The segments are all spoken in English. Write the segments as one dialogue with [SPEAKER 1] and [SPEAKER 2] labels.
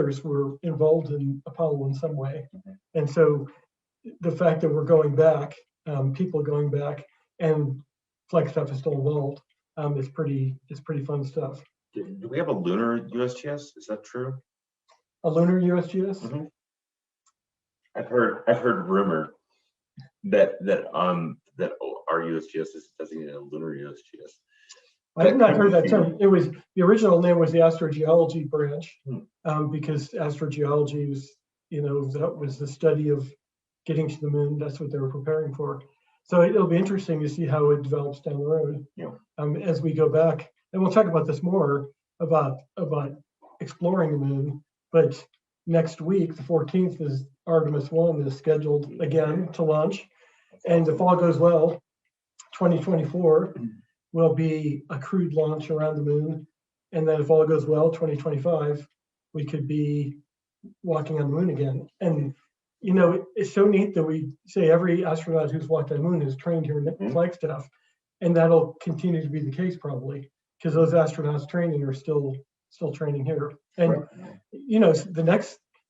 [SPEAKER 1] others were involved in Apollo in some way. And so the fact that we're going back, people going back, and flight stuff is still involved, it's pretty fun stuff.
[SPEAKER 2] Do we have a lunar USGS? Is that true?
[SPEAKER 1] A lunar USGS?
[SPEAKER 2] Mm-hmm. I've heard rumor that our USGS is designated a lunar USGS.
[SPEAKER 1] I have not heard that term. It was, the original name was the astrogeology branch, because astrogeology was, that was the study of getting to the moon. That's what they were preparing for. So it'll be interesting to see how it develops down the road, as we go back. And we'll talk about this more about exploring the moon. But next week, the 14th, is Artemis 1 is scheduled again to launch. And if all goes well, 2024 will be a crewed launch around the moon. And then if all goes well, 2025, we could be walking on the moon again. And, it's so neat that we say every astronaut who's walked on the moon is trained here in Flagstaff. And that'll continue to be the case probably, because those astronauts training are still training here. And,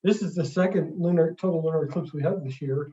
[SPEAKER 1] this is the second total lunar eclipse we have this year.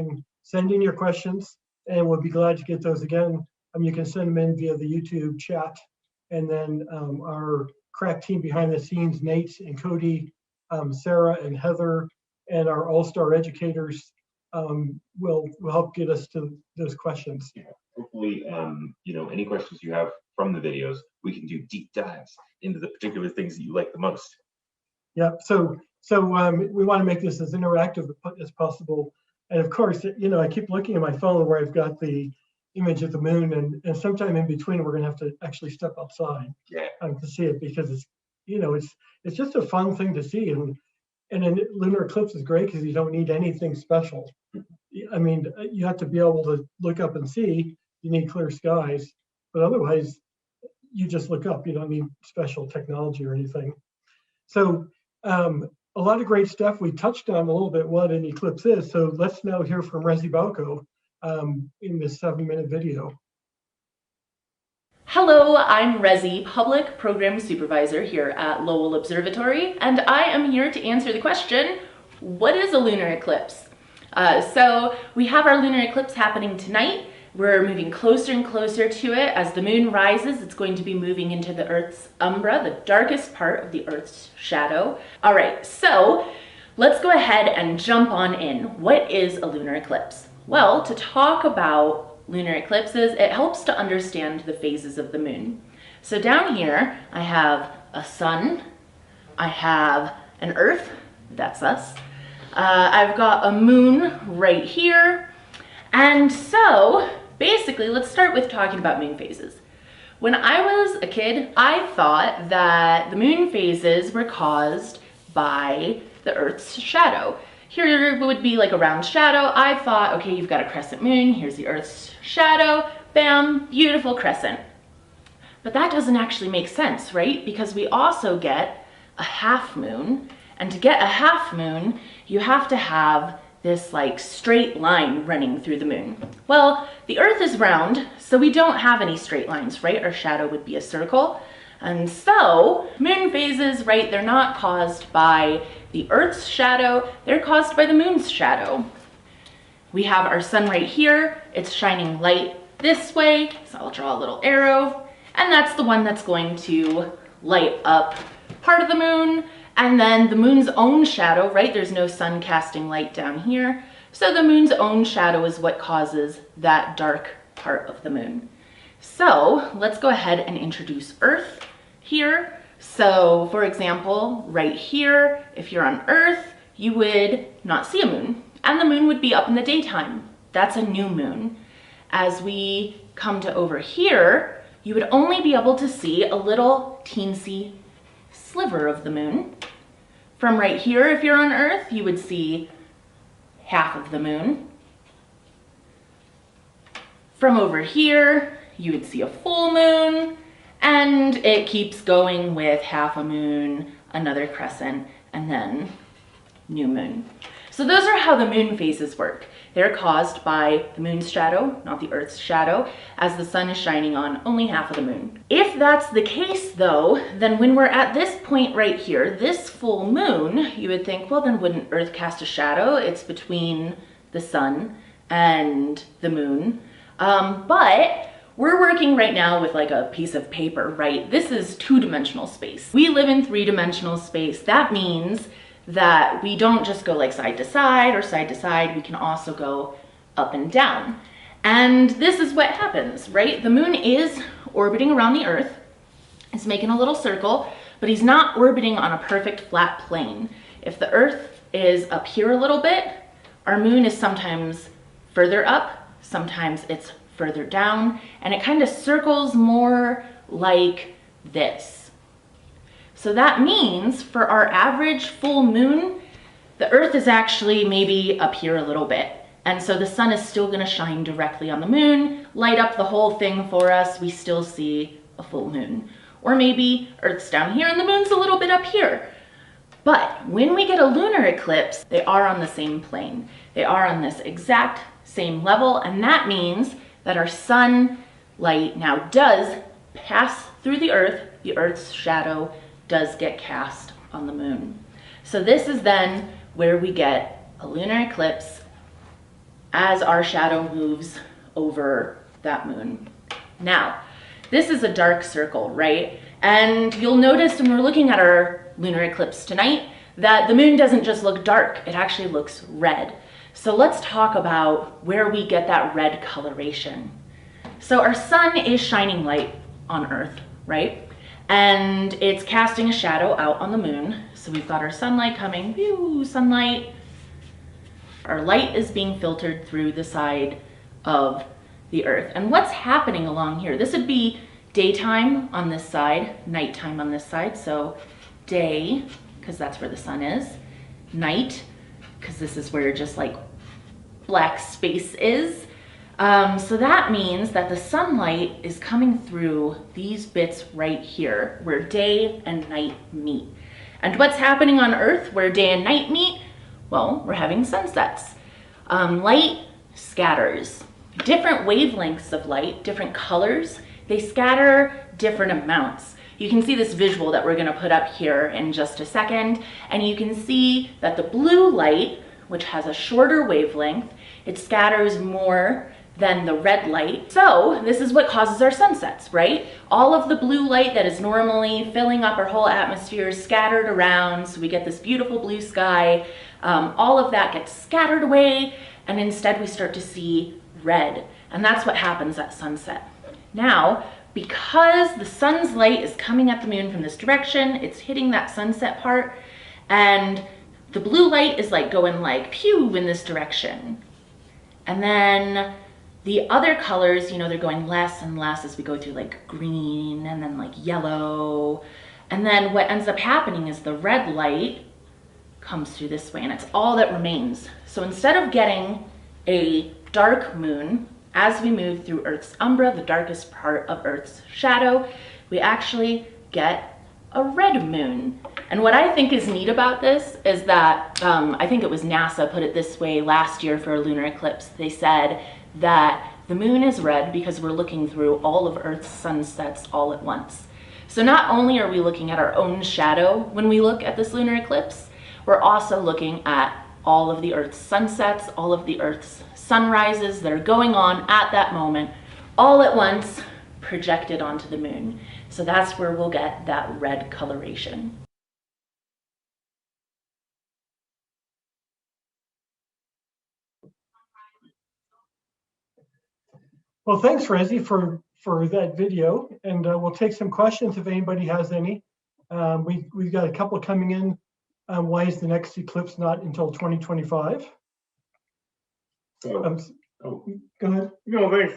[SPEAKER 1] can send in your questions, and we'll be glad to get those again. You can send them in via the YouTube chat, and then our crack team behind the scenes, Nate and Cody, Sarah and Heather, and our all-star educators will help get us to those questions.
[SPEAKER 2] Yeah. Hopefully, any questions you have from the videos, we can do deep dives into the particular things that you like the most.
[SPEAKER 1] Yeah, so we want to make this as interactive as possible. And of course, I keep looking at my phone where I've got the image of the moon, and sometime in between we're going to have to actually step outside to see it, because it's just a fun thing to see. And a lunar eclipse is great because you don't need anything special. I mean, you have to be able to look up and see. You need clear skies, but otherwise, you just look up. You don't need special technology or anything. So a lot of great stuff. We touched on a little bit what an eclipse is. So let's now hear from Rezi Balko in this 7-minute video.
[SPEAKER 3] Hello, I'm Rezi, Public Program Supervisor here at Lowell Observatory, and I am here to answer the question, what is a lunar eclipse? So we have our lunar eclipse happening tonight. We're moving closer and closer to it. As the moon rises, it's going to be moving into the Earth's umbra, the darkest part of the Earth's shadow. All right, so let's go ahead and jump on in. What is a lunar eclipse? Well, to talk about lunar eclipses, it helps to understand the phases of the moon. So down here, I have a sun, I have an Earth, that's us. I've got a moon right here. And so basically, let's start with talking about moon phases. When I was a kid, I thought that the moon phases were caused by the Earth's shadow. Here would be like a round shadow. I thought, okay, you've got a crescent moon, here's the Earth's shadow, bam, beautiful crescent. But that doesn't actually make sense, right? Because we also get a half moon, and to get a half moon, you have to have this like straight line running through the moon. Well, the Earth is round, so we don't have any straight lines, right? Our shadow would be a circle. And so moon phases, right, they're not caused by the Earth's shadow, they're caused by the moon's shadow. We have our sun right here, it's shining light this way, so I'll draw a little arrow, and that's the one that's going to light up part of the moon. And then the moon's own shadow, right? There's no sun casting light down here. So the moon's own shadow is what causes that dark part of the moon. So let's go ahead and introduce Earth here. So for example, right here, if you're on Earth, you would not see a moon, and the moon would be up in the daytime. That's a new moon. As we come to over here, you would only be able to see a little teensy sliver of the moon. From right here, if you're on Earth, you would see half of the moon. From over here, you would see a full moon, and it keeps going with half a moon, another crescent, and then new moon. So those are how the moon phases work. They're caused by the moon's shadow, not the Earth's shadow, as the sun is shining on only half of the moon. If that's the case though, then when we're at this point right here, this full moon, you would think, well then wouldn't Earth cast a shadow? It's between the sun and the moon. But we're working right now with like a piece of paper, right? This is 2-dimensional space. We live in 3-dimensional space. That means that we don't just go like side to side or side to side, we can also go up and down. And this is what happens, right? The moon is orbiting around the Earth, it's making a little circle, but he's not orbiting on a perfect flat plane. If the Earth is up here a little bit, our moon is sometimes further up, sometimes it's further down, and it kind of circles more like this. So that means for our average full moon, the Earth is actually maybe up here a little bit. And so the sun is still gonna shine directly on the moon, light up the whole thing for us, we still see a full moon. Or maybe Earth's down here and the moon's a little bit up here. But when we get a lunar eclipse, they are on the same plane. They are on this exact same level, and that means that our sun light now does pass through the Earth's shadow does get cast on the moon. So this is then where we get a lunar eclipse as our shadow moves over that moon. Now, this is a dark circle, right? And you'll notice when we're looking at our lunar eclipse tonight that the moon doesn't just look dark, it actually looks red. So let's talk about where we get that red coloration. So our sun is shining light on Earth, right? And it's casting a shadow out on the moon. So we've got our sunlight coming, whew, sunlight. Our light is being filtered through the side of the Earth. And what's happening along here? This would be daytime on this side, nighttime on this side. So day, because that's where the sun is. Night, because this is where just like black space is. So that means that the sunlight is coming through these bits right here where day and night meet. And what's happening on Earth where day and night meet? Well, we're having sunsets. Light scatters. Different wavelengths of light, different colors, they scatter different amounts. You can see this visual that we're going to put up here in just a second, and you can see that the blue light, which has a shorter wavelength, it scatters more than the red light. So this is what causes our sunsets, right? All of the blue light that is normally filling up our whole atmosphere is scattered around, so we get this beautiful blue sky. All of that gets scattered away, and instead we start to see red, and that's what happens at sunset. Now, because the sun's light is coming at the moon from this direction, it's hitting that sunset part, and the blue light is like going like pew in this direction. And then the other colors, you know, they're going less and less as we go through like green and then like yellow. And then what ends up happening is the red light comes through this way, and it's all that remains. So instead of getting a dark moon, as we move through Earth's umbra, the darkest part of Earth's shadow, we actually get a red moon. And what I think is neat about this is that, I think it was NASA put it this way last year for a lunar eclipse. They said that the moon is red because we're looking through all of Earth's sunsets all at once. So not only are we looking at our own shadow when we look at this lunar eclipse, we're also looking at all of the Earth's sunsets, all of the Earth's sunrises that are going on at that moment, all at once, projected onto the moon. So that's where we'll get that red coloration.
[SPEAKER 1] Well, thanks, Rezi, for that video, and we'll take some questions if anybody has any. We've got a couple coming in. Why is the next eclipse not until 2025? Go ahead.
[SPEAKER 2] No, thanks.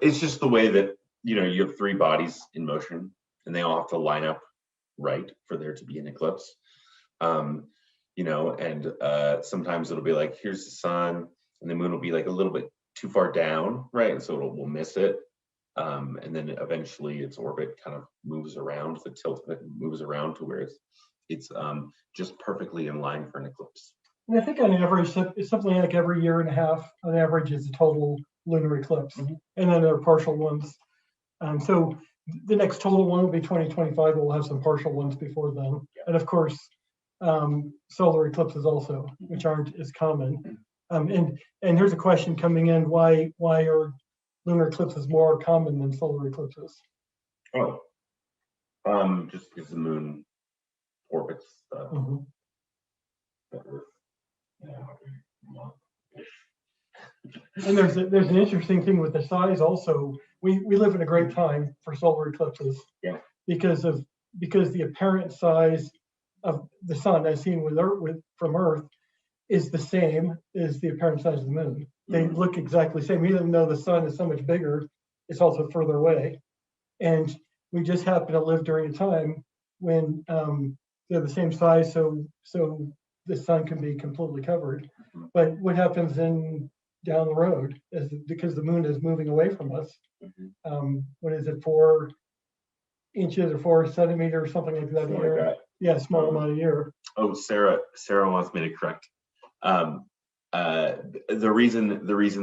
[SPEAKER 2] It's just the way that, you know, you have three bodies in motion, and they all have to line up right for there to be an eclipse. You know, and sometimes it'll be like, here's the sun, and the moon will be like a little bit too far down, right? And so we'll miss it. And then eventually its orbit kind of moves around, the tilt of it moves around to where it's just perfectly in line for an eclipse.
[SPEAKER 1] And I think on average, it's something like every year and a half, on average, is a total lunar eclipse. Mm-hmm. And then there are partial ones. So the next total one will be 2025. We'll have some partial ones before then. Yeah. And of course, solar eclipses also, which aren't as common. And here's a question coming in: why are lunar eclipses more common than solar eclipses?
[SPEAKER 2] Oh, just because the moon orbits the Earth.
[SPEAKER 1] And there's an interesting thing with the size also. We live in a great time for solar eclipses.
[SPEAKER 2] Yeah.
[SPEAKER 1] Because the apparent size of the sun, as seen from Earth, is the same as the apparent size of the moon. They look exactly the same, even though the sun is so much bigger. It's also further away, and we just happen to live during a time when they're the same size, so the sun can be completely covered. But what happens down the road is because the moon is moving away from us. What is it, 4 inches or 4 centimeters, something like that a year? Like yeah, small amount a year.
[SPEAKER 2] Oh, Sarah wants me to correct. The reason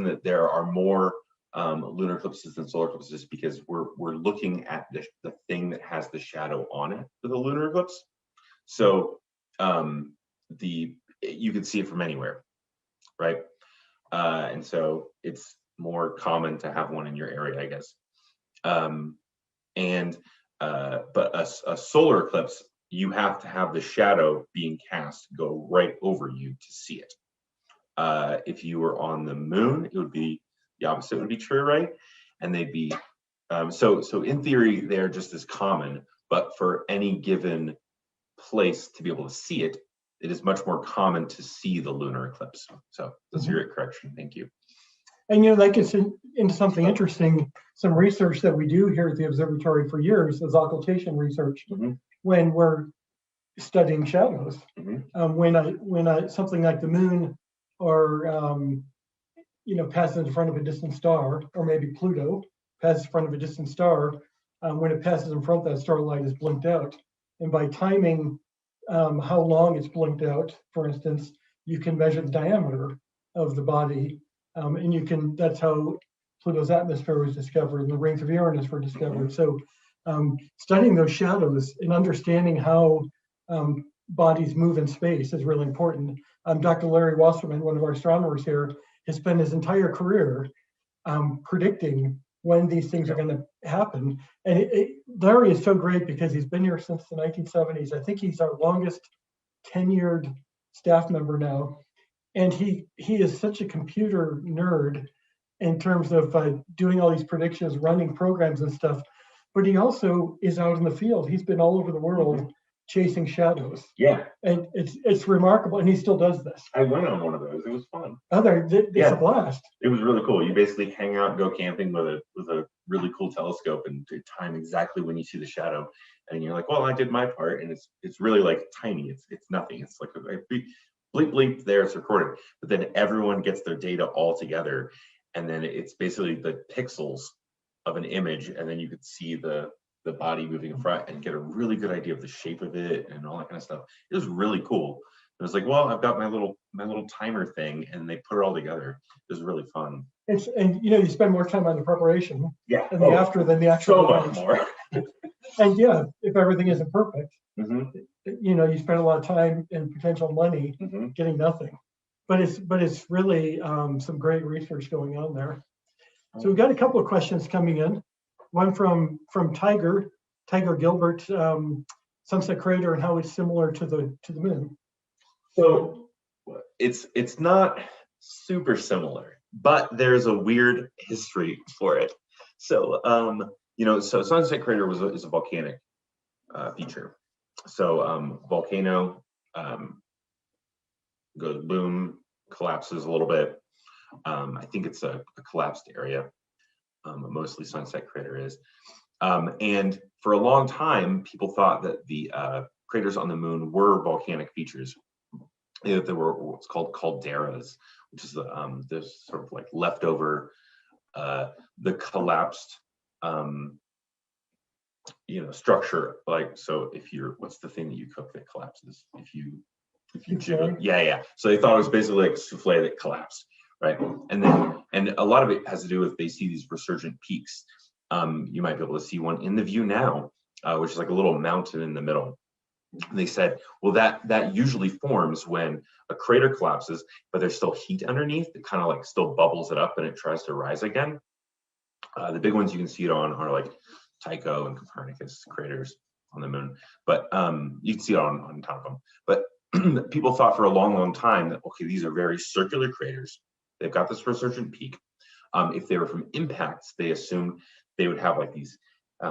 [SPEAKER 2] that there are more lunar eclipses than solar eclipses is because we're looking at the thing that has the shadow on it for the lunar eclipse. So you can see it from anywhere, right? and so it's more common to have one in your area, I guess. But a solar eclipse, you have to have the shadow being cast go right over you to see it. If you were on the moon, it would be the opposite would be true, right? And they'd be so in theory they're just as common, but for any given place to be able to see it, it is much more common to see the lunar eclipse. So that's your correction. Thank you.
[SPEAKER 1] And that gets into something interesting. Some research that we do here at the observatory for years is occultation research. When we're studying shadows, when something like the moon or passes in front of a distant star, or maybe Pluto passes in front of a distant star, when it passes in front, that starlight is blinked out. And by timing how long it's blinked out, for instance, you can measure the diameter of the body, and that's how Pluto's atmosphere was discovered and the rings of Uranus were discovered. So studying those shadows and understanding how bodies move in space is really important. Dr. Larry Wasserman, one of our astronomers here, has spent his entire career predicting when these things are going to happen. And Larry is so great because he's been here since the 1970s. I think he's our longest tenured staff member now. And he is such a computer nerd in terms of doing all these predictions, running programs and stuff. But he also is out in the field. He's been all over the world chasing shadows.
[SPEAKER 2] Yeah.
[SPEAKER 1] And it's remarkable. And he still does this.
[SPEAKER 2] I went on one of those. It was fun.
[SPEAKER 1] It's a blast.
[SPEAKER 2] It was really cool. You basically hang out, go camping with a really cool telescope and time exactly when you see the shadow. And you're like, well, I did my part. And it's really like tiny. It's nothing. It's like a bleep, bleep, there, it's recorded. But then everyone gets their data all together. And then it's basically the pixels of an image. And then you could see the body moving in front and get a really good idea of the shape of it and all that kind of stuff. It was really cool. It was like, well, I've got my little timer thing, and they put it all together. It was really fun.
[SPEAKER 1] You spend more time on the preparation
[SPEAKER 2] than
[SPEAKER 1] the actual
[SPEAKER 2] so much more.
[SPEAKER 1] And if everything isn't perfect, you spend a lot of time and potential money getting nothing. But it's really some great research going on there. So we've got a couple of questions coming in. One from Tiger Gilbert, Sunset Crater and how it's similar to the moon.
[SPEAKER 2] So it's not super similar, but there's a weird history for it. So so Sunset Crater is a volcanic feature. So volcano goes boom, collapses a little bit. I think it's a collapsed area. Mostly Sunset Crater is. And for a long time, people thought that the craters on the moon were volcanic features. There were what's called calderas, which is the sort of like leftover, the collapsed, structure. Like, so what's the thing that you cook that collapses? If you jiggle, yeah. So they thought it was basically like souffle that collapsed. Right, and a lot of it has to do with they see these resurgent peaks. You might be able to see one in the view now, which is like a little mountain in the middle. And they said, well, that usually forms when a crater collapses, but there's still heat underneath. It kind of like still bubbles it up and it tries to rise again. The big ones you can see it on are like Tycho and Copernicus craters on the moon, but you can see it on top of them. But people thought for a long, long time that, okay, these are very circular craters. They've got this resurgent peak. If they were from impacts, they assumed they would have like these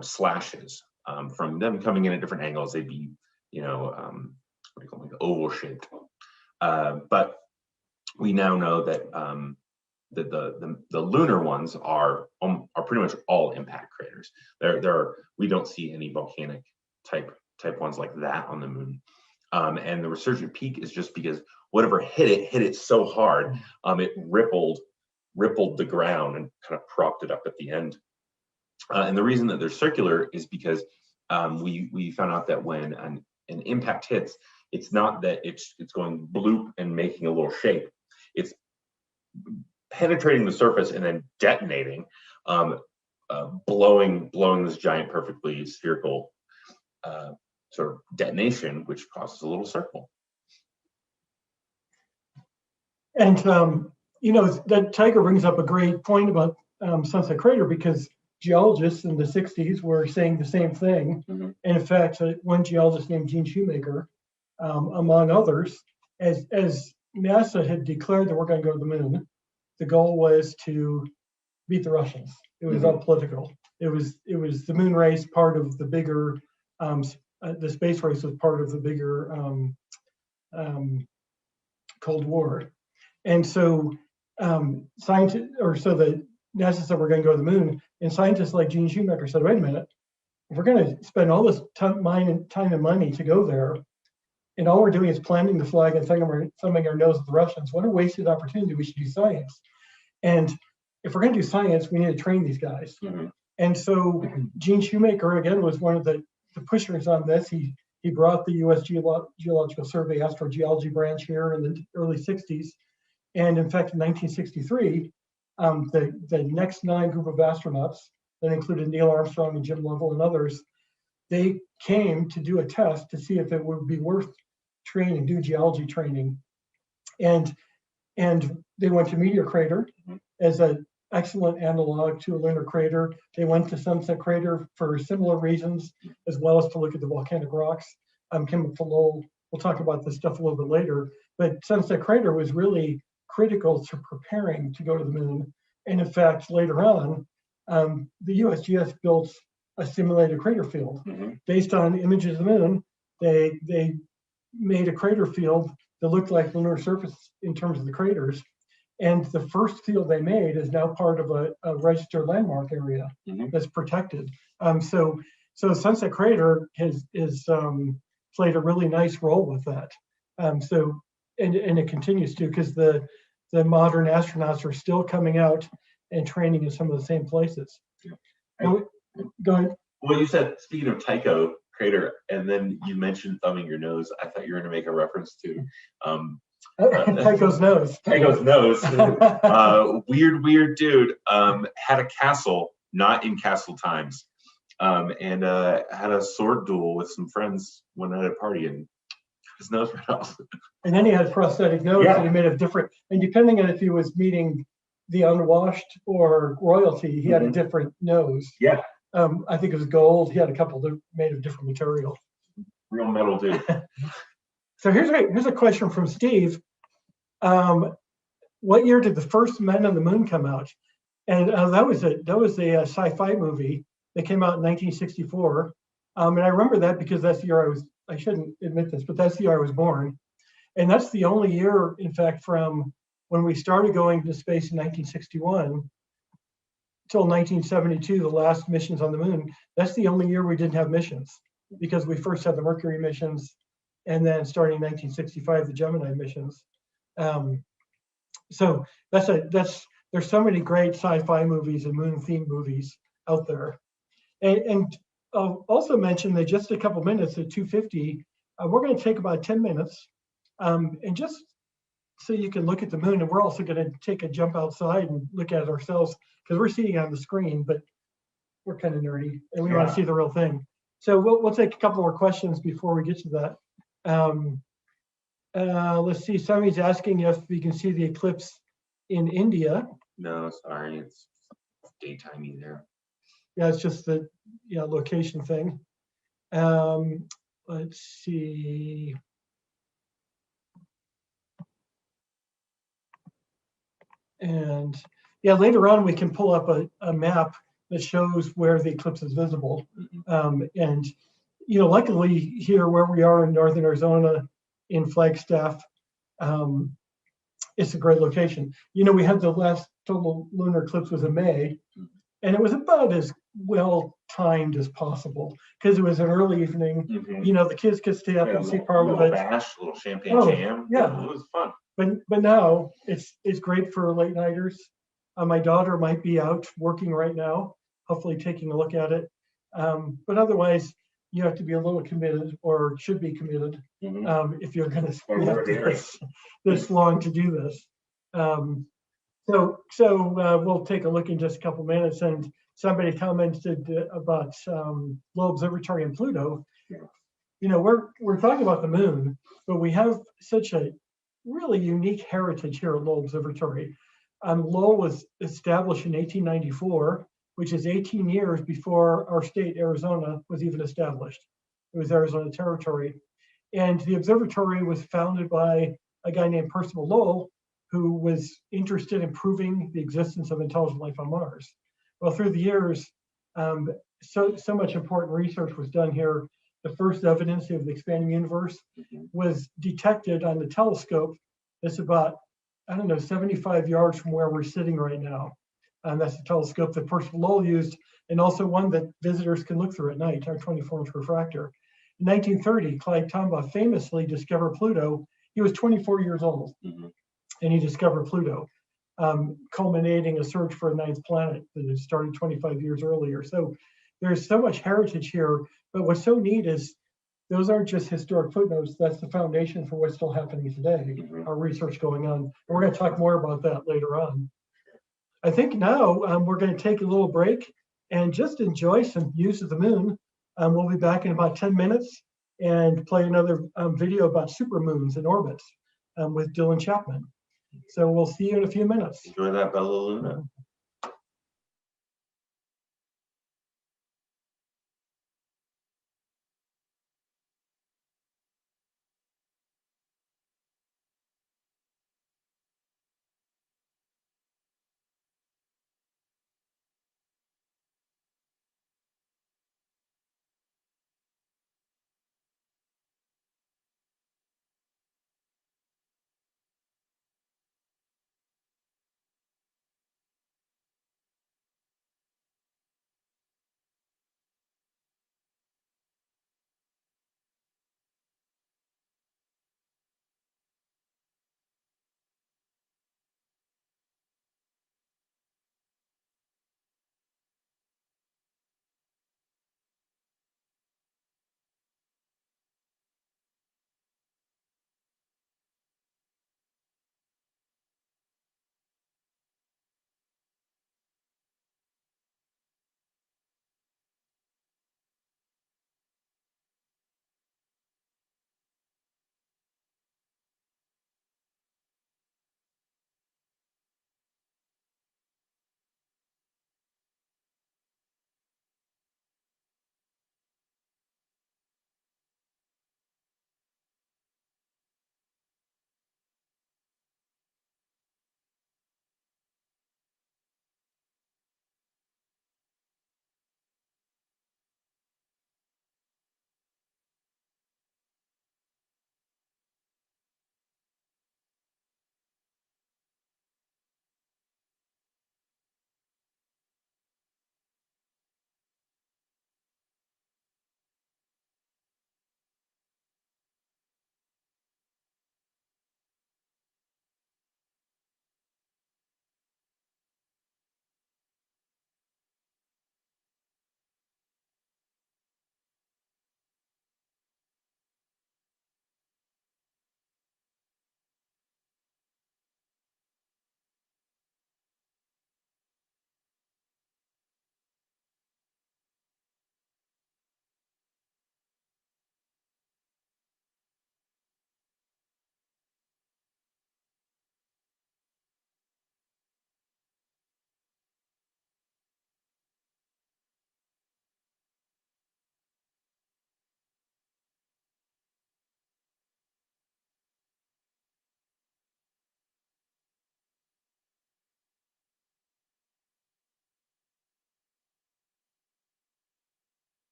[SPEAKER 2] slashes from them coming in at different angles. They'd be, what do you call them, like oval shaped. But we now know that the lunar ones are pretty much all impact craters. We don't see any volcanic type ones like that on the moon. And the resurgent peak is just because whatever hit it so hard, it rippled the ground and kind of propped it up at the end. And the reason that they're circular is because we found out that when an impact hits, it's not that it's going bloop and making a little shape. It's penetrating the surface and then detonating, blowing this giant, perfectly spherical sort of detonation, which causes a little circle.
[SPEAKER 1] And you know, that Tiger brings up a great point about Sunset Crater, because geologists in the 60s were saying the same thing.
[SPEAKER 2] Mhm.
[SPEAKER 1] And in fact, one geologist named Gene Shoemaker, among others, as NASA had declared that we're going to go to the moon, the goal was to beat the Russians. It was all political. It was the moon race, part of the bigger, the space race was part of the bigger Cold War. And so scientists, or so the NASA said we're going to go to the moon, and scientists like Gene Shoemaker said, wait a minute, if we're going to spend all this time and money to go there, and all we're doing is planting the flag and thumbing our nose at the Russians, what a wasted opportunity. We should do science. And if we're going to do science, we need to train these guys. And so Gene Shoemaker, again, was one of the pushers on this. He brought the U.S. Geological Survey astrogeology branch here in the early 60s. And in fact, in 1963, the next 9 group of astronauts that included Neil Armstrong and Jim Lovell and others, they came to do a test to see if it would be worth training, do geology training. And they went to Meteor Crater as an excellent analog to a lunar crater. They went to Sunset Crater for similar reasons, as well as to look at the volcanic rocks. Came up to Lowell. We'll talk about this stuff a little bit later. But Sunset Crater was really critical to preparing to go to the moon. And in fact, later on, the USGS built a simulated crater field. Based on images of the moon, they made a crater field that looked like lunar surface in terms of the craters. And the first field they made is now part of a registered landmark area that's protected. So Sunset Crater has played a really nice role with that. And it continues to, because the modern astronauts are still coming out and training in some of the same places. Go ahead.
[SPEAKER 2] Well, you said, speaking of Tycho Crater, and then you mentioned thumbing your nose. I thought you were going to make a reference to
[SPEAKER 1] Tycho's nose.
[SPEAKER 2] Tycho's nose. Weird dude. Had a castle, not in castle times, and had a sword duel with some friends one night at a party, and cut his nose right off.
[SPEAKER 1] And then he had prosthetic nose that he made of different, and depending on if he was meeting the unwashed or royalty, he had a different nose.
[SPEAKER 2] Yeah.
[SPEAKER 1] I think it was gold. He had a couple that made of different material.
[SPEAKER 2] Real metal dude.
[SPEAKER 1] So here's a question from Steve. What year did the first Men on the Moon come out? And that was a sci-fi movie that came out in 1964. And I remember that because that's the year I shouldn't admit this, but that's the year I was born. And that's the only year, in fact, from when we started going to space in 1961 till 1972, the last missions on the moon. That's the only year we didn't have missions, because we first had the Mercury missions, and then starting in 1965, the Gemini missions. So there's so many great sci-fi movies and moon-themed movies out there. And I'll also mention that just a couple minutes at 2:50, we're going to take about 10 minutes, and just so you can look at the moon, and we're also going to take a jump outside and look at it ourselves, because we're seeing it on the screen, but we're kind of nerdy and we want to see the real thing. So we'll take a couple more questions before we get to that. Let's see, somebody's asking if we can see the eclipse in India.
[SPEAKER 2] No, sorry, it's daytimey there.
[SPEAKER 1] Yeah, it's just the location thing. Let's see. And yeah, later on we can pull up a map that shows where the eclipse is visible. And luckily here where we are in northern Arizona in Flagstaff, it's a great location. We had the last total lunar eclipse was in May, and it was about as well timed as possible because it was an early evening. The kids could stay up and see part of it.
[SPEAKER 2] Bash, a little champagne jam.
[SPEAKER 1] Yeah,
[SPEAKER 2] it was fun.
[SPEAKER 1] But now it's great for late nighters. My daughter might be out working right now, hopefully taking a look at it. But otherwise, you have to be a little committed, or should be committed, if you're going to spend this long to do this. So we'll take a look in just a couple minutes. And somebody commented about Low Observatory and Pluto. We're talking about the moon, but we have such a really unique heritage here at Lowell Observatory. Lowell was established in 1894, which is 18 years before our state, Arizona, was even established. It was Arizona Territory. And the observatory was founded by a guy named Percival Lowell, who was interested in proving the existence of intelligent life on Mars. Well, through the years, so much important research was done here. The first evidence of the expanding universe was detected on the telescope that's about, 75 yards from where we're sitting right now. That's the telescope that Percival Lowell used, and also one that visitors can look through at night, our 24-inch refractor. In 1930, Clyde Tombaugh famously discovered Pluto. He was 24 years old, and he discovered Pluto, culminating a search for a ninth planet that had started 25 years earlier. So there's so much heritage here, but what's so neat is those aren't just historic footnotes. That's the foundation for what's still happening today, our research going on. And we're going to talk more about that later on. I think now we're going to take a little break and just enjoy some views of the moon. We'll be back in about 10 minutes and play another video about supermoons and orbits with Dylan Chapman. So we'll see you in a few minutes.
[SPEAKER 2] Enjoy that Bella Luna.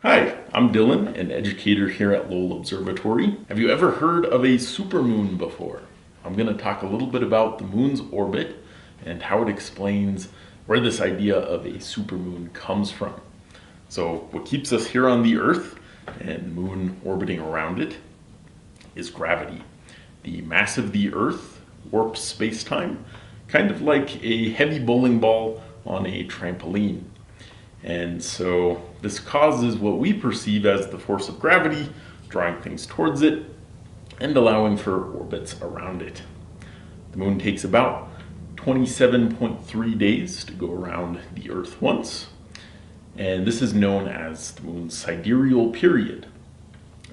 [SPEAKER 4] Hi, I'm Dylan, an educator here at Lowell Observatory. Have you ever heard of a supermoon before? I'm going to talk a little bit about the moon's orbit and how it explains where this idea of a supermoon comes from. So what keeps us here on the Earth and the moon orbiting around it is gravity. The mass of the Earth warps space-time, kind of like a heavy bowling ball on a trampoline. And so this causes what we perceive as the force of gravity, drawing things towards it and allowing for orbits around it. The moon takes about 27.3 days to go around the Earth once, and this is known as the moon's sidereal period.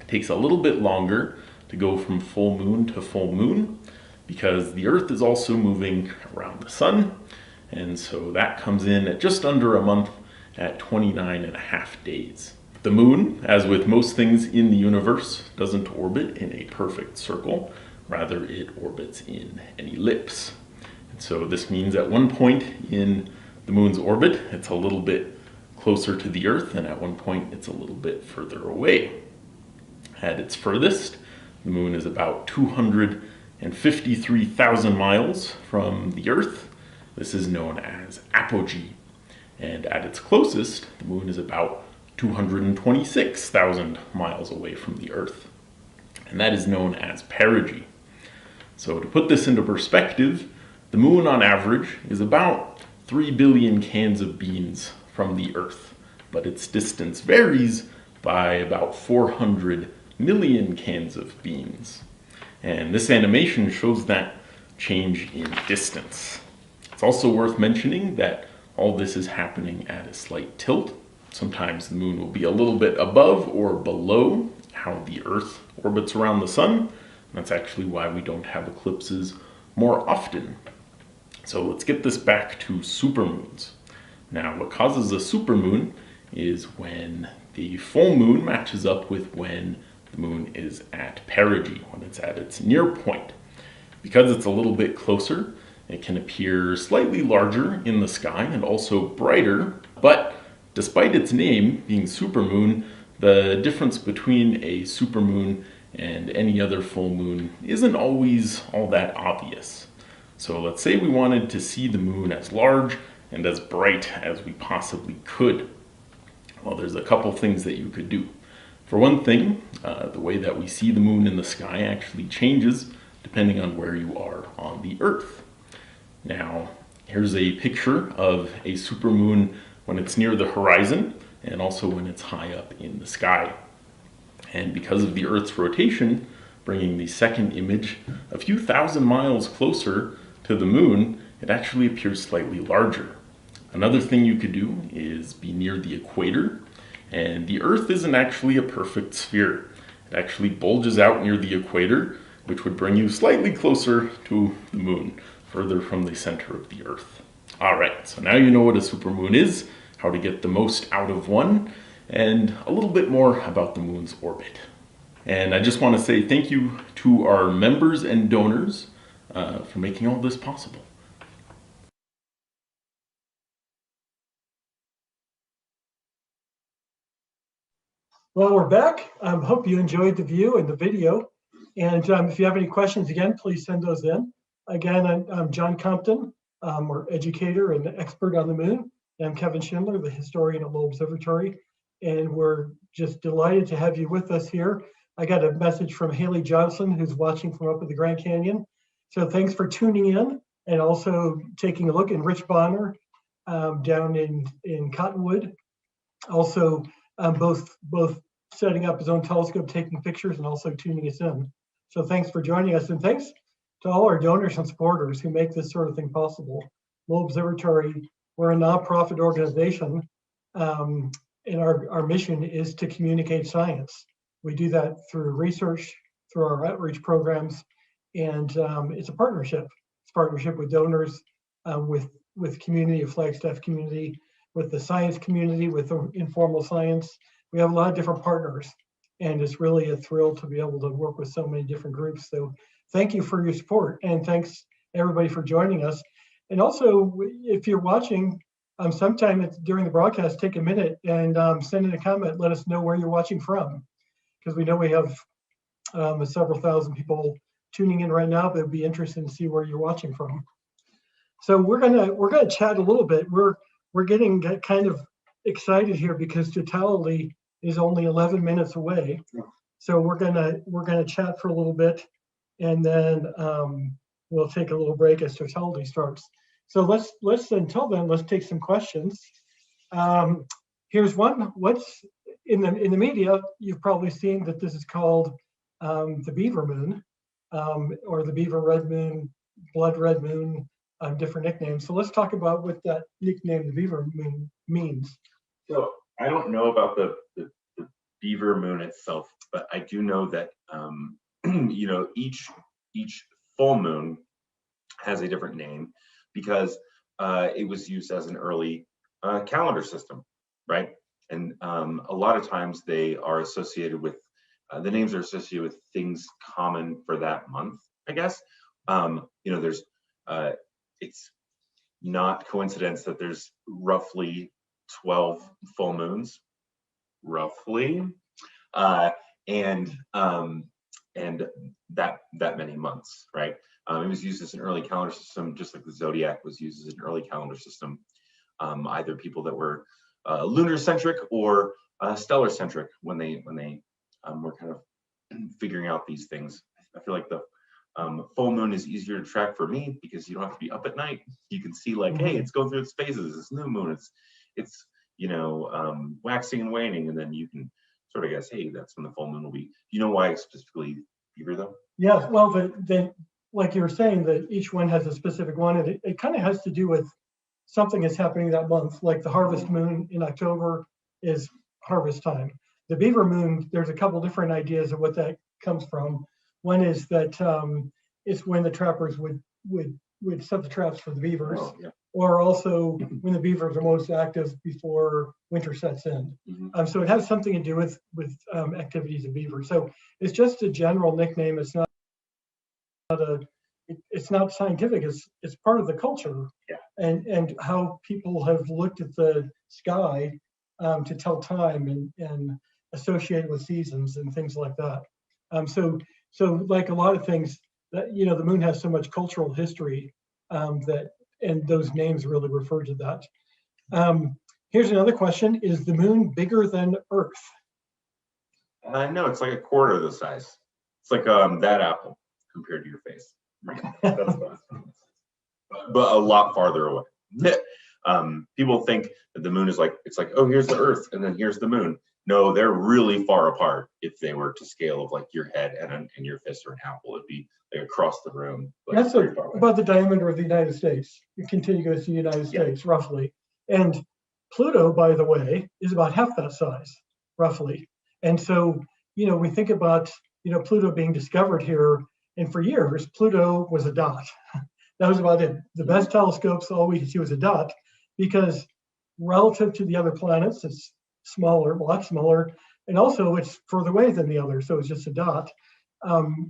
[SPEAKER 4] It takes a little bit longer to go from full moon to full moon because the Earth is also moving around the sun, and so that comes in at just under a month at 29.5 days. The moon, as with most things in the universe, doesn't orbit in a perfect circle. Rather, it orbits in an ellipse. And so this means at one point in the moon's orbit, it's a little bit closer to the Earth, and at one point it's a little bit further away. At its furthest, the moon is about 253,000 miles from the Earth. This is known as apogee. And at its closest, the moon is about 226,000 miles away from the Earth. And that is known as perigee. So to put this into perspective, the moon on average is about 3 billion cans of beans from the Earth, but its distance varies by about 400 million cans of beans. And this animation shows that change in distance. It's also worth mentioning that all this is happening at a slight tilt. Sometimes the moon will be a little bit above or below how the Earth orbits around the sun. And that's actually why we don't have eclipses more often. So let's get this back to supermoons. Now, what causes a supermoon is when the full moon matches up with when the moon is at perigee, when it's at its near point. Because it's a little bit closer, it can appear slightly larger in the sky and also brighter, but despite its name being supermoon, the difference between a supermoon and any other full moon isn't always all that obvious. So let's say we wanted to see the moon as large and as bright as we possibly could. Well, there's a couple things that you could do. For one thing, the way that we see the moon in the sky actually changes depending on where you are on the Earth. Now, here's a picture of a supermoon when it's near the horizon and also when it's high up in the sky. And because of the Earth's rotation, bringing the second image a few thousand miles closer to the moon, it actually appears slightly larger. Another thing you could do is be near the equator, and the Earth isn't actually a perfect sphere. It actually bulges out near the equator, which would bring you slightly closer to the moon, further from the center of the Earth. All right, so now you know what a supermoon is, how to get the most out of one, and a little bit more about the moon's orbit. And I just want to say thank you to our members and donors for making all this possible.
[SPEAKER 1] Well, we're back. Hope you enjoyed the view and the video. And if you have any questions, again, please send those in. Again, I'm John Compton, our educator and expert on the moon. I'm Kevin Schindler, the historian at Lowell Observatory. And we're just delighted to have you with us here. I got a message from Haley Johnson, who's watching from up at the Grand Canyon. So thanks for tuning in and also taking a look. And Rich Bonner down in Cottonwood, also both setting up his own telescope, taking pictures, and also tuning us in. So thanks for joining us, and thanks to all our donors and supporters who make this sort of thing possible. Lowell Observatory, we're a nonprofit organization, and our mission is to communicate science. We do that through research, through our outreach programs, and it's a partnership. It's a partnership with donors, with community, a Flagstaff community, with the science community, with the informal science. We have a lot of different partners, and it's really a thrill to be able to work with so many different groups. So thank you for your support, and thanks everybody for joining us. And also, if you're watching, sometime during the broadcast, take a minute and send in a comment. Let us know where you're watching from, because we know we have several thousand people tuning in right now. But it'd be interesting to see where you're watching from. So we're gonna chat a little bit. We're getting kind of excited here because totality is only 11 minutes away. So we're gonna chat for a little bit, and then we'll take a little break as totality starts. So let's until then, let's take some questions. Here's one. What's in the media? You've probably seen that this is called the beaver moon, or the beaver red moon, blood red moon, different nicknames. So let's talk about what that nickname, the beaver moon, means.
[SPEAKER 2] So I don't know about the beaver moon itself, but I do know that you know, each full moon has a different name because it was used as an early calendar system, right? And a lot of times they are associated with the names are associated with things common for that month, I guess. You know, there's it's not coincidence that there's roughly 12 full moons, roughly, and that many months, right? It was used as an early calendar system, just like the zodiac was used as an early calendar system. Either people that were lunar centric or stellar centric when they were kind of figuring out these things. I feel like the full moon is easier to track for me because you don't have to be up at night. You can see like, hey, it's going through its phases. It's new moon. It's you know, waxing and waning, and then you can sort of guess, hey, that's when the full moon will be. Do you know why specifically beaver though?
[SPEAKER 1] Yeah, well, like you were saying, that each one has a specific one, and it kind of has to do with something that's happening that month. Like the harvest moon in October is harvest time. The beaver moon, there's a couple different ideas of what that comes from. One is that it's when the trappers would set the traps for the beavers, or also when the beavers are most active before winter sets in. So it has something to do with activities of beavers. So it's just a general nickname. It's not scientific. It's part of the culture, and how people have looked at the sky to tell time and associate with seasons and things like that. So like a lot of things, that, you know, the moon has so much cultural history that, and those names really refer to that. Here's another question: is the moon bigger than Earth?
[SPEAKER 2] No, it's like a quarter the size. It's like that apple compared to your face. That's but a lot farther away. People think that the moon is like, it's like, oh, here's the Earth and then here's the moon. No, they're really far apart. If they were to scale of like your head and your fist or an apple, it'd be like across the room. Like
[SPEAKER 1] that's about the diameter of the United States. You contiguous to the United States, roughly. And Pluto, by the way, is about half that size, roughly. And so, you know, we think about, you know, Pluto being discovered here, and for years, Pluto was a dot. That was about it. The best telescopes, all we could see was a dot, because relative to the other planets, it's smaller, a lot smaller, and also it's further away than the others, so it's just a dot.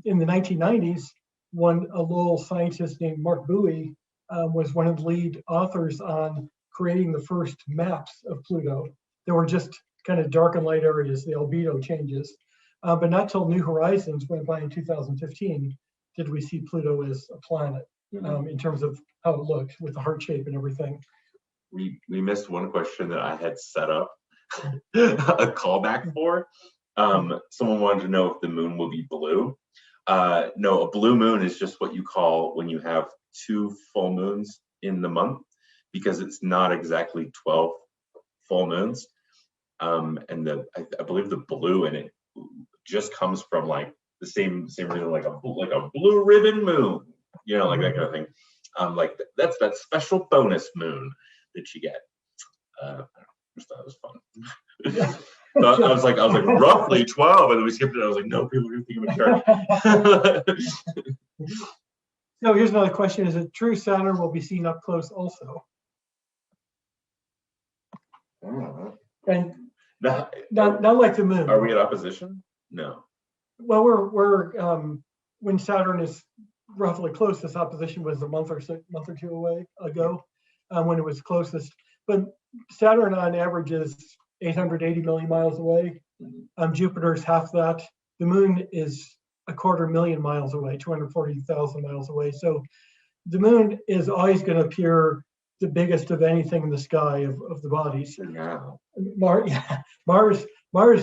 [SPEAKER 1] In the 1990s, a Lowell scientist named Mark Bowie was one of the lead authors on creating the first maps of Pluto. There were just kind of dark and light areas, the albedo changes. But not till New Horizons went by in 2015 did we see Pluto as a planet in terms of how it looked with the heart shape and everything.
[SPEAKER 2] We missed one question that I had set up a callback for. Someone wanted to know if the moon will be blue. No, a blue moon is just what you call when you have 2 full moons in the month, because it's not exactly 12 full moons. And I believe the blue in it just comes from like the same reason, like a blue ribbon moon, you know, like that kind of thing. Like that's that special bonus moon that you get. I just thought it was fun. So I was like roughly 12, and then we skipped it. I was like, no, people are gonna think I'm a shark.
[SPEAKER 1] So here's another question: is it true Saturn will be seen up close also? And not like the moon.
[SPEAKER 2] Are we at opposition? No.
[SPEAKER 1] Well, we're when Saturn is roughly close, this opposition was a month or two ago when it was closest. but Saturn on average is 880 million miles away. Jupiter's half that. The moon is 250,000 miles away, 240,000 miles away. So the moon is always going to appear the biggest of anything in the sky of the bodies.
[SPEAKER 2] Yeah.
[SPEAKER 1] Mars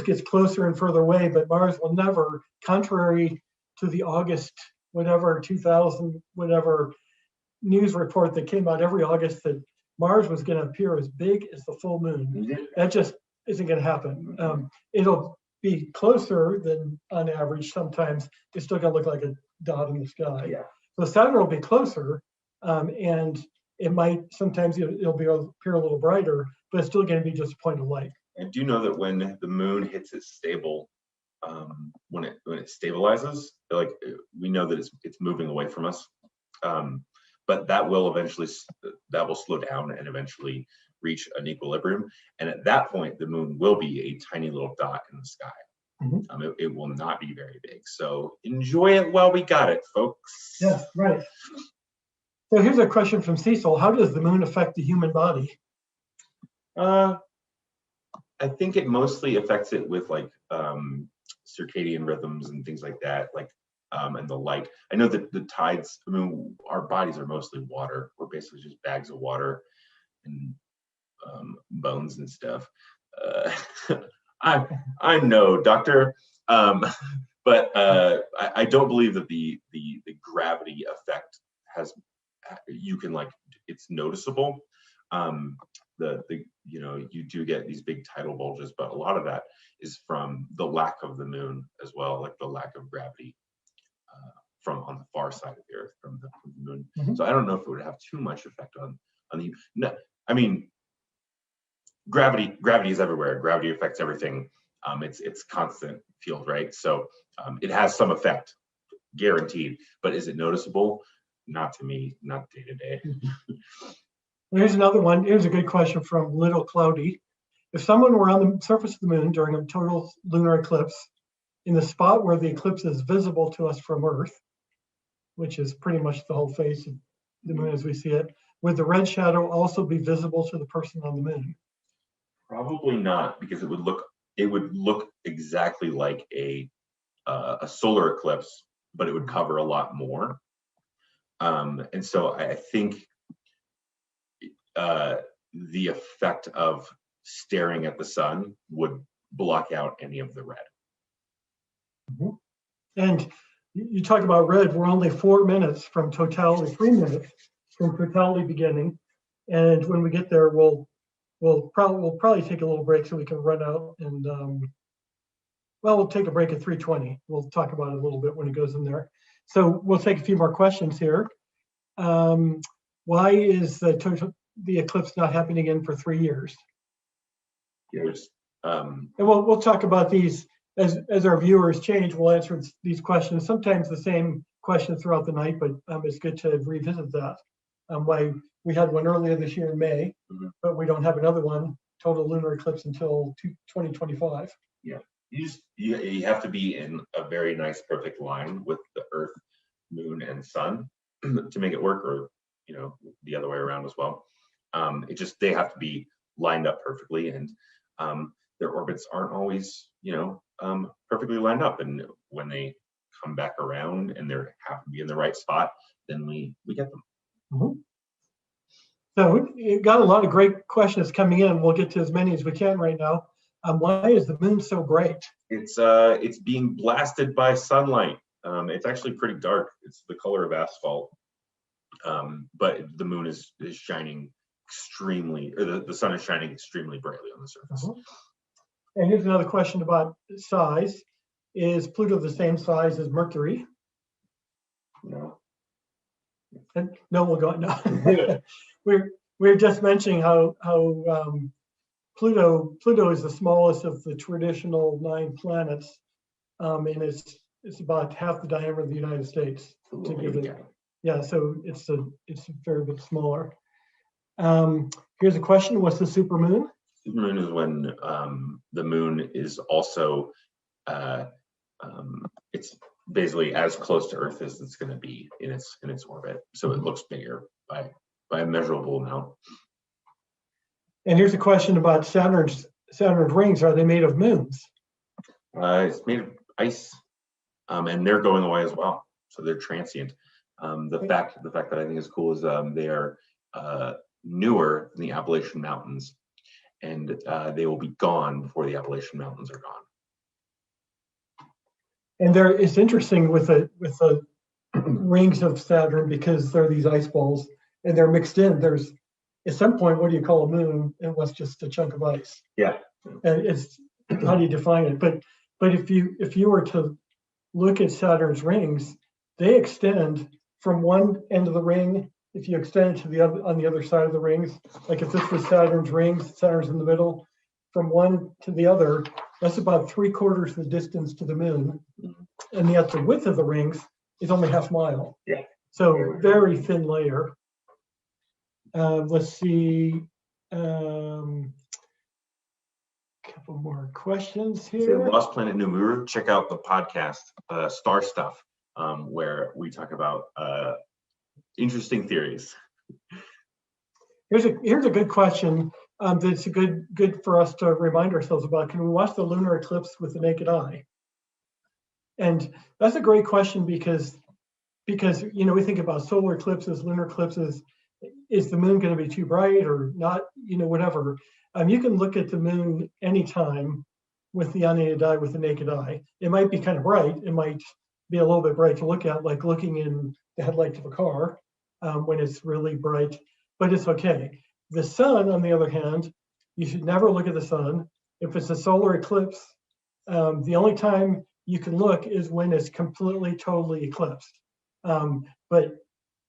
[SPEAKER 1] gets closer and further away, but Mars will never, contrary to the August, 2000, news report that came out every August that Mars was going to appear as big as the full moon. That just isn't going to happen. It'll be closer than on average sometimes. It's still going to look like a dot in the sky.
[SPEAKER 2] Yeah.
[SPEAKER 1] So Saturn will be closer, and it might, sometimes it'll appear a little brighter, but it's still going to be just a point of light.
[SPEAKER 2] And do you know that when the moon hits its stable, when it stabilizes, like we know that it's moving away from us, but that will slow down and eventually reach an equilibrium. And at that point, the moon will be a tiny little dot in the sky. It will not be very big. So enjoy it while we got it, folks.
[SPEAKER 1] Yes, right. So here's a question from Cecil. How does the moon affect the human body?
[SPEAKER 2] I think it mostly affects it with like circadian rhythms and things like that, like and the light. I know that the tides, I mean, our bodies are mostly water. We're basically just bags of water and bones and stuff. I know, doctor, but I don't believe that the gravity effect you can, like, it's noticeable. You do get these big tidal bulges, but a lot of that is from the lack of the moon as well, like the lack of gravity from on the far side of the Earth from the moon. So I don't know if it would have too much effect on the. No, I mean, gravity is everywhere. Gravity affects everything. It's constant field, right? So it has some effect, guaranteed. But is it noticeable? Not to me, not day to day.
[SPEAKER 1] Here's another one. Here's a good question from Little Cloudy. If someone were on the surface of the moon during a total lunar eclipse, in the spot where the eclipse is visible to us from Earth, which is pretty much the whole face of the moon as we see it, would the red shadow also be visible to the person on the moon?
[SPEAKER 2] Probably not, because it would look exactly like a solar eclipse, but it would cover a lot more. And so I think the effect of staring at the sun would block out any of the red.
[SPEAKER 1] And you talk about red, we're only 4 minutes from totality, 3 minutes from totality beginning. And when we get there, we'll probably take a little break so we can run out and, we'll take a break at 3:20. We'll talk about it a little bit when it goes in there. So we'll take a few more questions here. Why is the eclipse not happening again for 3 years? And we'll talk about these as our viewers change. We'll answer these questions, sometimes the same question throughout the night, but it's good to revisit that. Why we had one earlier this year in May, but we don't have another one, total lunar eclipse, until 2025.
[SPEAKER 2] Yeah, you have to be in a very nice, perfect line with the Earth, Moon, and Sun to make it work, or the other way around as well. They have to be lined up perfectly, and their orbits aren't always perfectly lined up. And when they come back around and they have to be in the right spot, then we get them.
[SPEAKER 1] So you got a lot of great questions coming in. We'll get to as many as we can right now. Why is the moon so bright?
[SPEAKER 2] It's being blasted by sunlight. It's actually pretty dark. It's the color of asphalt. But the moon is shining extremely, or the sun is shining extremely brightly on the surface.
[SPEAKER 1] And here's another question about size. Is Pluto the same size as Mercury?
[SPEAKER 2] No.
[SPEAKER 1] And no, we'll go no. We're just mentioning how Pluto is the smallest of the traditional 9 planets, and it's about half the diameter of the United States. To give it, yeah, so it's a fair bit smaller. Here's a question: what's the supermoon?
[SPEAKER 2] Supermoon is when the moon is also it's basically as close to Earth as it's going to be in its orbit, so it looks bigger by a measurable amount.
[SPEAKER 1] And here's a question about Saturn's rings. Are they made of moons?
[SPEAKER 2] It's made of ice, and they're going away as well. So they're transient. The fact that I think is cool is they are newer than the Appalachian Mountains, and they will be gone before the Appalachian Mountains are gone.
[SPEAKER 1] And it's interesting with the rings of Saturn, because they're these ice balls and they're mixed in. There's at some point, what do you call a moon? It was just a chunk of ice.
[SPEAKER 2] Yeah.
[SPEAKER 1] And it's how do you define it? But if you were to look at Saturn's rings, they extend from one end of the ring. If you extend it to the other on the other side of the rings, like if this was Saturn's rings, Saturn's in the middle, from one to the other, that's about 3/4 of the distance to the moon. And yet the width of the rings is only half mile.
[SPEAKER 2] Yeah.
[SPEAKER 1] So very thin layer. Let's see. Couple more questions
[SPEAKER 2] So
[SPEAKER 1] here.
[SPEAKER 2] Lost Planet Numuru, check out the podcast Star Stuff, where we talk about interesting theories.
[SPEAKER 1] Here's a good question. That's good for us to remind ourselves about. Can we watch the lunar eclipse with the naked eye? And that's a great question because we think about solar eclipses, lunar eclipses. Is the moon going to be too bright or not? Whatever. You can look at the moon anytime with the unaided eye, with the naked eye. It might be kind of bright. It might be a little bit bright to look at, like looking in the headlights of a car when it's really bright, but it's okay. The sun, on the other hand, you should never look at the sun. If it's a solar eclipse, the only time you can look is when it's completely, totally eclipsed. But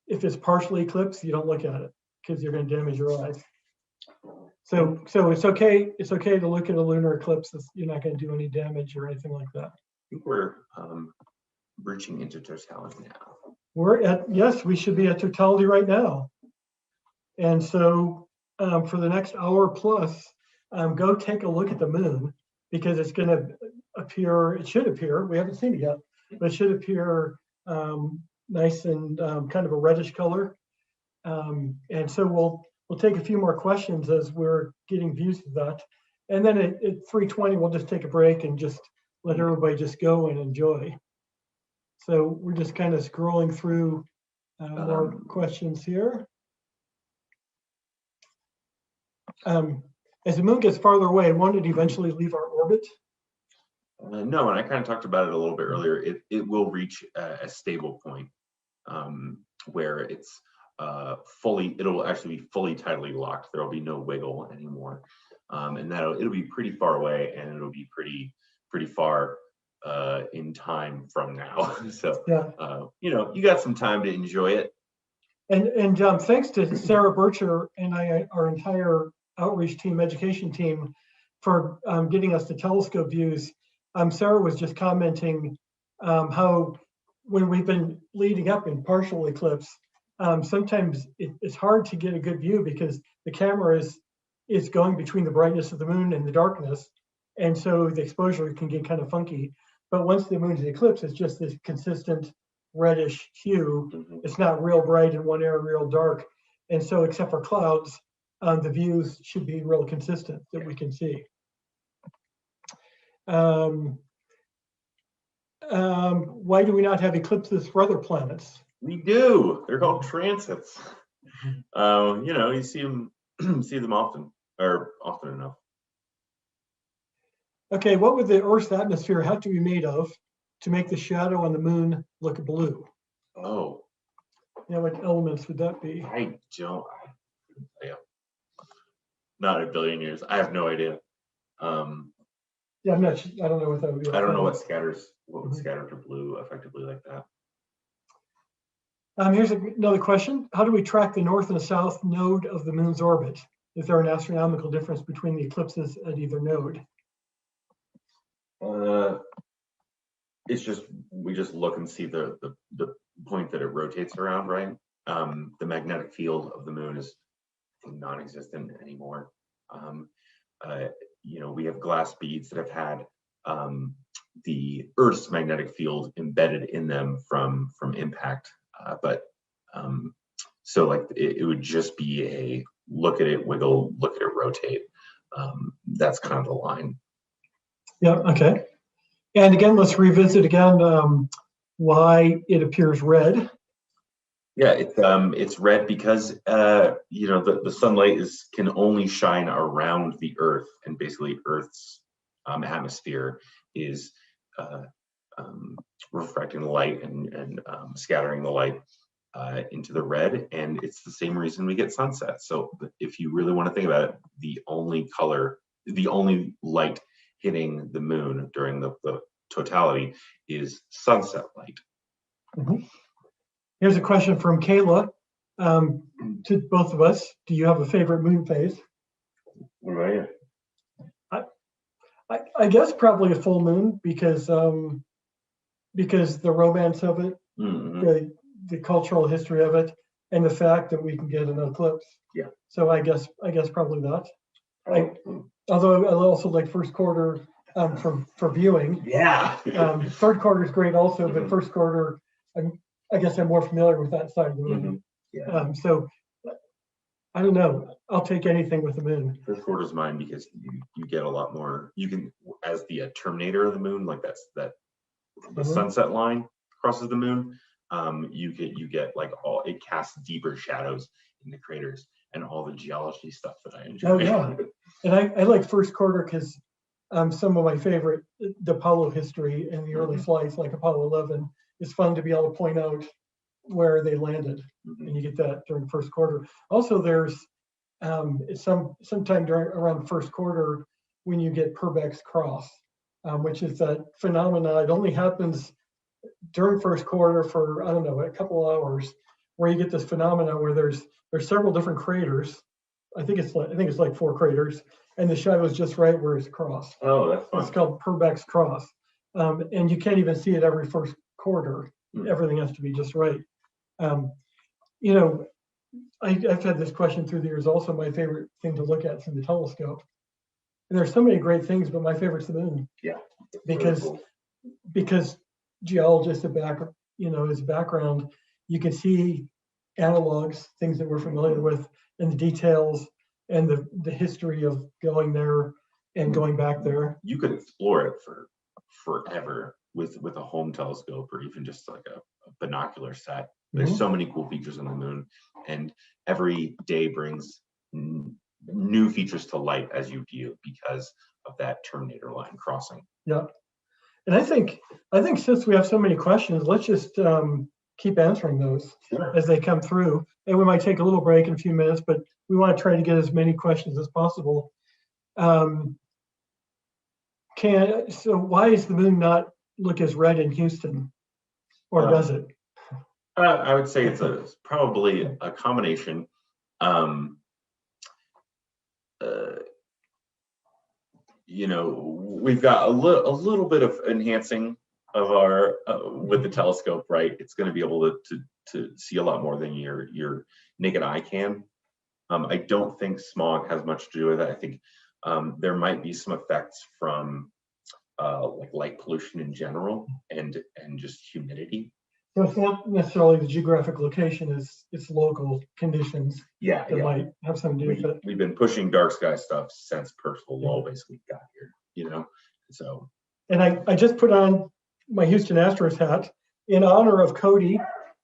[SPEAKER 1] if it's partially eclipsed, you don't look at it because you're going to damage your eyes. So it's okay. It's okay to look at a lunar eclipse. You're not going to do any damage or anything like that.
[SPEAKER 2] I think we're reaching into totality now.
[SPEAKER 1] Yes, we should be at totality right now. And so for the next hour plus, go take a look at the moon, because it's going to appear. It should appear. We haven't seen it yet, but it should appear nice and kind of a reddish color. And so we'll take a few more questions as we're getting views of that. And then at 3:20, we'll just take a break and just let everybody just go and enjoy. So we're just kind of scrolling through more questions here. As the moon gets farther away, won't it eventually leave our orbit?
[SPEAKER 2] No, and I kind of talked about it a little bit earlier. It will reach a stable point where it's it'll actually be fully tidally locked. There will be no wiggle anymore, and it'll be pretty far away, and it'll be pretty far in time from now. So
[SPEAKER 1] Yeah.
[SPEAKER 2] You got some time to enjoy it.
[SPEAKER 1] And thanks to Sarah Bircher and our entire outreach team, education team, for getting us the telescope views. Sarah was just commenting how when we've been leading up in partial eclipse, sometimes it's hard to get a good view because the camera is going between the brightness of the moon and the darkness, and so the exposure can get kind of funky. But once the moon's in eclipse, it's just this consistent reddish hue.
[SPEAKER 2] Mm-hmm.
[SPEAKER 1] It's not real bright in one area, real dark, and so except for clouds, the views should be real consistent that we can see. Why do we not have eclipses for other planets?
[SPEAKER 2] We do. They're called transits. You see them often, or often enough.
[SPEAKER 1] Okay, what would the Earth's atmosphere have to be made of to make the shadow on the moon look blue?
[SPEAKER 2] Oh.
[SPEAKER 1] Yeah, what elements would that be?
[SPEAKER 2] I don't. Not a billion years. I have no idea.
[SPEAKER 1] Yeah, I don't know what that would be.
[SPEAKER 2] I don't know what would scatter to blue effectively like that.
[SPEAKER 1] Here's another question. How do we track the north and the south node of the moon's orbit? Is there an astronomical difference between the eclipses at either node?
[SPEAKER 2] It's just, we just look and see the point that it rotates around, right? The magnetic field of the moon is non-existent anymore. We have glass beads that have had the Earth's magnetic field embedded in them from impact, but so like it would just be a look at it wiggle, look at it rotate. That's kind of the line.
[SPEAKER 1] Yeah, okay. And again, let's revisit again why it appears red.
[SPEAKER 2] Yeah, it's red because you know, the sunlight can only shine around the Earth, and basically Earth's atmosphere is refracting the light and scattering the light into the red, and it's the same reason we get sunsets. So if you really want to think about it, the only light hitting the moon during the totality is sunset light.
[SPEAKER 1] Mm-hmm. Here's a question from Kayla to both of us. Do you have a favorite moon phase?
[SPEAKER 2] What about you?
[SPEAKER 1] I guess probably a full moon because the romance of it,
[SPEAKER 2] Mm-hmm.
[SPEAKER 1] the cultural history of it, and the fact that we can get an eclipse.
[SPEAKER 2] Yeah.
[SPEAKER 1] So I guess probably that. Although I also like first quarter for viewing.
[SPEAKER 2] Yeah.
[SPEAKER 1] Third quarter is great also, but first quarter, I guess I'm more familiar with that side of the moon.
[SPEAKER 2] Yeah.
[SPEAKER 1] So I don't know. I'll take anything with the moon.
[SPEAKER 2] First quarter is mine because you get a lot more. You can, as the terminator of the moon, like the sunset line crosses the moon. You get like it casts deeper shadows in the craters and all the geology stuff that I enjoy.
[SPEAKER 1] Oh yeah, and I like first quarter because some of my favorite, the Apollo history and the early flights, like Apollo 11, is fun to be able to point out where they landed, and you get that during first quarter. Also, there's sometime around the first quarter when you get Purbeck's cross, which is that phenomena. It only happens during first quarter for, I don't know, a couple hours, where you get this phenomena where there's several different craters. I think it's like 4 craters, and the shadow is just right where it's crossed.
[SPEAKER 2] Oh, that's fun.
[SPEAKER 1] It's called Purbeck's cross, and you can't even see it every first quarter. Everything has to be just right. You know, I've had this question through the years. Also, my favorite thing to look at through the telescope. And there's so many great things, but my favorite's the moon.
[SPEAKER 2] Yeah.
[SPEAKER 1] Because geologists his background, you can see analogs, things that we're familiar with, and the details and the history of going there and going back there.
[SPEAKER 2] You could explore it for forever with a home telescope or even just like a binocular set. There's so many cool features on the moon, and every day brings new features to light as you view because of that terminator line crossing.
[SPEAKER 1] Yeah. And I think since we have so many questions, let's just keep answering those as they come through. And we might take a little break in a few minutes, but we want to try to get as many questions as possible. So why does the moon not look as red in Houston, or does it?
[SPEAKER 2] I would say it's probably a combination. You know, we've got a little bit of enhancing of our with the telescope, right? It's going to be able to see a lot more than your naked eye can. I don't think smog has much to do with it. I think there might be some effects from like light pollution in general and just humidity.
[SPEAKER 1] So it's not necessarily the geographic location; it's local conditions.
[SPEAKER 2] Yeah,
[SPEAKER 1] that might have something to do with it.
[SPEAKER 2] We've been pushing dark sky stuff since Percival Lowell basically got here, you know. So.
[SPEAKER 1] And I just put on my Houston Astros hat in honor of Cody,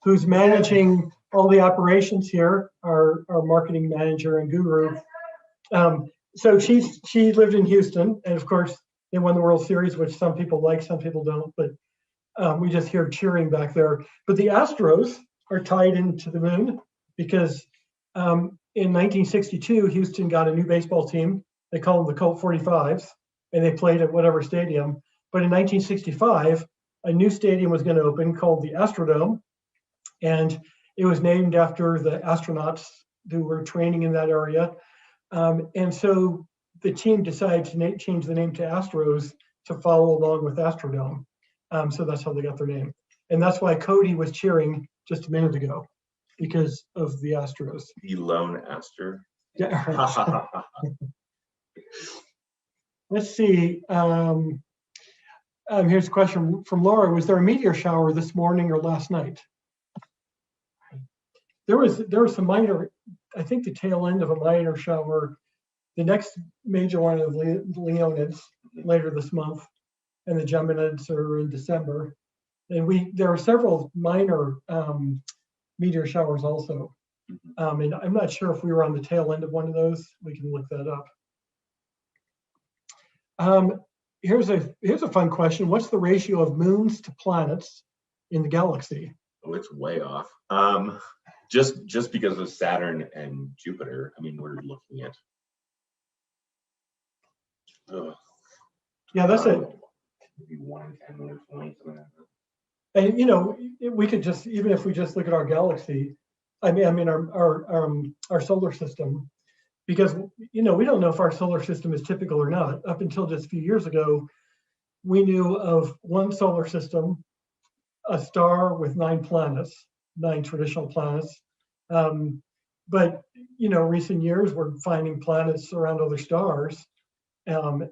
[SPEAKER 1] who's managing all the operations here, our marketing manager and guru. So she lived in Houston, and of course they won the World Series, which some people like, some people don't, but we just hear cheering back there. But the Astros are tied into the moon because in 1962, Houston got a new baseball team. They call them the Colt 45s, and they played at whatever stadium. But in 1965, a new stadium was going to open called the Astrodome, and it was named after the astronauts who were training in that area. And so the team decided to change the name to Astros to follow along with Astrodome. So that's how they got their name. And that's why Cody was cheering just a minute ago, because of the Astros.
[SPEAKER 2] The lone Aster.
[SPEAKER 1] Yeah. Let's see. Here's a question from Laura. Was there a meteor shower this morning or last night? There was some minor I think, the tail end of a minor shower. The next major one is the Leonids later this month, and the Geminids are in December. And there are several minor meteor showers also. And I'm not sure if we were on the tail end of one of those. We can look that up. Here's a fun question. What's the ratio of moons to planets in the galaxy?
[SPEAKER 2] Oh, it's way off. Just because of Saturn and Jupiter, I mean, we're looking at.
[SPEAKER 1] Yeah, that's it.
[SPEAKER 2] Maybe 1 in 10, 1 in 20, something like that.
[SPEAKER 1] And you know, we could just, even if we just look at our galaxy, I mean our solar system, because you know, we don't know if our solar system is typical or not. Up until just a few years ago, we knew of one solar system, a star with 9 planets, 9 traditional planets. But you know, recent years we're finding planets around other stars, and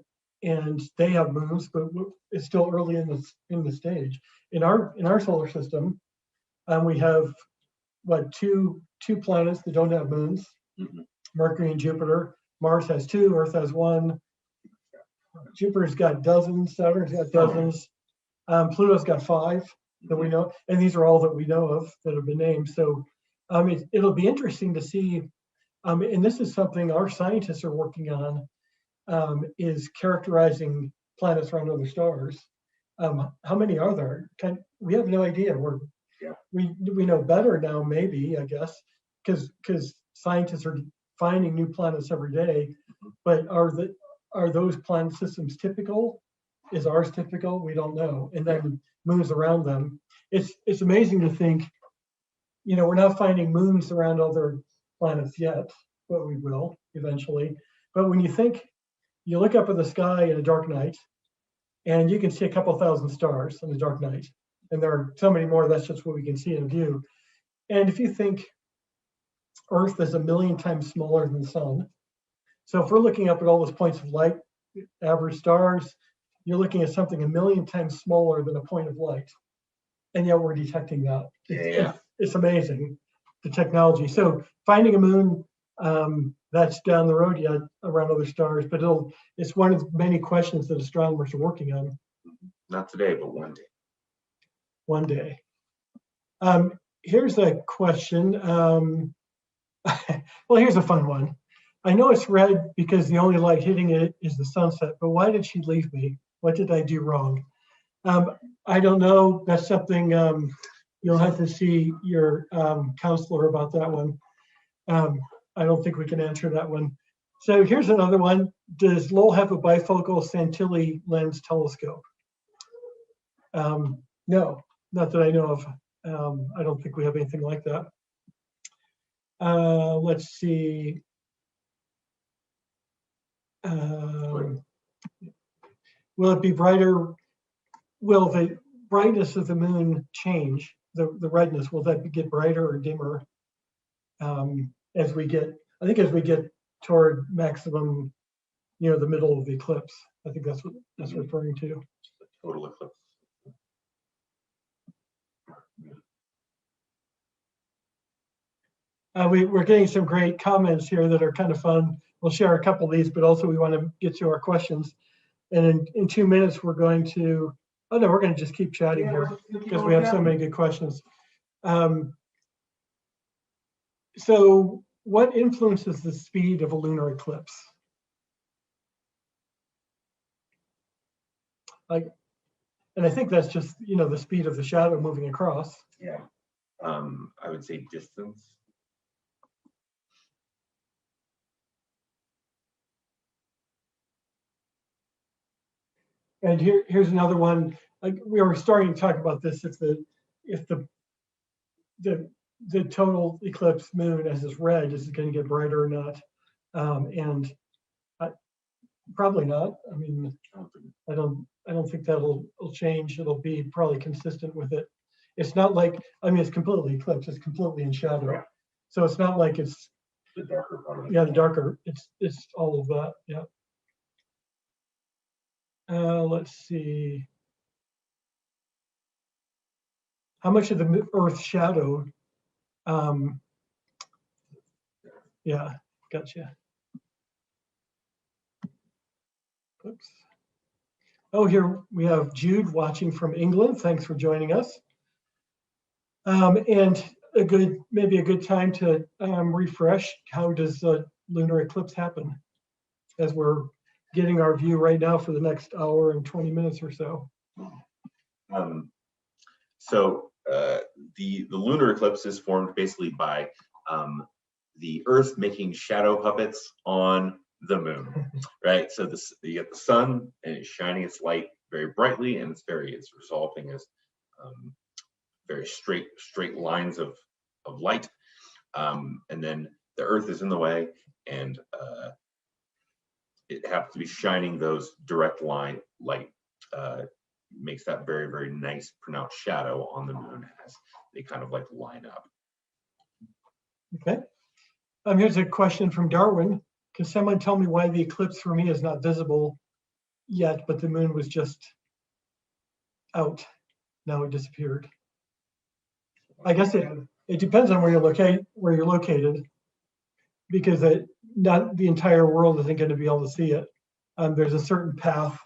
[SPEAKER 1] they have moons, but it's still early in the stage. In our solar system, we have two planets that don't have moons, Mercury and Jupiter. Mars has 2, Earth has 1. Jupiter's got dozens, Saturn's got dozens, Pluto's got 5 that we know, and these are all that we know of that have been named. So it'll be interesting to see, and this is something our scientists are working on, is characterizing planets around other stars. How many are there? We have no idea. We know better now, maybe, I guess, because scientists are finding new planets every day. But are those planet systems typical? Is ours typical? We don't know. And then moons around them. It's amazing to think, you know, we're not finding moons around other planets yet, but we will eventually. But when you look up at the sky in a dark night, and you can see a couple thousand stars in the dark night, and there are so many more. That's just what we can see in view. And if you think Earth is 1,000,000 times smaller than the sun, so if we're looking up at all those points of light, average stars, you're looking at something 1,000,000 times smaller than a point of light, and yet we're detecting that. It's amazing, the technology. So finding a moon, that's down the road yet around other stars, but it's one of many questions that astronomers are working on.
[SPEAKER 2] Not today, but one day.
[SPEAKER 1] One day. Here's a question. Well, here's a fun one. I know it's red because the only light hitting it is the sunset, but why did she leave me? What did I do wrong? I don't know. That's something you'll have to see your counselor about that one. I don't think we can answer that one. So here's another one. Does Lowell have a bifocal Santilli lens telescope? No, not that I know of. I don't think we have anything like that. Let's see. Will it be brighter? Will the brightness of the moon change? The redness, will that get brighter or dimmer as we get toward maximum, you know, the middle of the eclipse? I think that's what that's referring to.
[SPEAKER 2] Total eclipse.
[SPEAKER 1] We're getting some great comments here that are kind of fun. We'll share a couple of these, but also we want to get to our questions. And in 2 minutes, we're going to, oh no, we're going to just keep chatting here because we have so many good questions. So what influences the speed of a lunar eclipse? And I think that's just, you know, the speed of the shadow moving across.
[SPEAKER 2] Yeah. I would say distance.
[SPEAKER 1] And here's another one. Like we were starting to talk about this. If the total eclipse moon as is red, is it going to get brighter or not? And probably not. I mean, I don't think that'll change. It'll be probably consistent with it. It's not like, I mean, it's completely eclipsed. It's completely in shadow. Right. So it's not like it's
[SPEAKER 2] the darker part of it.
[SPEAKER 1] Yeah, the darker. It's all of that. Yeah. Let's see. How much of the Earth's shadow Yeah, gotcha. Oops. Oh, here we have Jude watching from England. Thanks for joining us. And maybe a good time to refresh. How does the lunar eclipse happen? As we're getting our view right now for the next hour and 20 minutes or so.
[SPEAKER 2] The lunar eclipse is formed basically by the Earth making shadow puppets on the moon, right? So you get the sun and it's shining its light very brightly, and it's resolving as very straight lines of light, and then the Earth is in the way, and it happens to be shining those direct light, makes that very, very nice pronounced shadow on the moon as they kind of like line up.
[SPEAKER 1] Okay. Here's a question from Darwin. Can someone tell me why the eclipse for me is not visible yet, but the moon was just out? Now it disappeared. I guess it depends on where you're located, because not the entire world isn't going to be able to see it. There's a certain path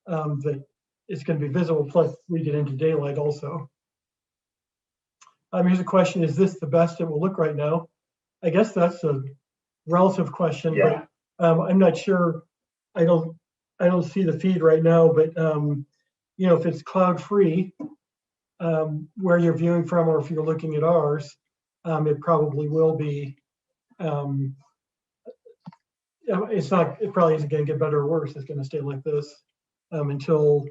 [SPEAKER 1] that is going to be visible, plus we get into daylight also. Here's a question: is this the best it will look right now? I guess that's a relative question,
[SPEAKER 2] Yeah.
[SPEAKER 1] but I'm not sure. I don't see the feed right now, but if it's cloud free, where you're viewing from, or if you're looking at ours, it probably will be. It probably isn't going to get better or worse. It's going to stay like this until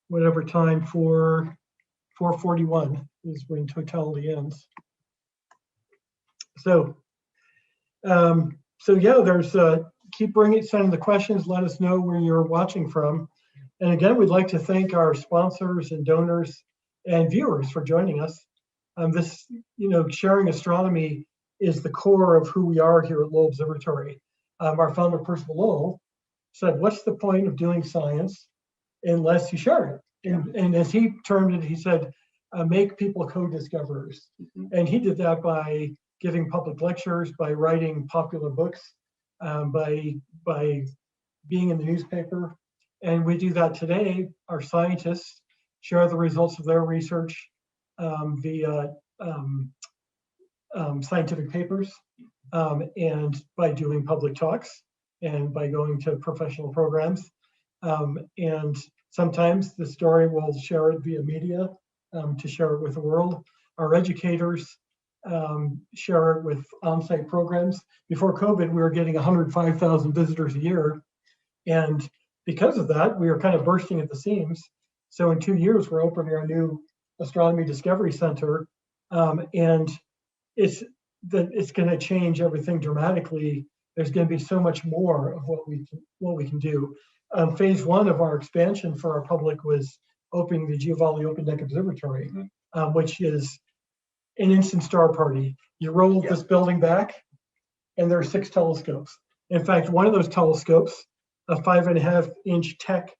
[SPEAKER 1] whatever time, 4:41 is when totality ends. So yeah, there's keep sending the questions. Let us know where you're watching from. And again, we'd like to thank our sponsors and donors and viewers for joining us. Sharing astronomy is the core of who we are here at Lowell Observatory. Our founder, Percival Lowell, said, what's the point of doing science unless you share it? And as he termed it, he said, make people co-discoverers. And he did that by giving public lectures, by writing popular books, by being in the newspaper. And we do that today. Our scientists share the results of their research via scientific papers, and by doing public talks, and by going to professional programs. And sometimes the story will share it via media to share it with the world. Our educators share it with on-site programs. Before COVID, we were getting 105,000 visitors a year. And because of that, we are kind of bursting at the seams. So in 2 years, we're opening our new Astronomy Discovery Center. And it's going to change everything dramatically. There's going to be so much more of what we can do. Phase one of our expansion for our public was opening the Giovanni Open Deck Observatory, which is an instant star party. You roll this building back, and there are 6 telescopes. In fact, one of those telescopes, a 5.5-inch TEC,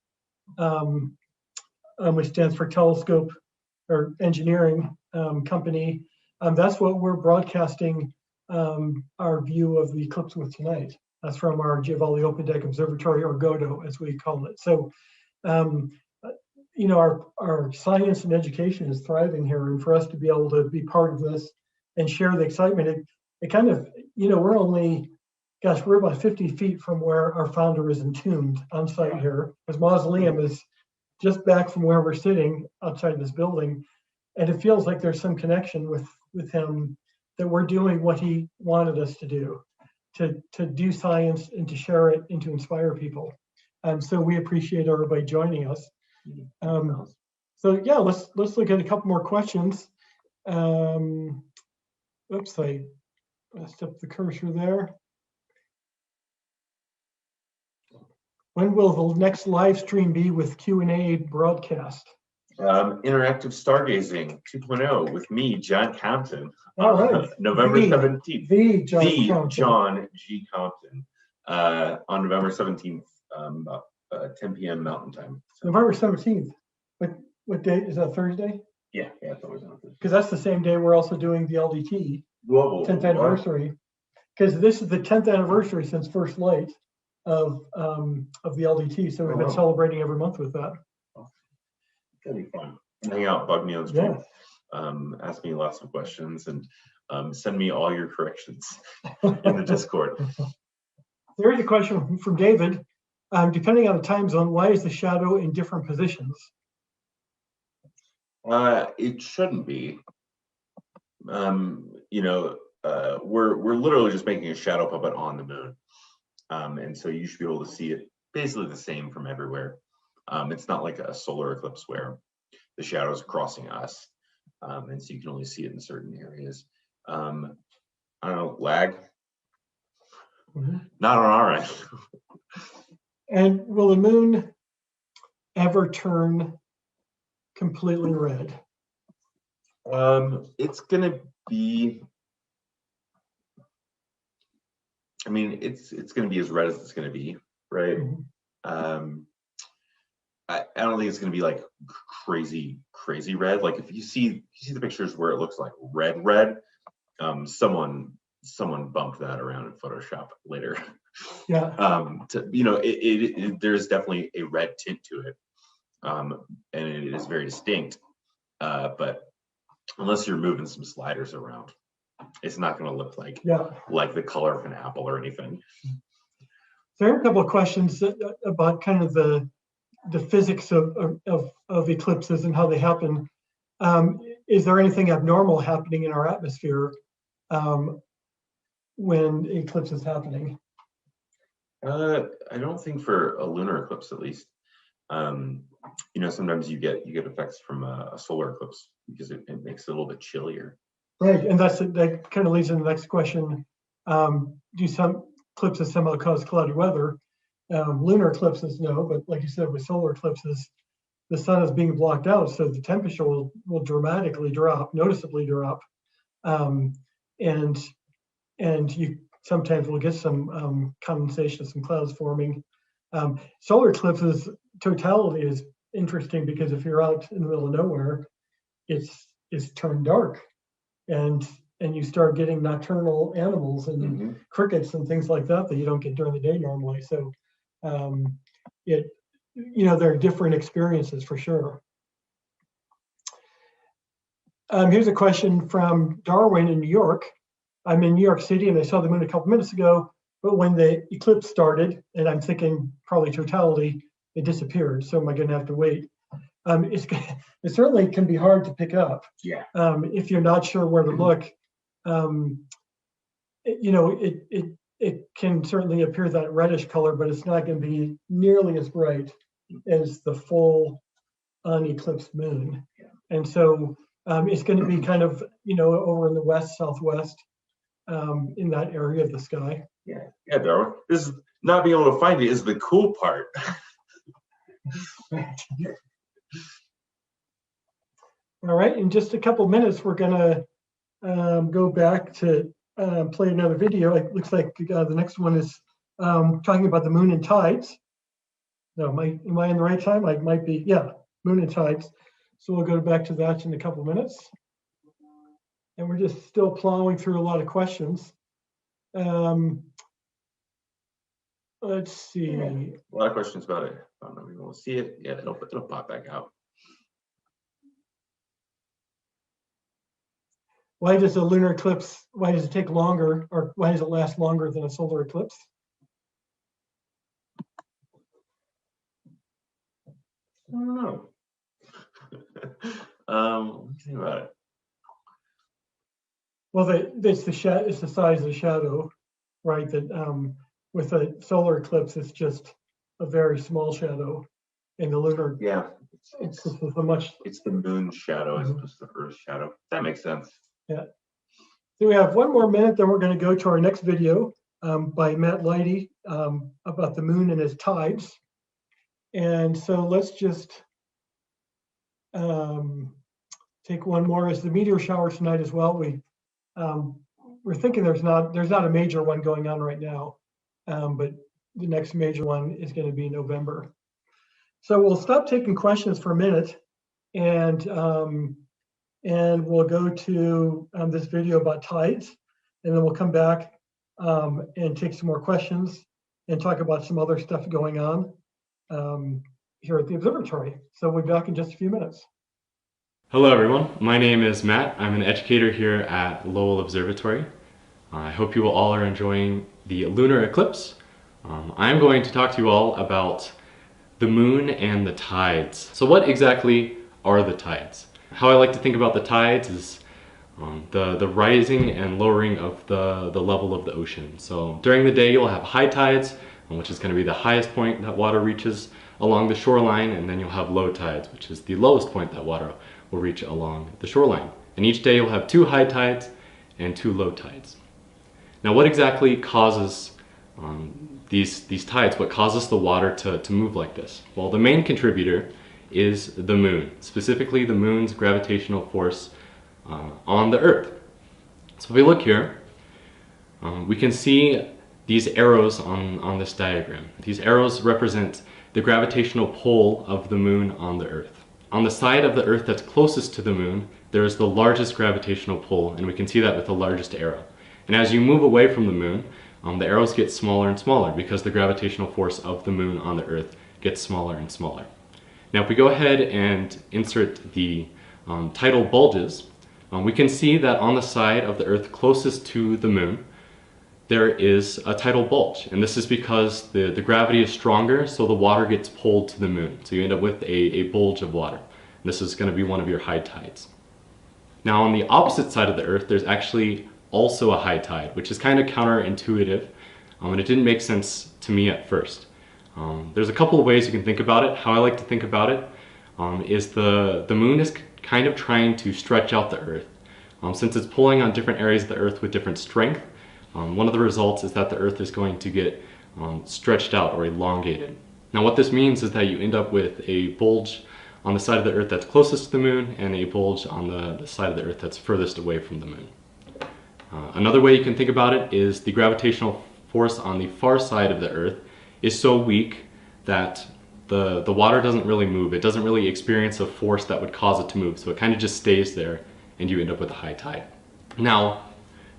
[SPEAKER 1] which stands for Telescope or Engineering Company, that's what we're broadcasting our view of the eclipse with tonight. That's from our Giovanni Open Deck Observatory, or GODO, as we call it. So, our science and education is thriving here, and for us to be able to be part of this and share the excitement, it kind of, we're only, we're about 50 feet from where our founder is entombed on site here. His mausoleum is just back from where we're sitting outside this building, and it feels like there's some connection with him, that we're doing what he wanted us to do, to do science and to share it and to inspire people. So we appreciate everybody joining us. So yeah, let's look at a couple more questions. Oops, I messed up the cursor there. When will the next live stream be with Q&A broadcast?
[SPEAKER 2] Interactive Stargazing 2.0 with me, John Compton,
[SPEAKER 1] All right.
[SPEAKER 2] November 17th.
[SPEAKER 1] The John
[SPEAKER 2] John G. Compton, on November 17th, about 10 p.m. Mountain Time. So.
[SPEAKER 1] November 17th. What date is that? Thursday?
[SPEAKER 2] Yeah, it's always on Thursday.
[SPEAKER 1] Because that's the same day we're also doing the LDT
[SPEAKER 2] Global
[SPEAKER 1] 10th anniversary. because this is the 10th anniversary since first light of the LDT. So we've been celebrating every month with that.
[SPEAKER 2] That'd be fun. Hang out, bug me on stream, ask me lots of questions, and send me all your corrections in the Discord.
[SPEAKER 1] There's a question from David. Depending on the time zone, why is the shadow in different positions?
[SPEAKER 2] It shouldn't be. You know, we're literally just making a shadow puppet on the moon, and so you should be able to see it basically the same from everywhere. It's not like a solar eclipse where the shadows are crossing us, and so you can only see it in certain areas. I don't know, lag? Not on our end.
[SPEAKER 1] And will the moon ever turn completely red?
[SPEAKER 2] It's gonna be, I mean, it's gonna be as red as it's gonna be, right? I don't think it's gonna be like crazy red. Like if you see the pictures where it looks like red, someone bumped that around in Photoshop later.
[SPEAKER 1] Yeah.
[SPEAKER 2] You know, there's definitely a red tint to it, and it is very distinct. But unless you're moving some sliders around, it's not going to look like the color of an apple or anything.
[SPEAKER 1] There are a couple of questions about kind of the physics of eclipses and how they happen. Is there anything abnormal happening in our atmosphere when eclipse is happening?
[SPEAKER 2] I don't think for a lunar eclipse, at least. You know, sometimes you get effects from a solar eclipse because it makes it a little bit chillier.
[SPEAKER 1] Right, and that kind of leads to the next question. Do some eclipses somehow cause cloudy weather? Lunar eclipses, no, but like you said, with solar eclipses, the sun is being blocked out, so the temperature will dramatically drop, noticeably drop, and you sometimes will get some condensation, some clouds forming. Solar eclipses totality is interesting because if you're out in the middle of nowhere, it's turned dark, and you start getting nocturnal animals and crickets and things like that you don't get during the day normally. So you know, there are different experiences for sure. Here's a question from Darwin in New York. I'm in New York City and I saw the moon a couple minutes ago, but when the eclipse started, and I'm thinking probably totality, it disappeared. So am I going to have to wait? It certainly can be hard to pick up.
[SPEAKER 2] Yeah.
[SPEAKER 1] If you're not sure where to look, you know, it can certainly appear that reddish color, but it's not going to be nearly as bright as the full uneclipsed moon. Yeah. And so it's going to be kind of, you know, over in the west, southwest, in that area of the sky.
[SPEAKER 2] Yeah, Darwin. This is not being able to find it is the cool part.
[SPEAKER 1] All right, in just a couple minutes, we're gonna go back to play another video. It looks like the next one is talking about the moon and tides. No, am I in the right time? I might be, yeah, moon and tides. So we'll go back to that in a couple minutes. And we're just still plowing through a lot of questions. Let's see.
[SPEAKER 2] A lot of questions about it. I don't know if you want to see it. Yeah, it'll pop back out.
[SPEAKER 1] Why does a lunar eclipse, why does it take longer, or why does it last longer than a solar eclipse?
[SPEAKER 2] I don't know. Let me think about it.
[SPEAKER 1] Well, it's the size of the shadow, right? That with a solar eclipse, it's just a very small shadow, and the lunar, it's
[SPEAKER 2] the moon's shadow as opposed to the Earth's shadow. That makes sense.
[SPEAKER 1] Yeah. So we have one more minute, then we're going to go to our next video by Matt Leidy about the moon and its tides. And so let's just take one more as the meteor shower tonight as well. We're thinking there's not a major one going on right now, but the next major one is going to be November. So we'll stop taking questions for a minute, and we'll go to this video about tides, and then we'll come back and take some more questions and talk about some other stuff going on here at the observatory. So we'll be back in just a few minutes.
[SPEAKER 5] Hello everyone, my name is Matt. I'm an educator here at Lowell Observatory. I hope you all are enjoying the lunar eclipse. I'm going to talk to you all about the moon and the tides. So what exactly are the tides? How I like to think about the tides is the rising and lowering of the level of the ocean. So during the day you'll have high tides, which is going to be the highest point that water reaches along the shoreline, and then you'll have low tides, which is the lowest point that water will reach along the shoreline. And each day you'll have 2 high tides and 2 low tides. Now what exactly causes these tides? What causes the water to move like this? Well, the main contributor is the moon, specifically the moon's gravitational force on the Earth. So if we look here, we can see these arrows on this diagram. These arrows represent the gravitational pull of the moon on the Earth. On the side of the Earth that's closest to the moon, there is the largest gravitational pull, and we can see that with the largest arrow. And as you move away from the moon, the arrows get smaller and smaller because the gravitational force of the moon on the Earth gets smaller and smaller. Now if we go ahead and insert the tidal bulges, we can see that on the side of the Earth closest to the moon, there is a tidal bulge. And this is because the gravity is stronger, so the water gets pulled to the moon. So you end up with a bulge of water. And this is going to be one of your high tides. Now on the opposite side of the Earth, there's actually also a high tide, which is kind of counterintuitive, and it didn't make sense to me at first. There's a couple of ways you can think about it. How I like to think about it is the moon is kind of trying to stretch out the Earth. Since it's pulling on different areas of the Earth with different strength, one of the results is that the Earth is going to get stretched out or elongated. Now what this means is that you end up with a bulge on the side of the Earth that's closest to the moon and a bulge on the side of the Earth that's furthest away from the moon. Another way you can think about it is the gravitational force on the far side of the Earth is so weak that the water doesn't really move. It doesn't really experience a force that would cause it to move, so it kind of just stays there and you end up with a high tide. Now,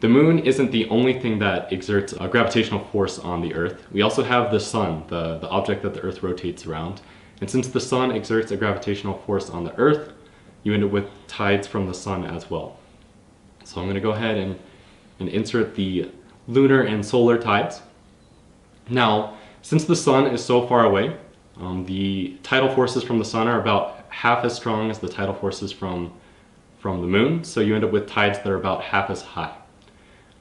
[SPEAKER 5] the moon isn't the only thing that exerts a gravitational force on the Earth. We also have the sun, the object that the Earth rotates around. And since the sun exerts a gravitational force on the Earth, you end up with tides from the sun as well. So I'm going to go ahead and insert the lunar and solar tides. Now, since the sun is so far away, the tidal forces from the sun are about half as strong as the tidal forces from the moon, so you end up with tides that are about half as high.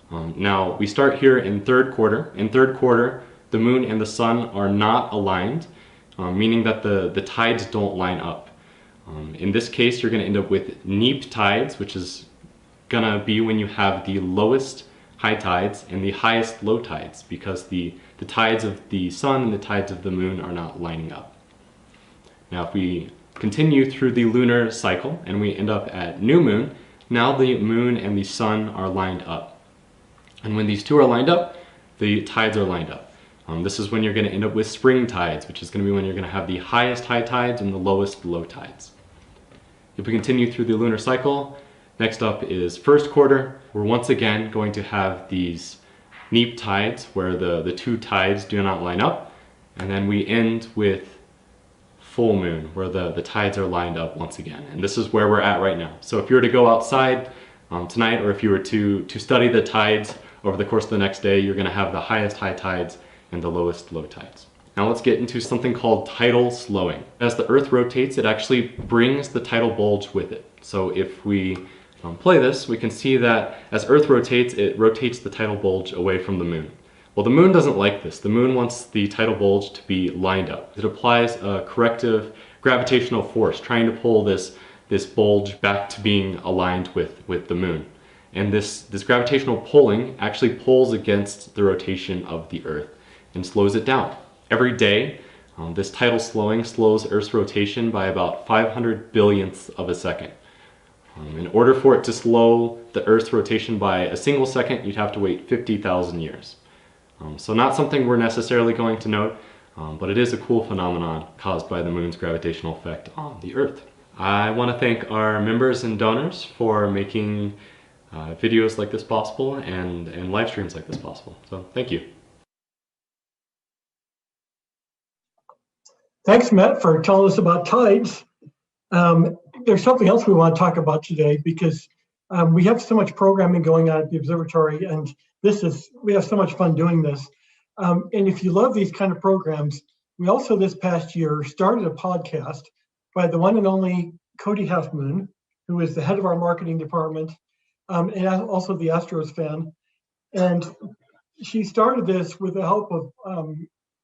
[SPEAKER 5] Now, we start here in third quarter. In third quarter, the moon and the sun are not aligned, meaning that the tides don't line up. In this case, you're going to end up with neap tides, which is going to be when you have the lowest high tides and the highest low tides, because the tides of the sun and the tides of the moon are not lining up. Now if we continue through the lunar cycle and we end up at new moon, now the moon and the sun are lined up. And when these two are lined up, the tides are lined up. This is when you're going to end up with spring tides, which is going to be when you're going to have the highest high tides and the lowest low tides. If we continue through the lunar cycle, next up is first quarter. We're once again going to have these neap tides where the two tides do not line up. And then we end with full moon where the tides are lined up once again. And this is where we're at right now. So if you were to go outside tonight, or if you were to study the tides over the course of the next day, you're going to have the highest high tides and the lowest low tides. Now let's get into something called tidal slowing. As the Earth rotates, it actually brings the tidal bulge with it. So if we play this, we can see that as Earth rotates, it rotates the tidal bulge away from the moon. Well, the moon doesn't like this. The moon wants the tidal bulge to be lined up. It applies a corrective gravitational force, trying to pull this bulge back to being aligned with the moon. And this gravitational pulling actually pulls against the rotation of the Earth and slows it down. Every day, this tidal slowing slows Earth's rotation by about 500 billionths of a second. In order for it to slow the Earth's rotation by a single second, you'd have to wait 50,000 years. So not something we're necessarily going to note, but it is a cool phenomenon caused by the moon's gravitational effect on the Earth. I want to thank our members and donors for making videos like this possible and live streams like this possible. So thank you.
[SPEAKER 1] Thanks, Matt, for telling us about tides. There's something else we want to talk about today because we have so much programming going on at the observatory, and we have so much fun doing this. And if you love these kind of programs, we also this past year started a podcast by the one and only Cody Halfmoon, who is the head of our marketing department, and also the Astros fan. And she started this with the help of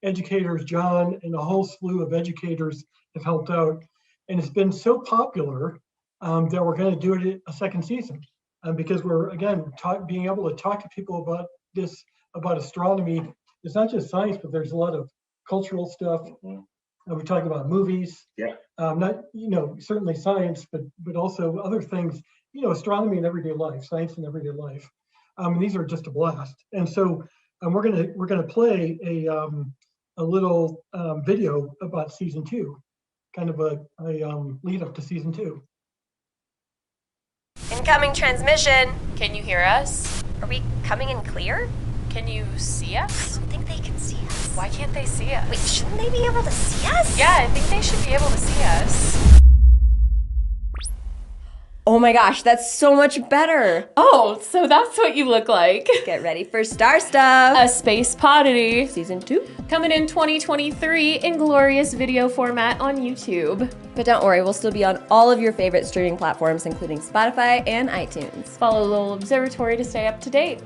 [SPEAKER 1] educators, John, and a whole slew of educators have helped out. And it's been so popular that we're going to do it a second season because we're, again, being able to talk to people about astronomy. It's not just science, but there's a lot of cultural stuff. We talk about movies.
[SPEAKER 2] Yeah.
[SPEAKER 1] Not, certainly science, but also other things, astronomy in everyday life, science in everyday life. And these are just a blast. And so we're gonna play a little video about season 2, kind of a lead up to season 2.
[SPEAKER 6] Incoming transmission.
[SPEAKER 7] Can you hear us?
[SPEAKER 6] Are we coming in clear?
[SPEAKER 7] Can you see us?
[SPEAKER 6] I don't think they can see us.
[SPEAKER 7] Why can't they see us?
[SPEAKER 6] Wait, shouldn't they be able to see us?
[SPEAKER 7] Yeah, I think they should be able to see us.
[SPEAKER 6] Oh my gosh, that's so much better.
[SPEAKER 3] Oh, so that's what you look like.
[SPEAKER 6] Get ready for Star Stuff.
[SPEAKER 3] A Space Podity.
[SPEAKER 6] Season 2.
[SPEAKER 3] Coming in 2023 in glorious video format on YouTube.
[SPEAKER 6] But don't worry, we'll still be on all of your favorite streaming platforms, including Spotify and iTunes.
[SPEAKER 3] Follow Lowell Observatory to stay up to date.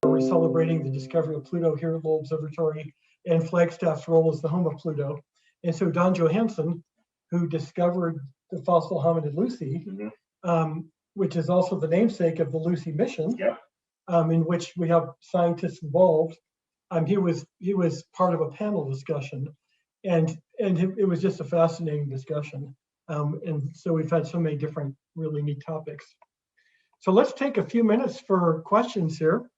[SPEAKER 1] We're celebrating the discovery of Pluto here at Lowell Observatory, and Flagstaff's role as the home of Pluto. And so Don Johanson, who discovered the fossil hominid Lucy, which is also the namesake of the Lucy mission, in which we have scientists involved. He was part of a panel discussion, and it was just a fascinating discussion. And so we've had so many different really neat topics. So let's take a few minutes for questions here.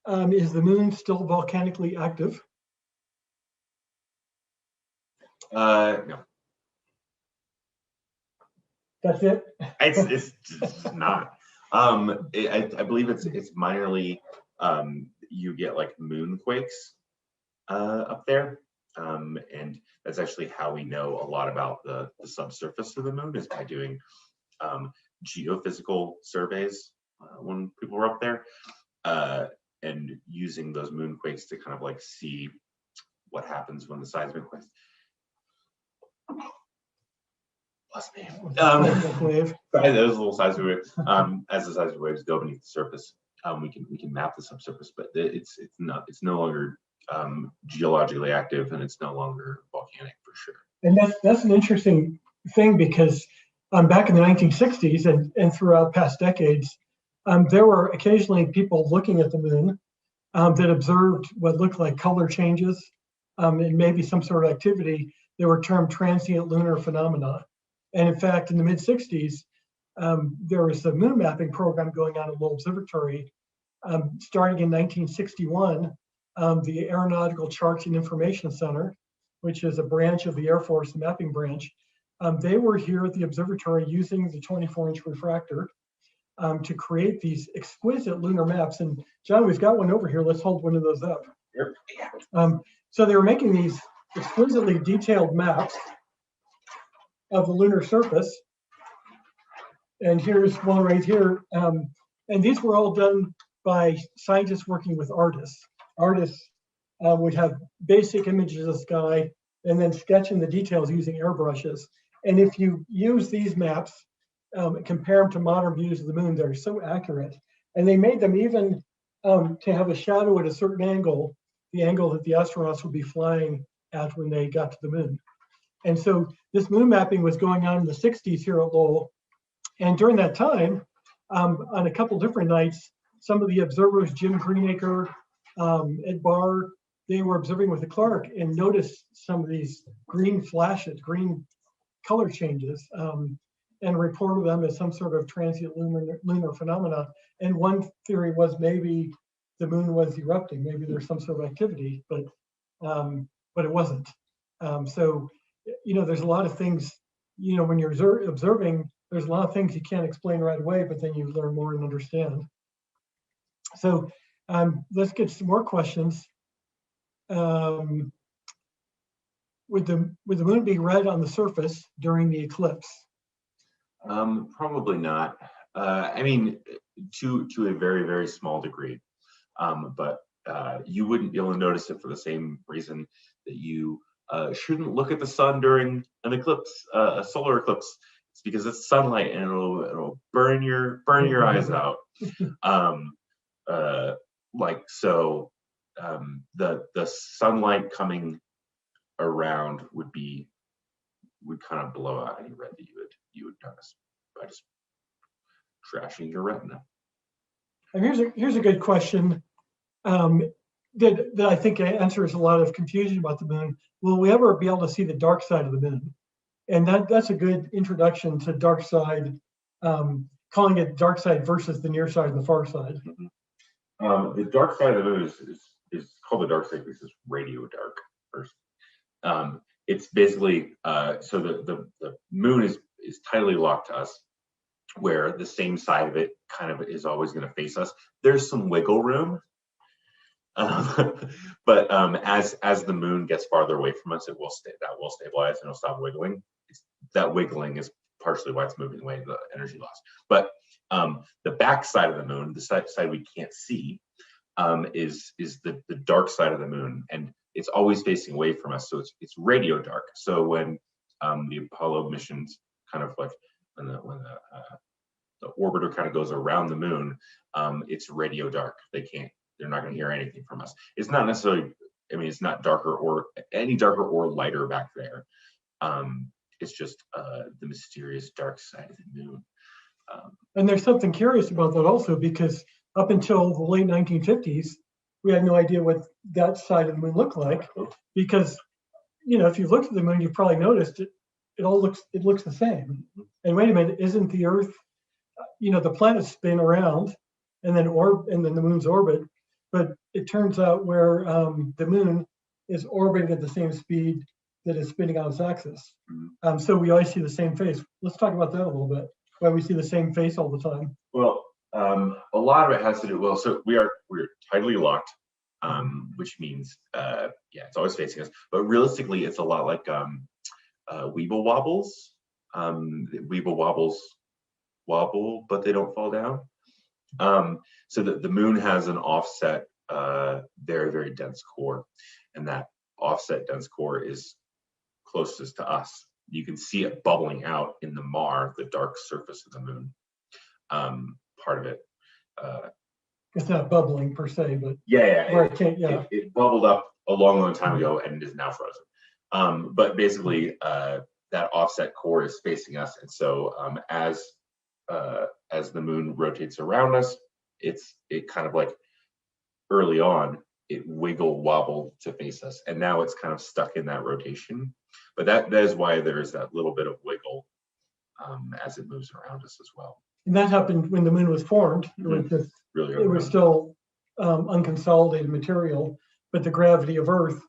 [SPEAKER 1] Is the moon still volcanically active?
[SPEAKER 2] No.
[SPEAKER 1] That's it?
[SPEAKER 2] It's just not. I believe it's minorly. You get like moonquakes up there, and that's actually how we know a lot about the subsurface of the moon is by doing geophysical surveys when people were up there, and using those moonquakes to kind of like see what happens when the seismic waves. Bless me. Those little seismic waves. As the seismic waves go beneath the surface, we can map the subsurface, but it's no longer geologically active, and it's no longer volcanic for sure.
[SPEAKER 1] And that's an interesting thing because back in the 1960s and throughout past decades, there were occasionally people looking at the moon that observed what looked like color changes and maybe some sort of activity. They were termed transient lunar phenomena. And in fact, in the mid-60s, there was a moon mapping program going on at Lowell Observatory. Starting in 1961, the Aeronautical Charts and Information Center, which is a branch of the Air Force, the mapping branch, they were here at the observatory using the 24-inch refractor to create these exquisite lunar maps. And John, we've got one over here. Let's hold one of those up.
[SPEAKER 2] Yep.
[SPEAKER 1] So they were making these exquisitely detailed maps of the lunar surface. And here's one right here. And these were all done by scientists working with artists. Artists would have basic images of the sky and then sketch in the details using airbrushes. And if you use these maps, compare them to modern views of the moon, they're so accurate. And they made them even to have a shadow at a certain angle, the angle that the astronauts would be flying at when they got to the moon. And so this moon mapping was going on in the 60s here at Lowell. And during that time, on a couple different nights, some of the observers, Jim Greenacre, Ed Barr, they were observing with the Clark and noticed some of these green flashes, green color changes, and reported them as some sort of transient lunar phenomena. And one theory was maybe the moon was erupting, maybe there's some sort of activity, but it wasn't. So, there's a lot of things, when you're observing, there's a lot of things you can't explain right away, but then you learn more and understand. So let's get some more questions. Would the moon be red on the surface during the eclipse?
[SPEAKER 2] Probably not. I mean, to a very, very small degree. But you wouldn't be able to notice it for the same reason that you shouldn't look at the sun during an eclipse, a solar eclipse. It's because it's sunlight and it'll burn your eyes out. The sunlight coming around would kind of blow out any red that you would notice by just trashing your retina.
[SPEAKER 1] And here's a good question that I think answers a lot of confusion about the moon. Will we ever be able to see the dark side of the moon? And that's a good introduction to dark side, calling it dark side versus the near side and the far side.
[SPEAKER 2] Mm-hmm. The dark side of the moon is called the dark side because it's radio dark first. It's basically so the moon is tightly locked to us, where the same side of it kind of is always going to face us. There's some wiggle room, but as the moon gets farther away from us, that will stabilize and it'll stop wiggling. That wiggling is partially why it's moving away, the energy loss. But the back side of the moon, the side we can't see, is the dark side of the moon, and it's always facing away from us, so it's radio dark. So when the Apollo missions kind of like when the orbiter kind of goes around the moon, it's radio dark. They're not going to hear anything from us. It's not necessarily, it's not darker or any darker or lighter back there. It's just the mysterious dark side of the moon.
[SPEAKER 1] And there's something curious about that also, because up until the late 1950s, we had no idea what that side of the moon looked like, because if you looked at the moon, you probably noticed it looks the same. And wait a minute, isn't the Earth, the planets spin around and then the moon's orbit, but it turns out where the moon is orbiting at the same speed that is spinning on its axis. So we always see the same face. Let's talk about that a little bit. Why we see the same face all the time.
[SPEAKER 2] Well, a lot of it has to do, so we're tightly locked, which means it's always facing us. But realistically, it's a lot like Weeble wobbles. Weeble wobbles wobble, but they don't fall down. So the moon has an offset, very, very dense core, and that offset dense core is closest to us. You can see it bubbling out in the Mar, the dark surface of the moon. Part of it.
[SPEAKER 1] It's not bubbling per se, but
[SPEAKER 2] it bubbled up a long time ago and is now frozen. But basically, that offset core is facing us, and so as the moon rotates around us, it kind of like early on it wiggle wobbled to face us, and now it's kind of stuck in that rotation. But that is why there is that little bit of wiggle as it moves around us as well.
[SPEAKER 1] And that happened when the moon was formed. It was still unconsolidated material, but the gravity of Earth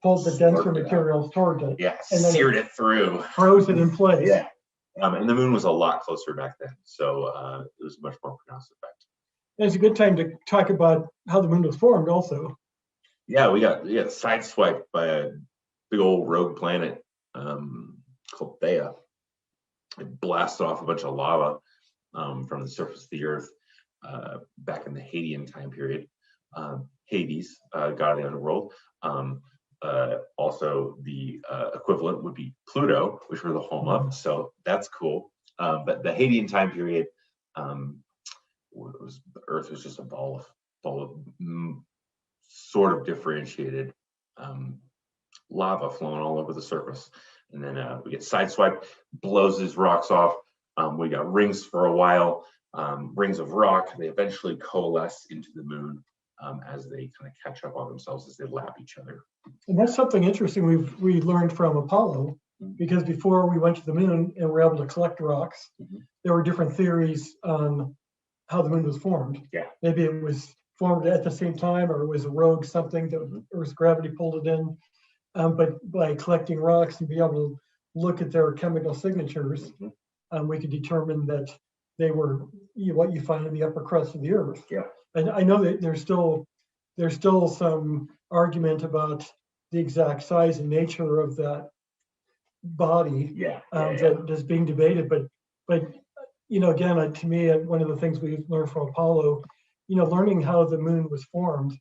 [SPEAKER 1] pulled the denser materials toward it.
[SPEAKER 2] Yeah, and seared it through.
[SPEAKER 1] Froze it in place.
[SPEAKER 2] Yeah. And the moon was a lot closer back then, so it was a much more pronounced effect.
[SPEAKER 1] And it's a good time to talk about how the moon was formed also.
[SPEAKER 2] Yeah, we got sideswiped by a big old rogue planet called Theia. It blasted off a bunch of lava from the surface of the Earth back in the Hadean time period. Hades, god of the underworld. Also, the equivalent would be Pluto, which we're the home of. So that's cool. But the Hadean time period, the Earth was just a ball of sort of differentiated lava flowing all over the surface. And then we get sideswiped, blows these rocks off. We got rings for a while, rings of rock. They eventually coalesce into the moon as they kind of catch up on themselves as they lap each other.
[SPEAKER 1] And that's something interesting we learned from Apollo, because before we went to the moon and were able to collect rocks, there were different theories on how the moon was formed.
[SPEAKER 2] Yeah.
[SPEAKER 1] Maybe it was formed at the same time, or it was a rogue something that Earth's gravity pulled it in. But by collecting rocks and be able to look at their chemical signatures, we could determine that they were what you find in the upper crust of the Earth.
[SPEAKER 2] Yeah.
[SPEAKER 1] And I know that there's still some argument about the exact size and nature of that body. That is being debated. But again, to me, one of the things we learned from Apollo, learning how the moon was formed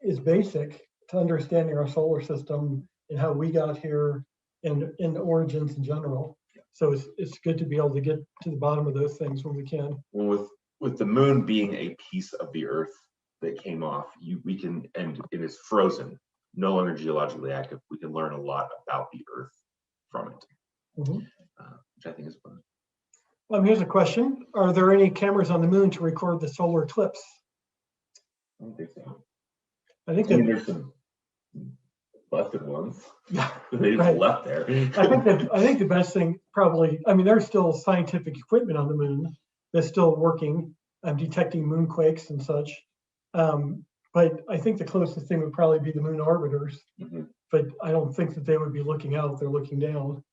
[SPEAKER 1] is basic to understanding our solar system and how we got here and the origins in general. So it's good to be able to get to the bottom of those things when we can.
[SPEAKER 2] Well, with the moon being a piece of the Earth that came off, we can, and it is frozen, no longer geologically active. We can learn a lot about the Earth from it, which I think is fun.
[SPEAKER 1] Here's a question: are there any cameras on the moon to record the solar eclipse?
[SPEAKER 2] I don't think so.
[SPEAKER 1] I think
[SPEAKER 2] there's some busted ones.
[SPEAKER 1] Yeah,
[SPEAKER 2] they just left there.
[SPEAKER 1] I think the best thing probably, there's still scientific equipment on the moon that's still working, detecting moonquakes and such. But I think the closest thing would probably be the moon orbiters. But I don't think that they would be looking out; they're looking down.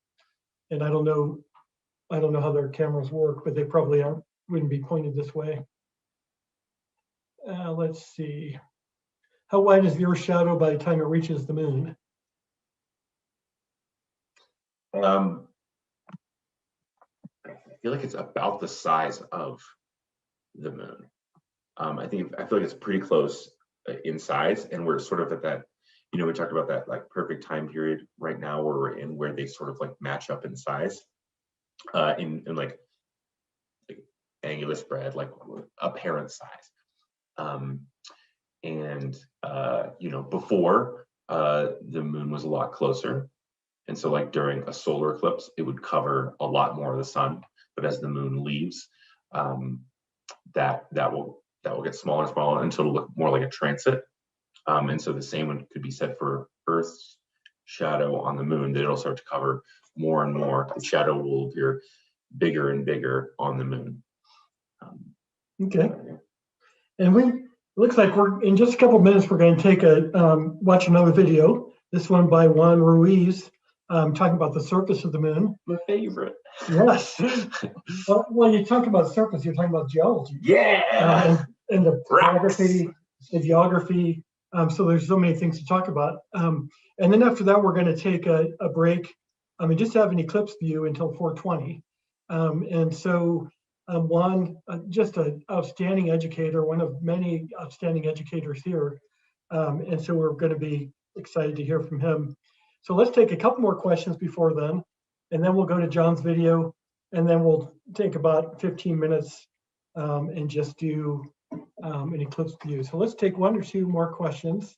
[SPEAKER 1] And I don't know how their cameras work, but they probably wouldn't be pointed this way. Let's see. How wide is the Earth's shadow by the time it reaches the moon?
[SPEAKER 2] I feel like it's about the size of the moon. I feel like it's pretty close in size, and we're sort of at that. We talked about that like perfect time period right now where we're in, where they sort of like match up in size, in like angular spread, like apparent size. Before the moon was a lot closer. And so like during a solar eclipse, it would cover a lot more of the sun. But as the moon leaves, that will get smaller and smaller until it'll look more like a transit. And so the same one could be said for Earth's shadow on the moon, that it'll start to cover more and more. The shadow will appear bigger and bigger on the moon.
[SPEAKER 1] Okay. And it looks like we're in just a couple of minutes, we're going to watch another video. This one by Juan Ruiz, talking about the surface of the moon.
[SPEAKER 2] My favorite.
[SPEAKER 1] Yes. Well, you talk about surface, you're talking about geology.
[SPEAKER 2] Yeah.
[SPEAKER 1] And the topography, the geography. So there's so many things to talk about. And then after that, we're going to take a break. Just have an eclipse view until 4:20. And so Juan, just an outstanding educator, one of many outstanding educators here. And so we're going to be excited to hear from him. So let's take a couple more questions before then, and then we'll go to John's video, and then we'll take about 15 minutes and just do an eclipse view. So let's take one or two more questions.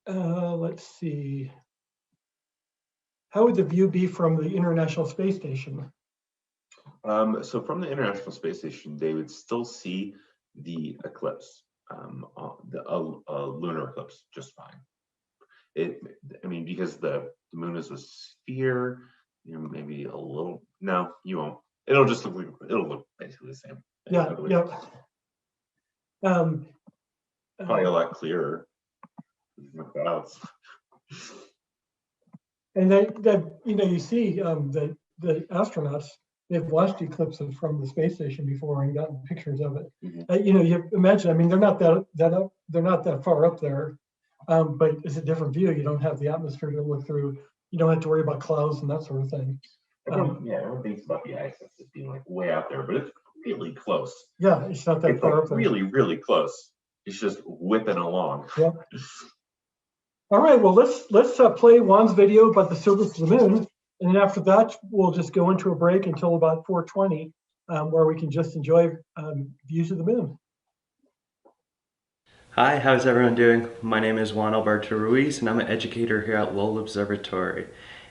[SPEAKER 1] Let's see. How would the view be from the International Space Station?
[SPEAKER 2] So from the International Space Station, they would still see the eclipse, the lunar eclipse, just fine. Because the moon is a sphere, maybe a little. No, you won't. It'll look basically the same.
[SPEAKER 1] Yeah.
[SPEAKER 2] Probably a lot clearer. Clouds.
[SPEAKER 1] And that you see the astronauts they've watched eclipses from the space station before and gotten pictures of it.
[SPEAKER 2] Mhm.
[SPEAKER 1] You know, you imagine. I mean, they're not that far up there, but it's a different view. You don't have the atmosphere to look through. You don't have to worry about clouds and that sort of thing.
[SPEAKER 2] Everyone thinks about the ice as being like way out there, but it's really close.
[SPEAKER 1] Yeah, it's not that
[SPEAKER 2] It's
[SPEAKER 1] far
[SPEAKER 2] like
[SPEAKER 1] up there.
[SPEAKER 2] really, really close. It's just whipping along.
[SPEAKER 1] Yeah. All right. Well, let's play Juan's video about the surface of the moon, and then after that, we'll just go into a break until about 4:20, where we can just enjoy views of the moon.
[SPEAKER 8] Hi, how's everyone doing? My name is Juan Alberto Ruiz, and I'm an educator here at Lowell Observatory.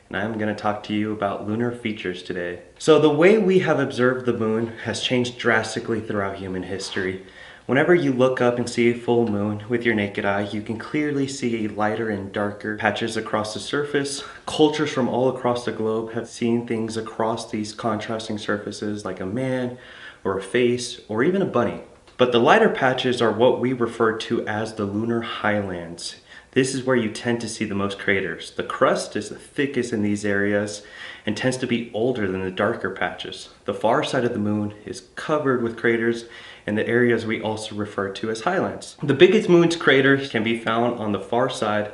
[SPEAKER 8] And I'm going to talk to you about lunar features today. So the way we have observed the moon has changed drastically throughout human history. Whenever you look up and see a full moon with your naked eye, you can clearly see lighter and darker patches across the surface. Cultures from all across the globe have seen things across these contrasting surfaces like a man or a face or even a bunny. But the lighter patches are what we refer to as the lunar highlands. This is where you tend to see the most craters. The crust is the thickest in these areas and tends to be older than the darker patches. The far side of the moon is covered with craters in the areas we also refer to as highlands. The biggest moon's craters can be found on the far side.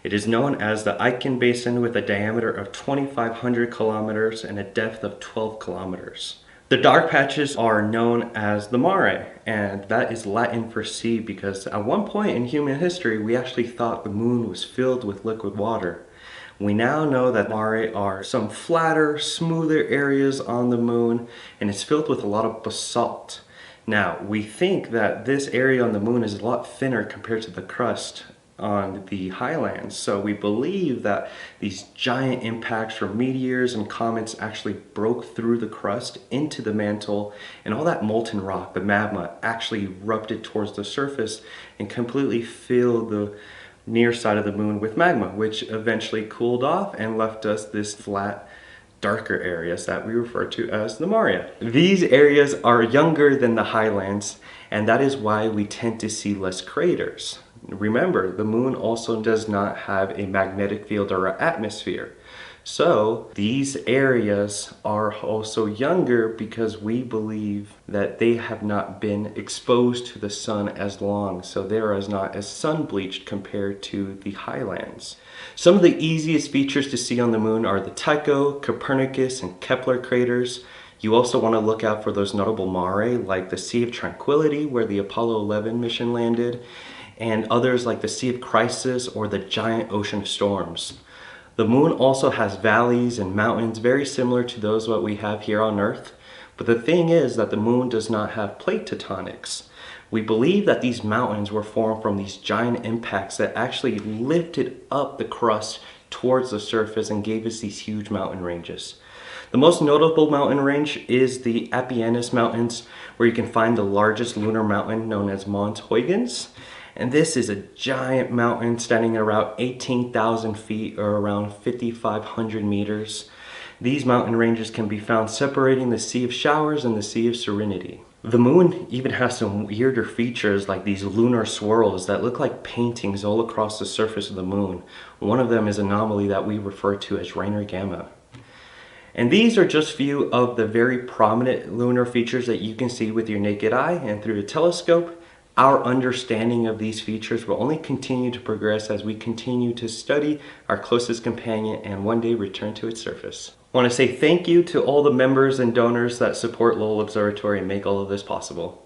[SPEAKER 8] It is known as the Icon Basin with a diameter of 2,500 kilometers and a depth of 12 kilometers. The dark patches are known as the mare, and that is Latin for sea because at one point in human history, we actually thought the moon was filled with liquid water. We now know that mare are some flatter, smoother areas on the moon, and it's filled with a lot of basalt. Now, we think that this area on the moon is a lot thinner compared to the crust on the highlands. So we believe that these giant impacts from meteors and comets actually broke through the crust into the mantle, and all that molten rock, the magma, actually erupted towards the surface and completely filled the near side of the moon with magma, which eventually cooled off and left us this flat, darker areas that we refer to as the mare. These areas are younger than the highlands, and that is why we tend to see less craters. Remember, the moon also does not have a magnetic field or an atmosphere. So these areas are also younger because we believe that they have not been exposed to the sun as long. So they are not as sun bleached compared to the highlands. Some of the easiest features to see on the moon are the Tycho, Copernicus, and Kepler craters. You also want to look out for those notable mare like the Sea of Tranquility where the Apollo 11 mission landed, and others like the Sea of Crisis or the giant ocean storms. The moon also has valleys and mountains very similar to those what we have here on Earth, but the thing is that the moon does not have plate tectonics. We believe that these mountains were formed from these giant impacts that actually lifted up the crust towards the surface and gave us these huge mountain ranges. The most notable mountain range is the Apennines Mountains, where you can find the largest lunar mountain known as Mons Huygens. And this is a giant mountain standing at around 18,000 feet or around 5,500 meters. These mountain ranges can be found separating the Sea of Showers and the Sea of Serenity. The moon even has some weirder features like these lunar swirls that look like paintings all across the surface of the moon. One of them is an anomaly that we refer to as Rainer Gamma. And these are just few of the very prominent lunar features that you can see with your naked eye and through the telescope. Our understanding of these features will only continue to progress as we continue to study our closest companion and one day return to its surface. I want to say thank you to all the members and donors that support Lowell Observatory and make all of this possible.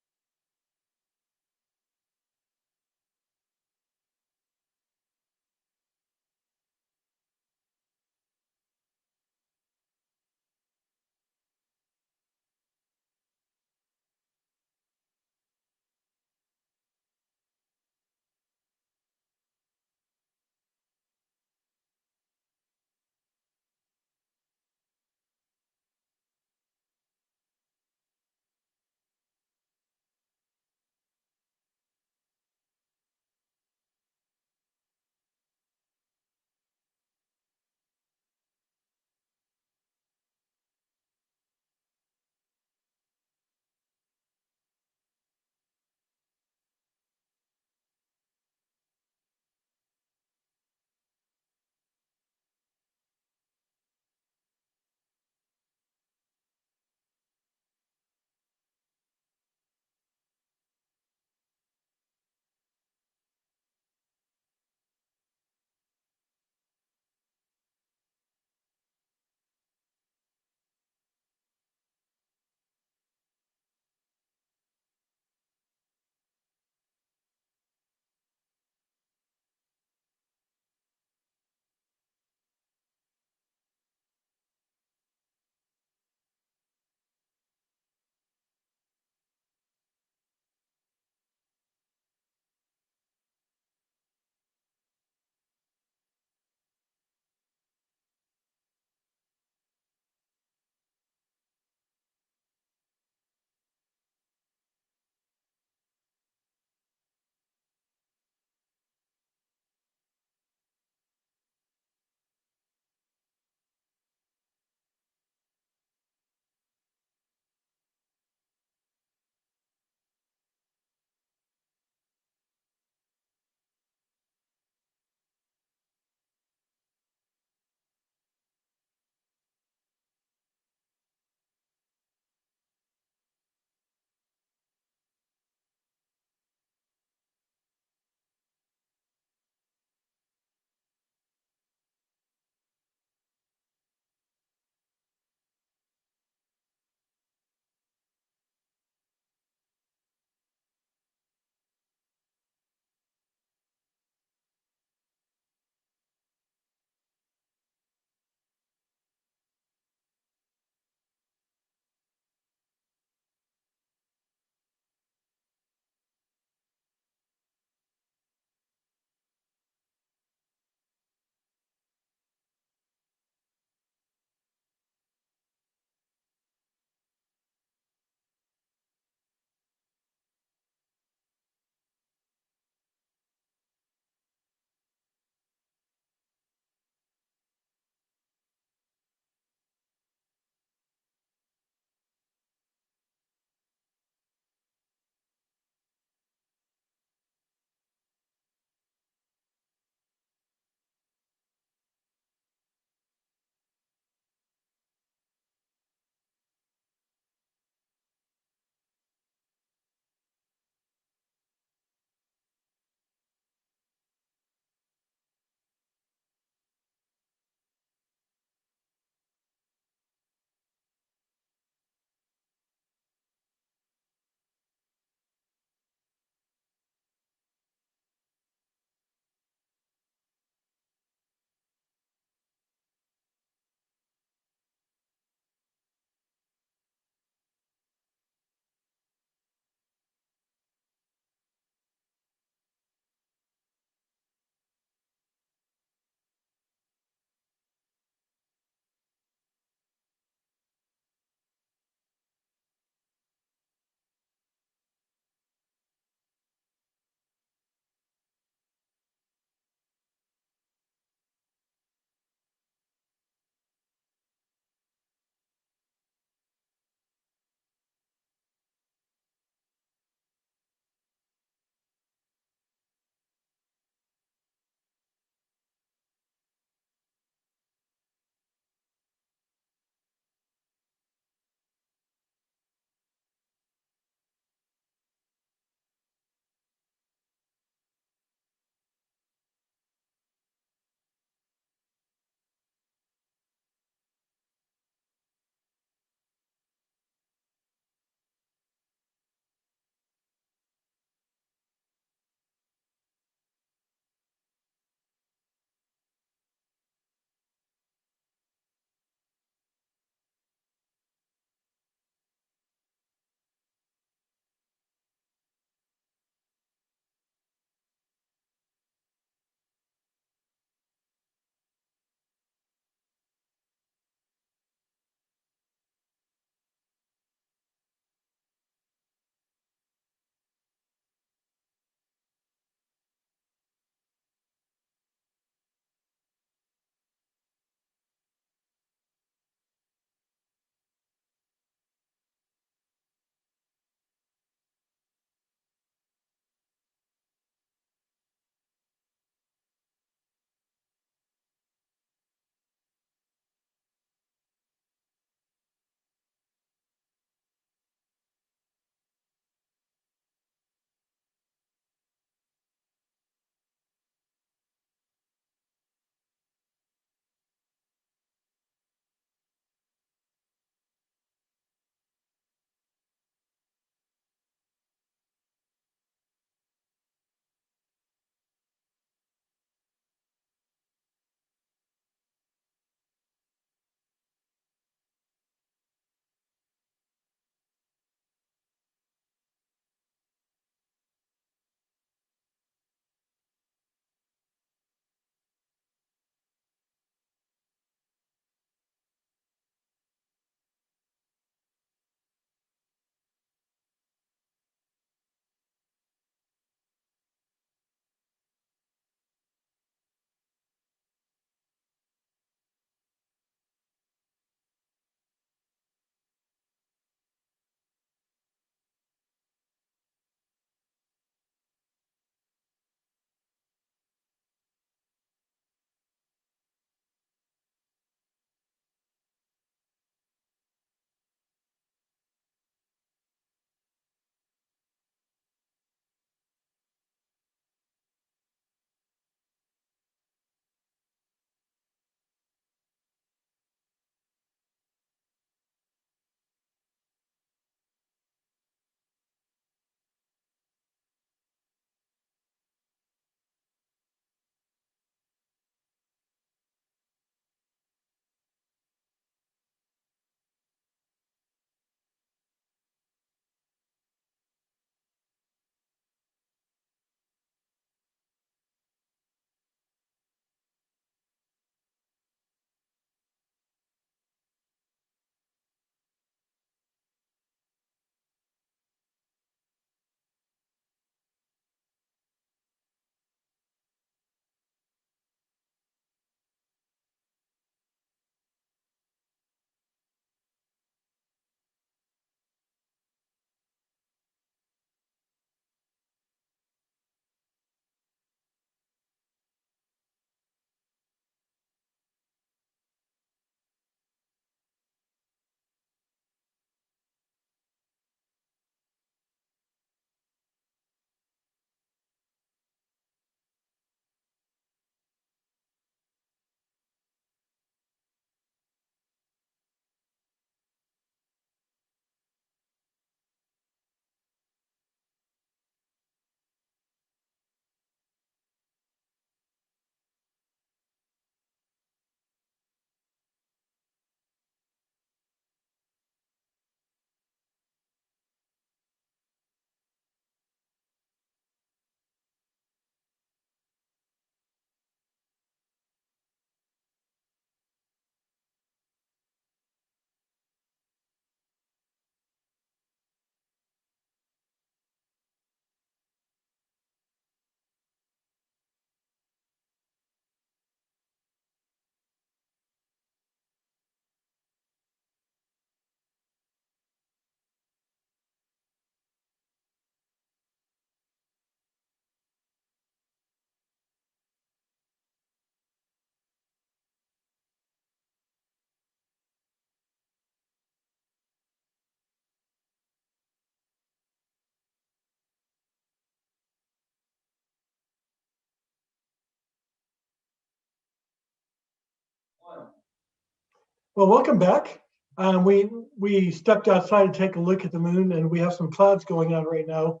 [SPEAKER 1] Well, welcome back. We stepped outside to take a look at the moon, and we have some clouds going on right now.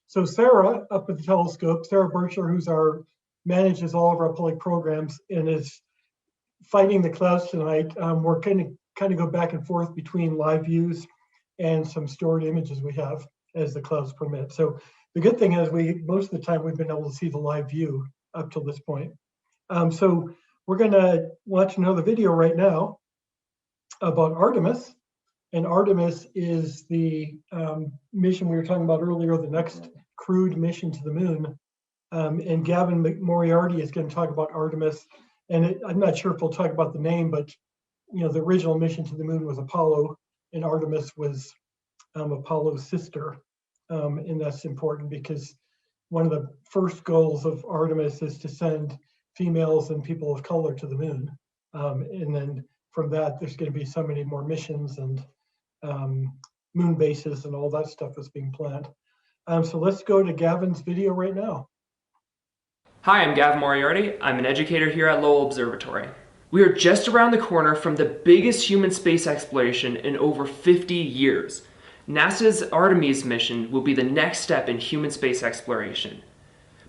[SPEAKER 1] So Sarah, up at the telescope, Sarah Birchler, manages all of our public programs and is fighting the clouds tonight. We're kind of go back and forth between live views and some stored images we have as the clouds permit. So the good thing is most of the time we've been able to see the live view up till this point. So we're going to watch another video right now about Artemis. And Artemis is the mission we were talking about earlier, the next crewed mission to the moon. And Gavin Moriarty is going to talk about Artemis. And I'm not sure if we'll talk about the name, but the original mission to the moon was Apollo, and Artemis was Apollo's sister. And that's important because one of the first goals of Artemis is to send females and people of color to the moon. And then from that, there's going to be so many more missions and moon bases and all that stuff that's being planned. So let's go to Gavin's video right now.
[SPEAKER 9] Hi, I'm Gavin Moriarty. I'm an educator here at Lowell Observatory. We are just around the corner from the biggest human space exploration in over 50 years. NASA's Artemis mission will be the next step in human space exploration.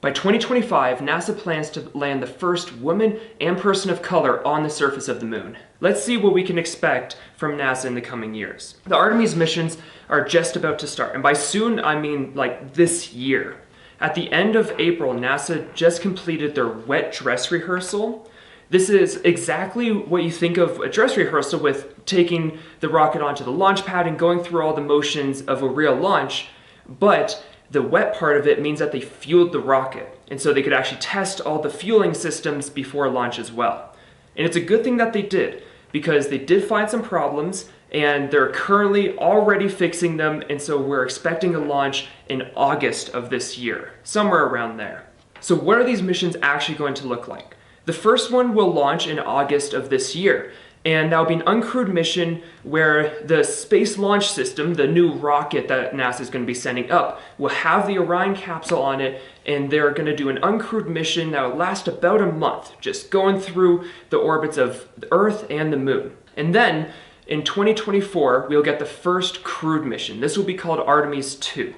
[SPEAKER 9] By 2025, NASA plans to land the first woman and person of color on the surface of the moon. Let's see what we can expect from NASA in the coming years. The Artemis missions are just about to start, and by soon, I mean like this year. At the end of April, NASA just completed their wet dress rehearsal. This is exactly what you think of a dress rehearsal, with taking the rocket onto the launch pad and going through all the motions of a real launch, but the wet part of it means that they fueled the rocket, and so they could actually test all the fueling systems before launch as well. And it's a good thing that they did, because they did find some problems, and they're currently already fixing them, and so we're expecting a launch in August of this year, somewhere around there. So what are these missions actually going to look like? The first one will launch in August of this year, and that will be an uncrewed mission where the Space Launch System, the new rocket that NASA is going to be sending up, will have the Orion capsule on it, and they're going to do an uncrewed mission that will last about a month, just going through the orbits of the Earth and the Moon. And then in 2024, we'll get the first crewed mission. This will be called Artemis 2.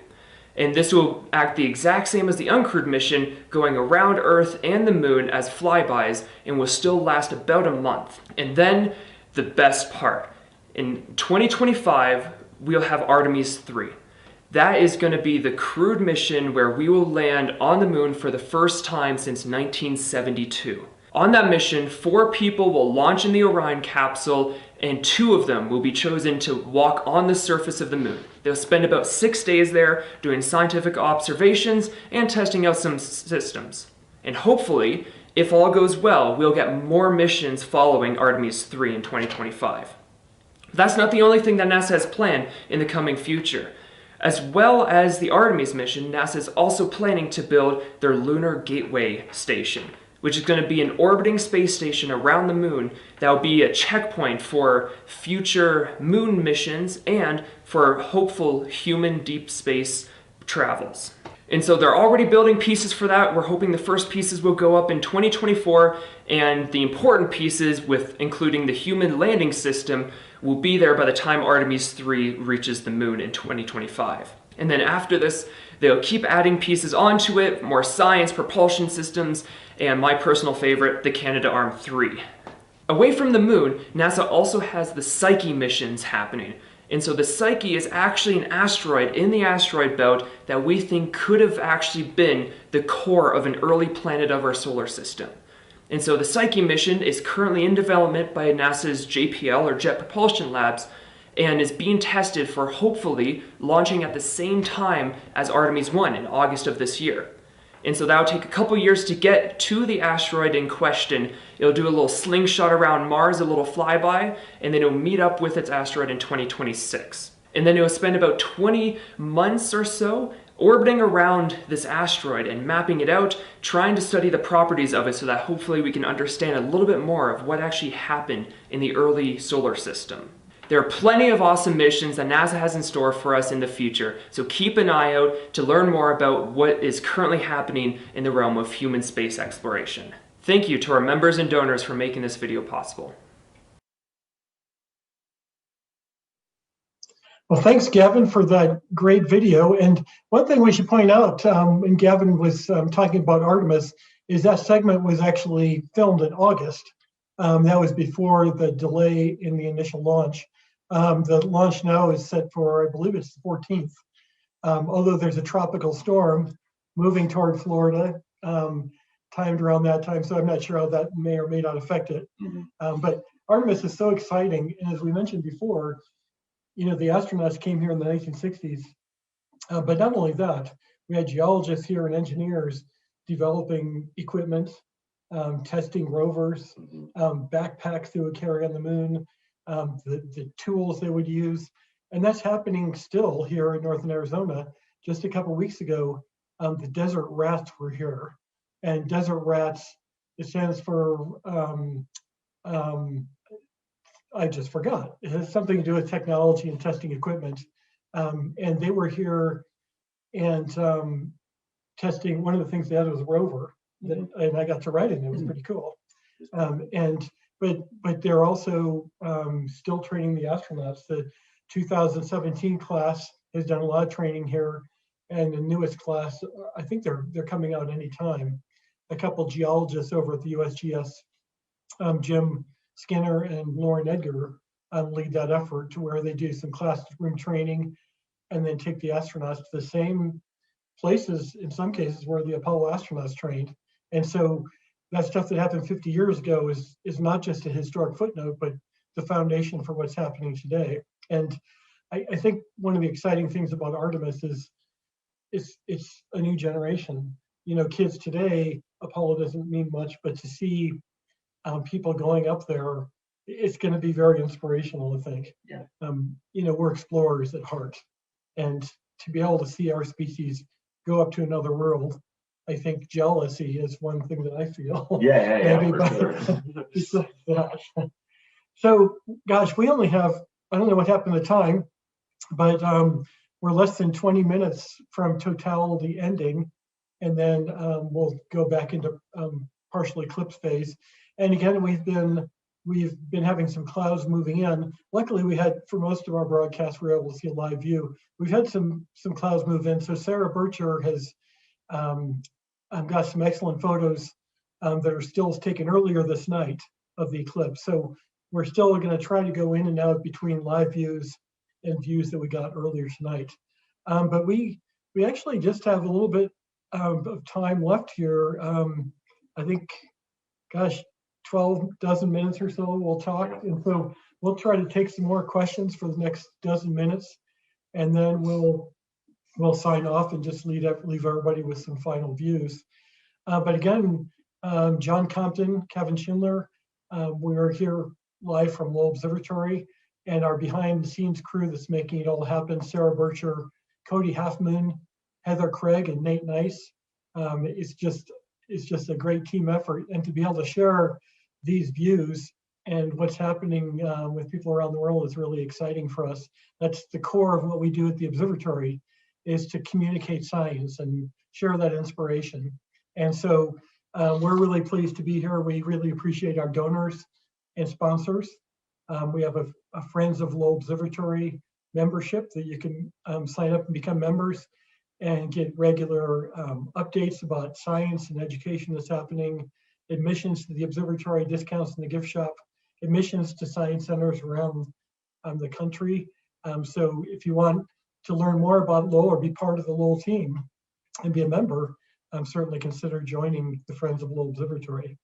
[SPEAKER 9] And this will act the exact same as the uncrewed mission, going around Earth and the Moon as flybys, and will still last about a month. And then the best part, in 2025, we'll have Artemis 3. That is going to be the crewed mission where we will land on the moon for the first time since 1972. On that mission, 4 people will launch in the Orion capsule, and 2 of them will be chosen to walk on the surface of the moon. They'll spend about 6 days there doing scientific observations and testing out some systems. And hopefully, if all goes well, we'll get more missions following Artemis 3 in 2025. That's not the only thing that NASA has planned in the coming future. As well as the Artemis mission, NASA is also planning to build their Lunar Gateway Station, which is going to be an orbiting space station around the moon that will be a checkpoint for future moon missions and for hopeful human deep space travels. And so they're already building pieces for that. We're hoping the first pieces will go up in 2024, and the important pieces, with including the human landing system, will be there by the time Artemis 3 reaches the moon in 2025. And then after this, they'll keep adding pieces onto it, more science, propulsion systems, and my personal favorite, the Canadarm3. Away from the moon, NASA also has the Psyche missions happening. And so the Psyche is actually an asteroid in the asteroid belt that we think could have actually been the core of an early planet of our solar system. And so the Psyche mission is currently in development by NASA's JPL, or Jet Propulsion Labs, and is being tested for hopefully launching at the same time as Artemis 1 in August of this year. And so that'll take a couple years to get to the asteroid in question. It'll do a little slingshot around Mars, a little flyby, and then it'll meet up with its asteroid in 2026. And then it'll spend about 20 months or so orbiting around this asteroid and mapping it out, trying to study the properties of it so that hopefully we can understand a little bit more of what actually happened in the early solar system. There are plenty of awesome missions that NASA has in store for us in the future, so keep an eye out to learn more about what is currently happening in the realm of human space exploration. Thank you to our members and donors for making this video possible.
[SPEAKER 1] Well, thanks, Gavin, for that great video. And one thing we should point out, when Gavin was talking about Artemis, is that segment was actually filmed in August. That was before the delay in the initial launch. The launch now is set for, I believe it's the 14th. Although there's a tropical storm moving toward Florida, timed around that time, so I'm not sure how that may or may not affect it. But Artemis is so exciting, and as we mentioned before, you know, the astronauts came here in the 1960s, but not only that, we had geologists here and engineers developing equipment, testing rovers, backpacks they would carry on the moon, the tools they would use, and that's happening still here in northern Arizona. Just a couple of weeks ago, the desert rats were here, and desert rats, it stands for I just forgot. It has something to do with technology and testing equipment. And they were here and testing. One of the things they had was a rover, and I got to ride it. It was pretty cool. But they're also still training the astronauts. The 2017 class has done a lot of training here, and the newest class, I think they're coming out anytime. A couple geologists over at the USGS, Jim Skinner and Lauren Edgar, lead that effort to where they do some classroom training and then take the astronauts to the same places, in some cases, where the Apollo astronauts trained. And so that stuff that happened 50 years ago is not just a historic footnote, but the foundation for what's happening today. And I think one of the exciting things about Artemis is it's a new generation. You know, kids today, Apollo doesn't mean much, but to see people going up there, it's going to be very inspirational, I think.
[SPEAKER 2] Yeah.
[SPEAKER 1] You know, we're explorers at heart, and to be able to see our species go up to another world, I think jealousy is one thing that I feel.
[SPEAKER 2] Yeah, for sure.
[SPEAKER 1] So, gosh, we only have, I don't know what happened to time, but we're less than 20 minutes from totality ending, and then we'll go back into partial eclipse phase. And again, we've been having some clouds moving in. Luckily, we had, for most of our broadcasts, we were able to see a live view. We've had some clouds move in. So Sarah Bircher has got some excellent photos that are still taken earlier this night of the eclipse. So we're still going to try to go in and out between live views and views that we got earlier tonight. But we actually just have a little bit of time left here. I think, gosh, 12 dozen minutes or so we'll talk, and so we'll try to take some more questions for the next dozen minutes, and then we'll sign off and just leave everybody with some final views. But again, John Compton, Kevin Schindler, we are here live from Lowell Observatory, and our behind the scenes crew that's making it all happen: Sarah Bircher, Cody Halfmoon, Heather Craig, and Nate Nice. It's just a great team effort, and to be able to share these views and what's happening with people around the world is really exciting for us. That's the core of what we do at the observatory, is to communicate science and share that inspiration. And so we're really pleased to be here. We really appreciate our donors and sponsors. We have a Friends of Lowell Observatory membership that you can sign up and become members and get regular updates about science and education that's happening, admissions to the observatory, discounts in the gift shop, admissions to science centers around the country. So if you want to learn more about Lowell or be part of the Lowell team and be a member, certainly consider joining the Friends of Lowell Observatory.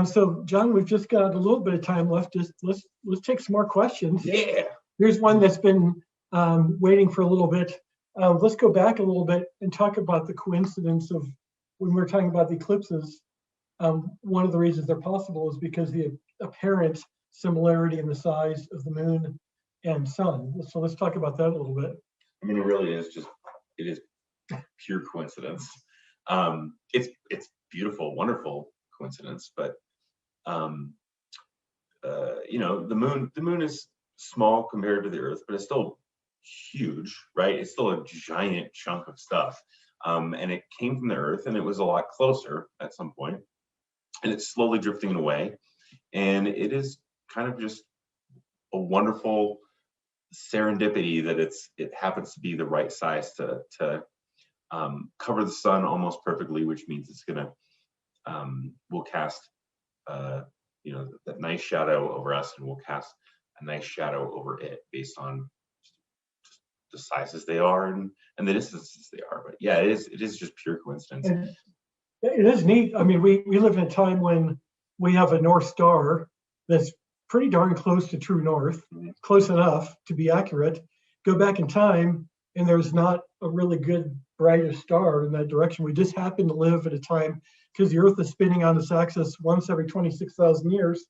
[SPEAKER 1] So John, we've just got a little bit of time left. Just let's take some more questions.
[SPEAKER 2] Yeah.
[SPEAKER 1] Here's one that's been waiting for a little bit. Let's go back a little bit and talk about the coincidence of when we're talking about the eclipses. One of the reasons they're possible is because the apparent similarity in the size of the moon and sun. So let's talk about that a little bit.
[SPEAKER 2] I mean, it is pure coincidence. It's beautiful, wonderful coincidence, but you know, the moon is small compared to the Earth, but it's still huge, right? It's still a giant chunk of stuff. And it came from the Earth, and it was a lot closer at some point, and it's slowly drifting away. And it is kind of just a wonderful serendipity that it happens to be the right size to cover the sun almost perfectly, which means it's gonna will cast that nice shadow over us, and we'll cast a nice shadow over it based on just the sizes they are and the distances they are. But yeah, it is just pure coincidence.
[SPEAKER 1] And it is neat. I mean, we live in a time when we have a North Star that's pretty darn close to true north, close enough to be accurate. Go back in time, and there's not a really good brightest star in that direction. We just happen to live at a time, because the Earth is spinning on its axis once every 26,000 years.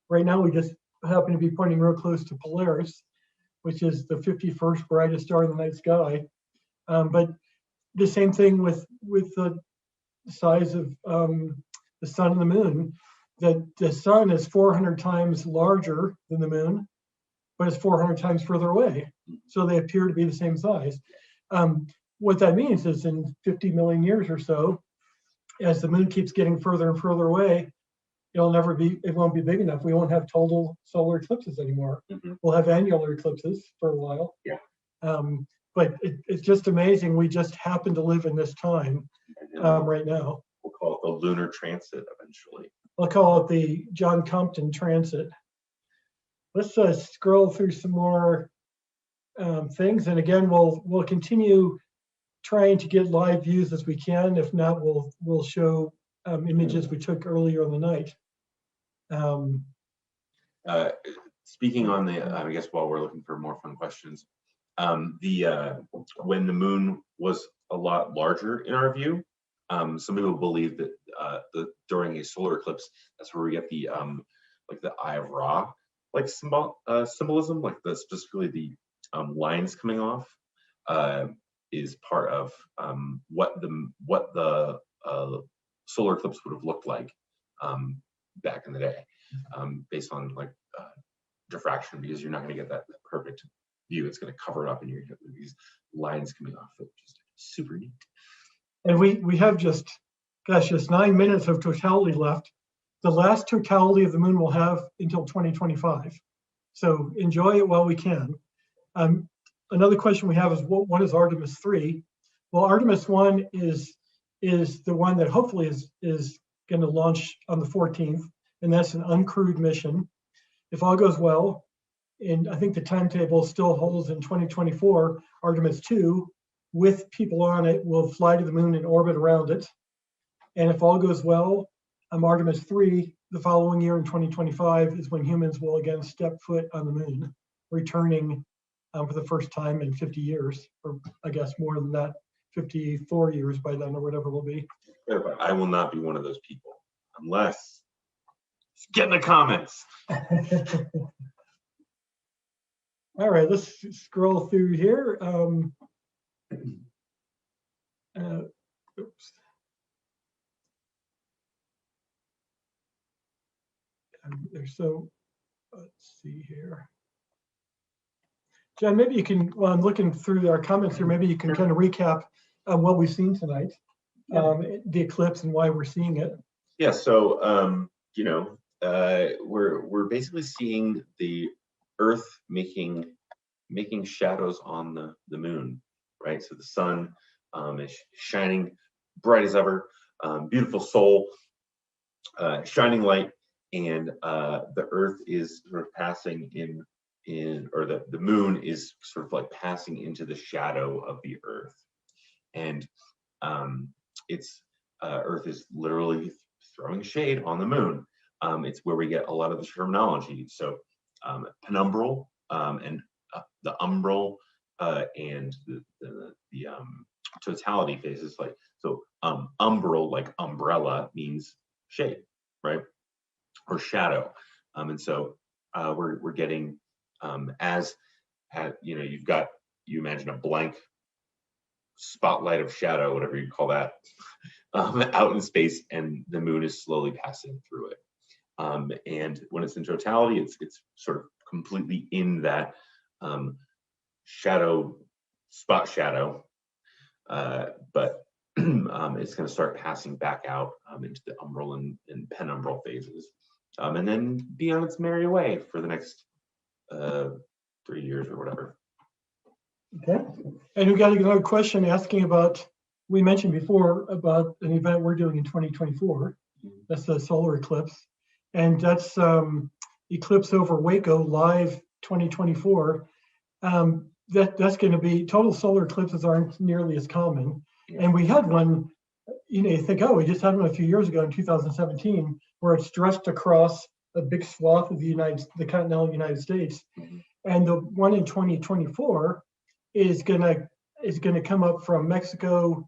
[SPEAKER 1] Right now, we just happen to be pointing real close to Polaris, which is the 51st brightest star in the night sky. But the same thing with the size of the sun and the moon. That the sun is 400 times larger than the moon, but it's 400 times further away. So they appear to be the same size. What that means is in 50 million years or so, as the moon keeps getting further and further away, it won't be big enough. We won't have total solar eclipses anymore. We'll have annular eclipses for a while.
[SPEAKER 2] Yeah.
[SPEAKER 1] But it's just amazing. We just happen to live in this time right now.
[SPEAKER 2] We'll call it the lunar transit eventually.
[SPEAKER 1] I'll call it the John Compton transit. Let's scroll through some more things, and again, we'll continue trying to get live views as we can. If not, we'll show images we took earlier in the night.
[SPEAKER 2] Speaking on the, I guess while we're looking for more fun questions, when the moon was a lot larger in our view, some people believe that during a solar eclipse, that's where we get the like the Eye of Ra like symbolism, like specifically the lines coming off is part of what the solar eclipse would have looked like back in the day, based on like diffraction, because you're not going to get that perfect view. It's going to cover it up, and you're going to get these lines coming off it, which is super neat.
[SPEAKER 1] And we have just 9 minutes of totality left. The last totality of the moon we'll have until 2025. So enjoy it while we can. Another question we have is, what is Artemis 3? Well, Artemis 1 is the one that hopefully is going to launch on the 14th, and that's an uncrewed mission. If all goes well, and I think the timetable still holds in 2024, Artemis 2, with people on it, will fly to the moon and orbit around it. And if all goes well, Artemis 3, the following year in 2025, is when humans will again step foot on the moon, returning for the first time in 50 years, or I guess more than that, 54 years by then, or whatever it will be.
[SPEAKER 2] Yeah, but I will not be one of those people, unless get in the comments.
[SPEAKER 1] All right, let's scroll through here. Oops. So let's see here. John, maybe you can, while I'm looking through our comments here, maybe you can kind of recap what we've seen tonight, the eclipse and why we're seeing it.
[SPEAKER 2] Yeah, so we're basically seeing the Earth making shadows on the moon, right? So the sun is shining bright as ever, beautiful soul, shining light, and the Earth is sort of passing or the moon is sort of like passing into the shadow of the Earth, and Earth is literally throwing shade on the moon. It's where we get a lot of the terminology. So penumbral and the umbral and the totality phases, like so umbral, like umbrella, means shade, right, or shadow, and so we're getting you imagine a blank spotlight of shadow, whatever you call that, out in space, and the moon is slowly passing through it. And when it's in totality, it's sort of completely in that spot shadow, but it's going to start passing back out into the umbral and penumbral phases, and then be on its merry way for the next 3 years or whatever.
[SPEAKER 1] Okay. And we got another question asking about, we mentioned before about an event we're doing in 2024. That's the solar eclipse. And that's Eclipse over Waco Live 2024. That's going to be, total solar eclipses aren't nearly as common. And we had one, you think, oh, we just had one a few years ago in 2017, where it stretched across a big swath of the continental United States. And the one in 2024 is gonna come up from Mexico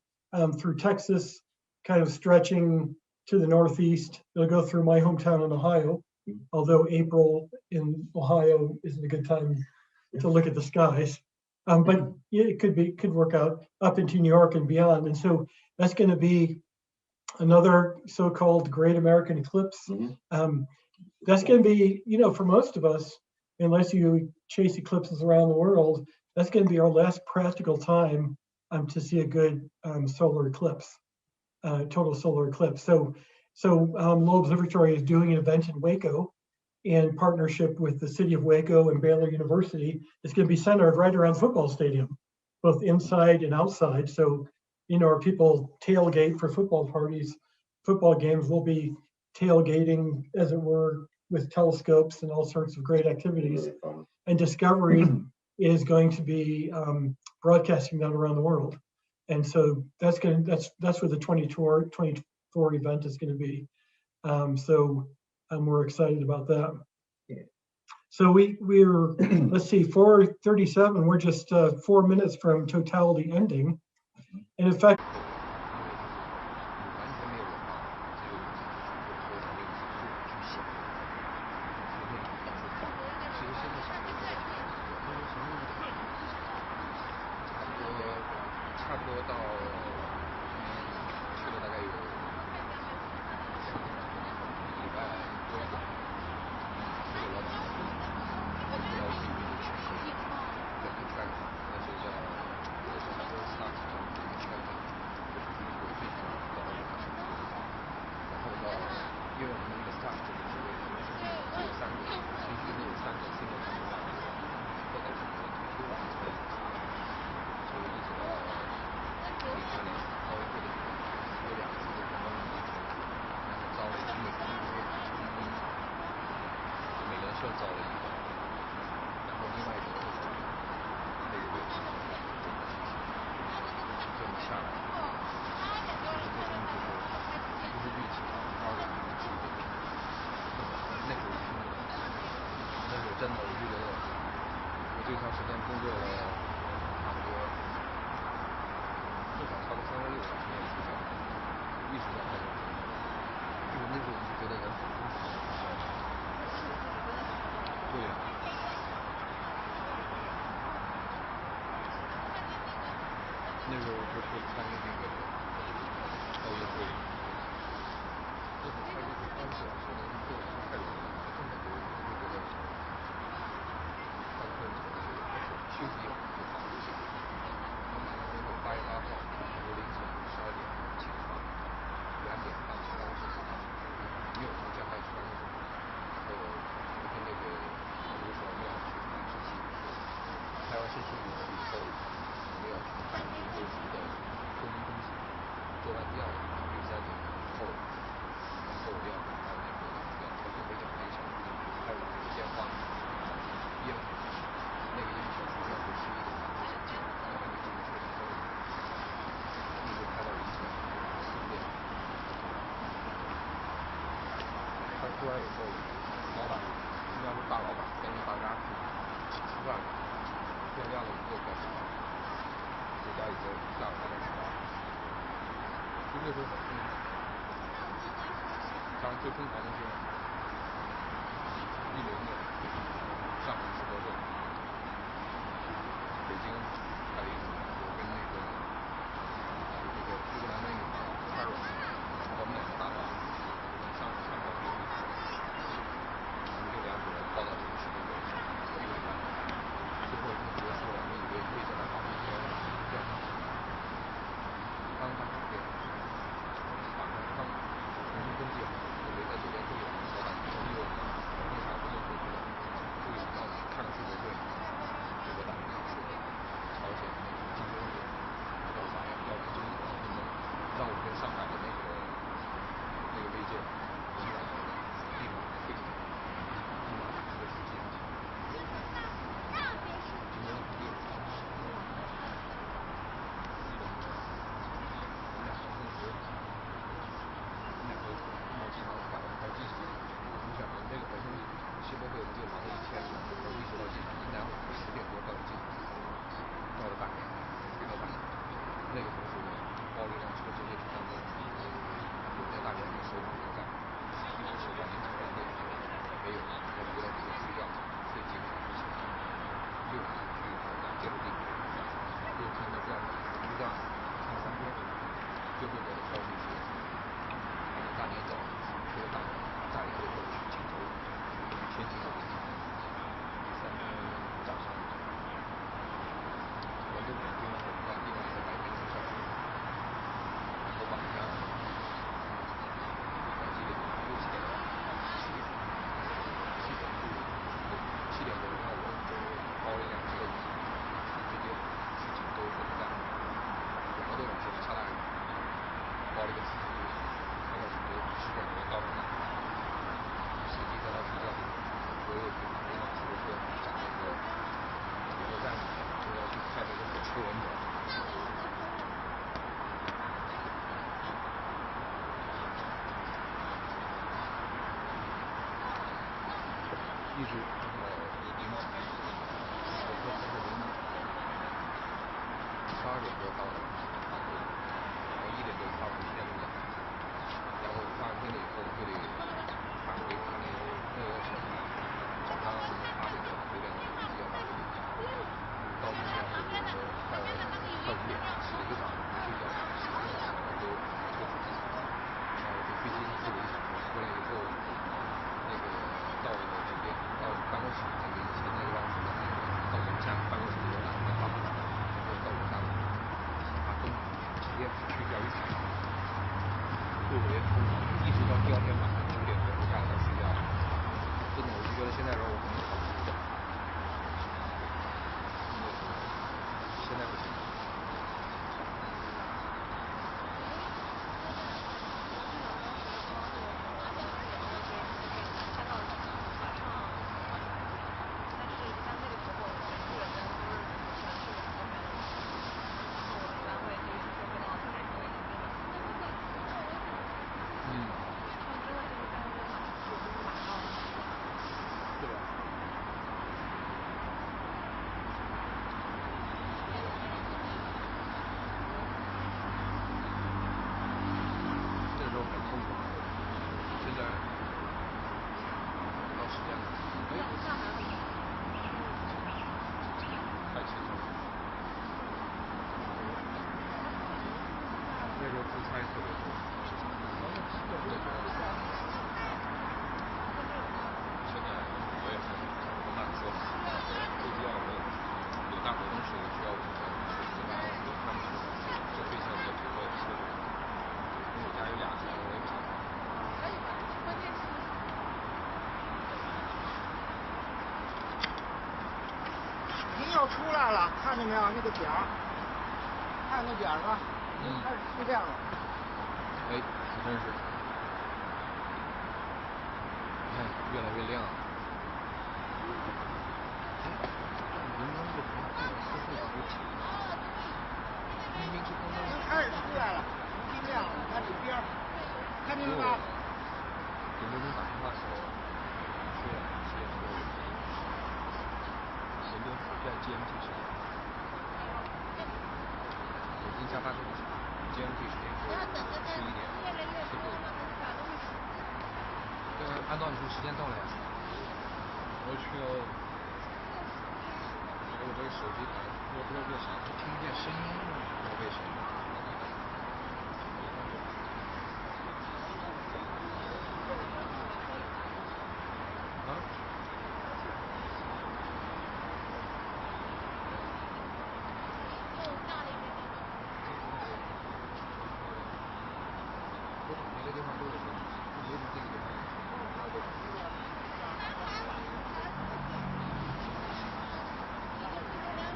[SPEAKER 1] through Texas, kind of stretching to the northeast. It'll go through my hometown in Ohio, although April in Ohio isn't a good time to look at the skies. But it could work out up into New York and beyond. And so that's going to be another so-called Great American Eclipse. That's going to be, for most of us, unless you chase eclipses around the world, that's going to be our last practical time to see a good solar eclipse, total solar eclipse. So Lowell Observatory is doing an event in Waco in partnership with the city of Waco and Baylor University. It's going to be centered right around the football stadium, both inside and outside. So, our people tailgate for football parties, football games. We'll be tailgating, as it were, with telescopes and all sorts of great activities. And Discovery is going to be broadcasting that around the world. And so that's what the 2024 event is going to be. We're excited about that. So we're let's see, 4:37. We're just 4 minutes from totality ending, and in fact.
[SPEAKER 10] 那个同时呢，暴力量车这些战争有在大年的时候有在几乎是完全处在内部，没有我觉得可以需要最近6次去介入地图，就看到这样一段看3天，就会觉得高一些。然后大年早这个大年再一个就去锦州，天气好。3天早上，我们都感觉很快，另外一个白天很快，然后晚上几点？6、7点，7点多，然后我们就包了一辆车，直接去锦州火车站，2个多小时就下来了，包了一个司机，开到锦州10点多到了那，司机在那睡觉，我又给他一辆出租车找那个火车站，就要去看那个火车文本。一直开到凌晨，火车开到凌晨，12点多到了，然后1点多发完片子，然后发完片子以后就得返回他那个省嘛，早上8点多9点钟飞机要到北京，到那边是快5点，洗了个澡没睡觉，洗了个澡然后就坐飞机，然后这飞机是4个1小时，回来以后那个到酒店到办公室，那个以前那个办公室在那里，到楼下办公室里有打电话，然后到楼下把东直接去钓鱼台，特别疯狂，一直到第2天晚上9点多下来才睡觉。真的，我就觉得现在让我肯定跑不出的，现在不行。
[SPEAKER 11] 要出来了，看见没有？那个点儿，看那点儿了，已经开始出亮了。
[SPEAKER 10] 哎，真是，你看越来越亮了。荧光不好，这个色会不会紧？明明是刚刚。
[SPEAKER 11] 已经开始出来了，已经亮了，看这边儿，看见了吗？
[SPEAKER 10] 给刘总打电话的时候，说10点多，神盾在 GMT 时间，北京加8个小时 ，GMT 时间是11点49。按道理说时间到了呀，我去，我这个手机好像我不知道为啥就听不见声音了，不知道为什么。啊？我打每个地方都有问题，就没准这个地方有。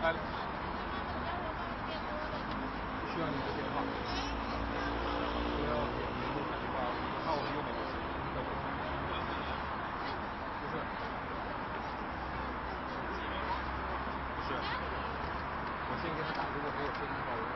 [SPEAKER 10] 哎，需要你的电话。我要给你们打电话，我看我们有哪个事情要沟通。不是，我先给他打，如果没有声音的话，我要。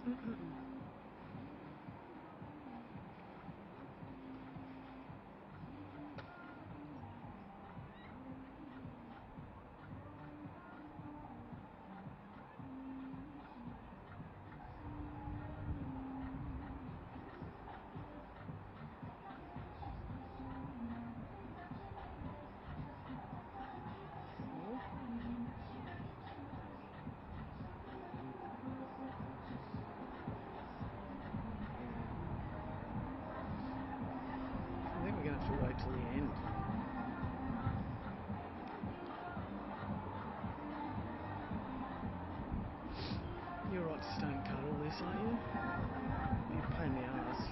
[SPEAKER 11] I think we're going to have to wait till the end. You're right to stay and cut all this, aren't you? You're a pain in the arse.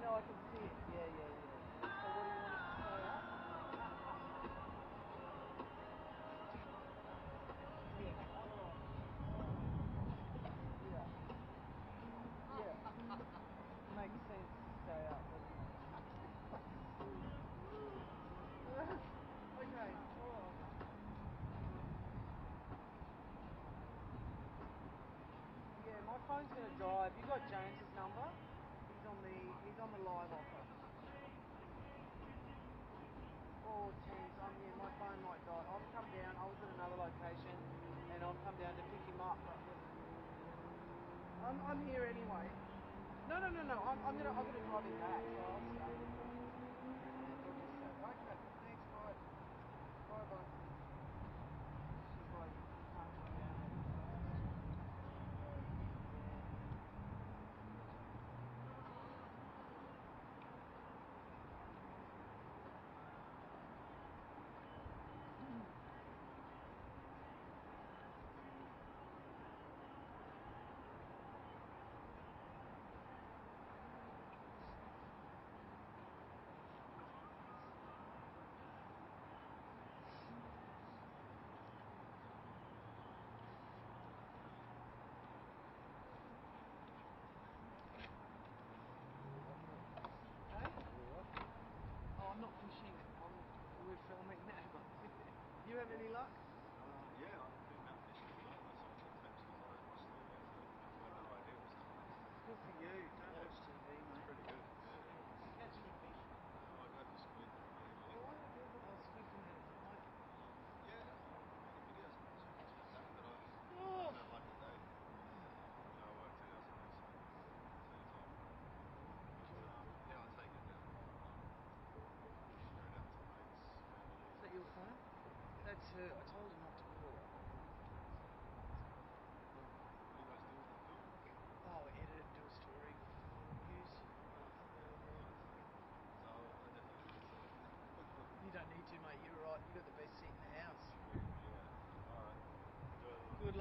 [SPEAKER 12] no, I can see it. Yeah. So what do you want us to stay up? Yeah, alright. Yeah. Makes sense to stay up, doesn't it? Okay, alright. Yeah, my phone's gonna die. Have you got James's number? He's on the live offer. Oh, Teams, yeah, my phone might die. I'll come down. I was at another location, and I'll come down to pick him up. But I'm here anyway. No. I'm gonna drive him back, so I'll stay. Yeah, he'll just stay. Okay, thanks. Bye. Bye. She's like, I can't come down there.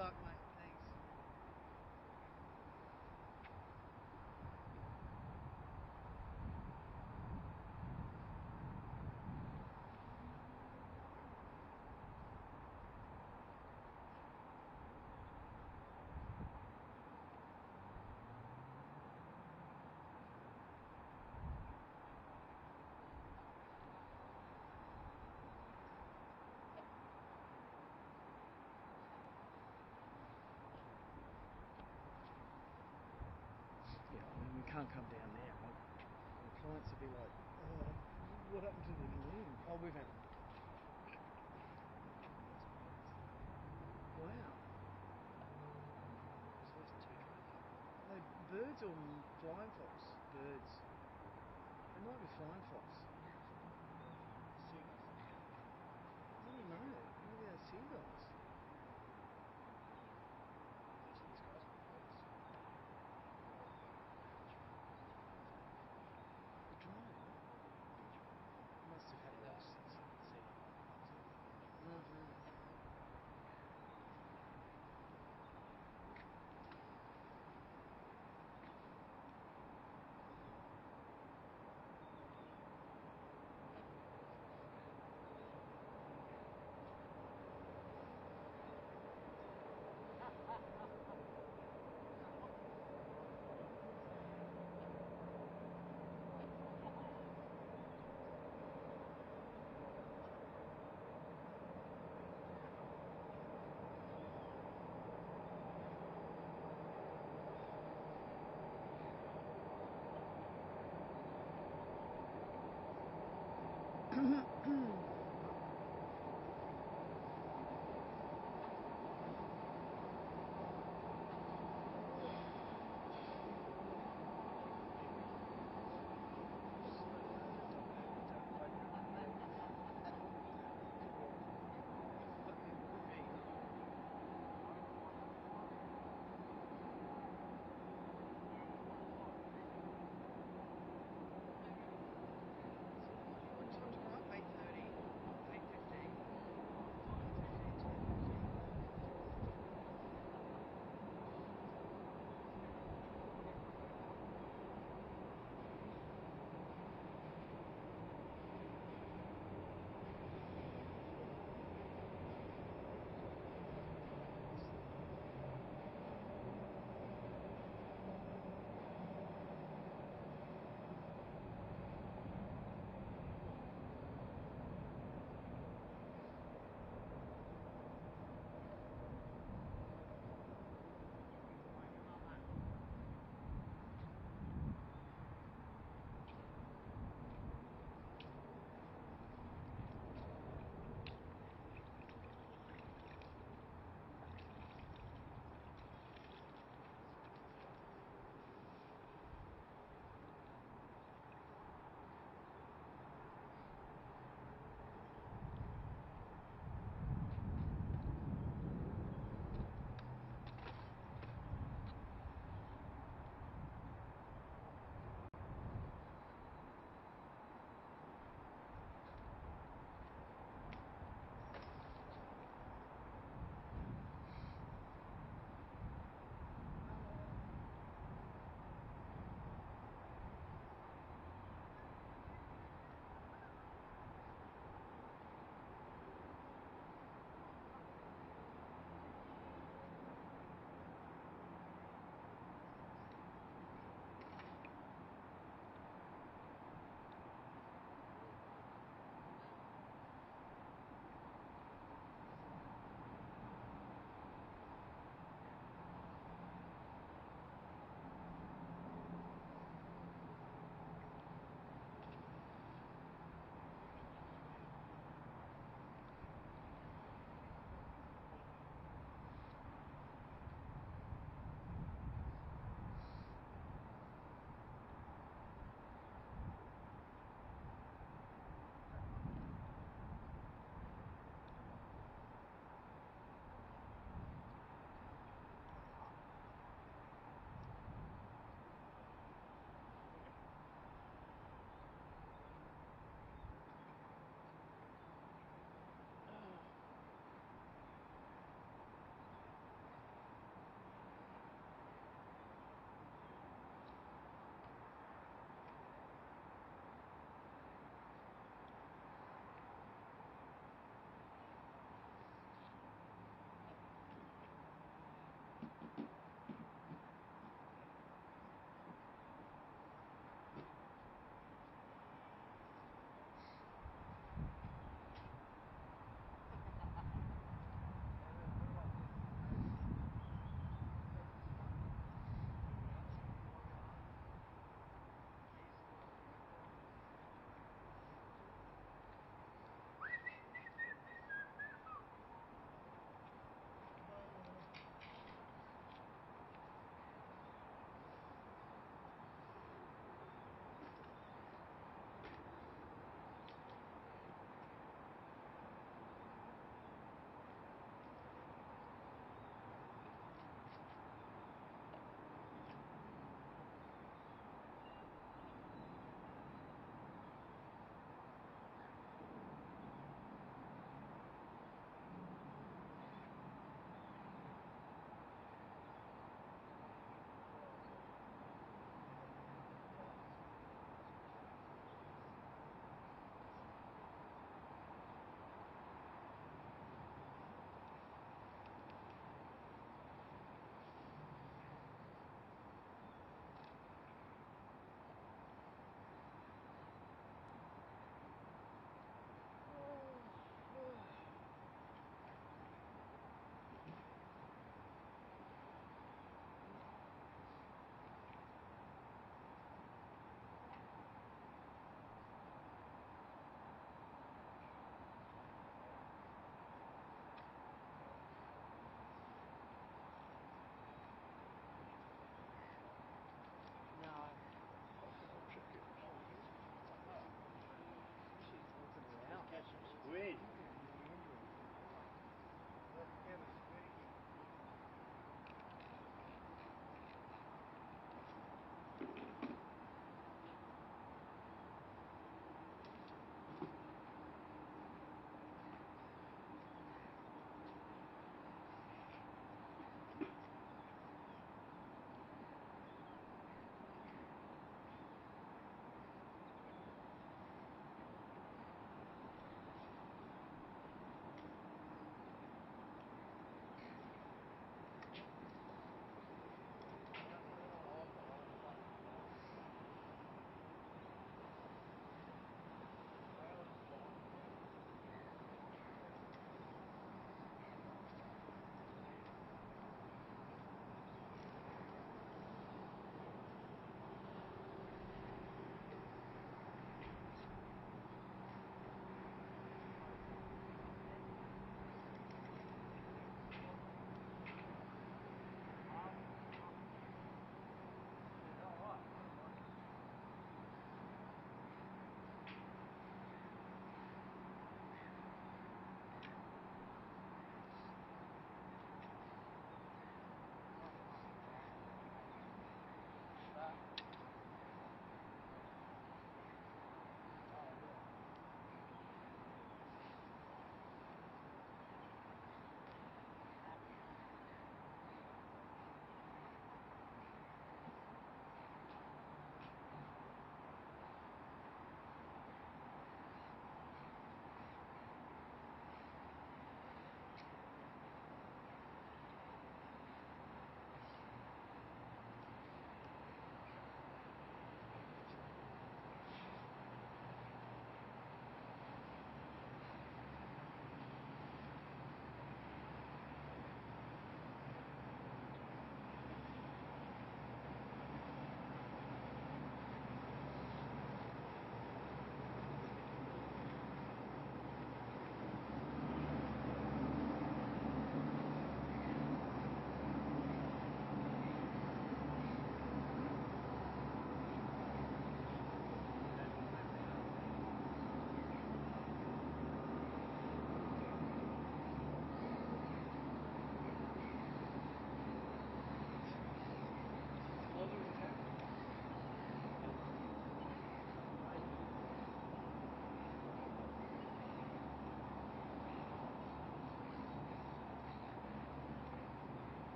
[SPEAKER 12] luck, mate. Thanks. Yeah, I mean, we can't come down there, right? The clients will be like, what happened to the balloon? Oh, we've had... Wow. Are they birds or flying fox? Birds. They might be flying fox. Seagulls. I don't know. Maybe they're seagulls. These guys are birds. The drone must have had a loss. What time tomorrow? 8:30.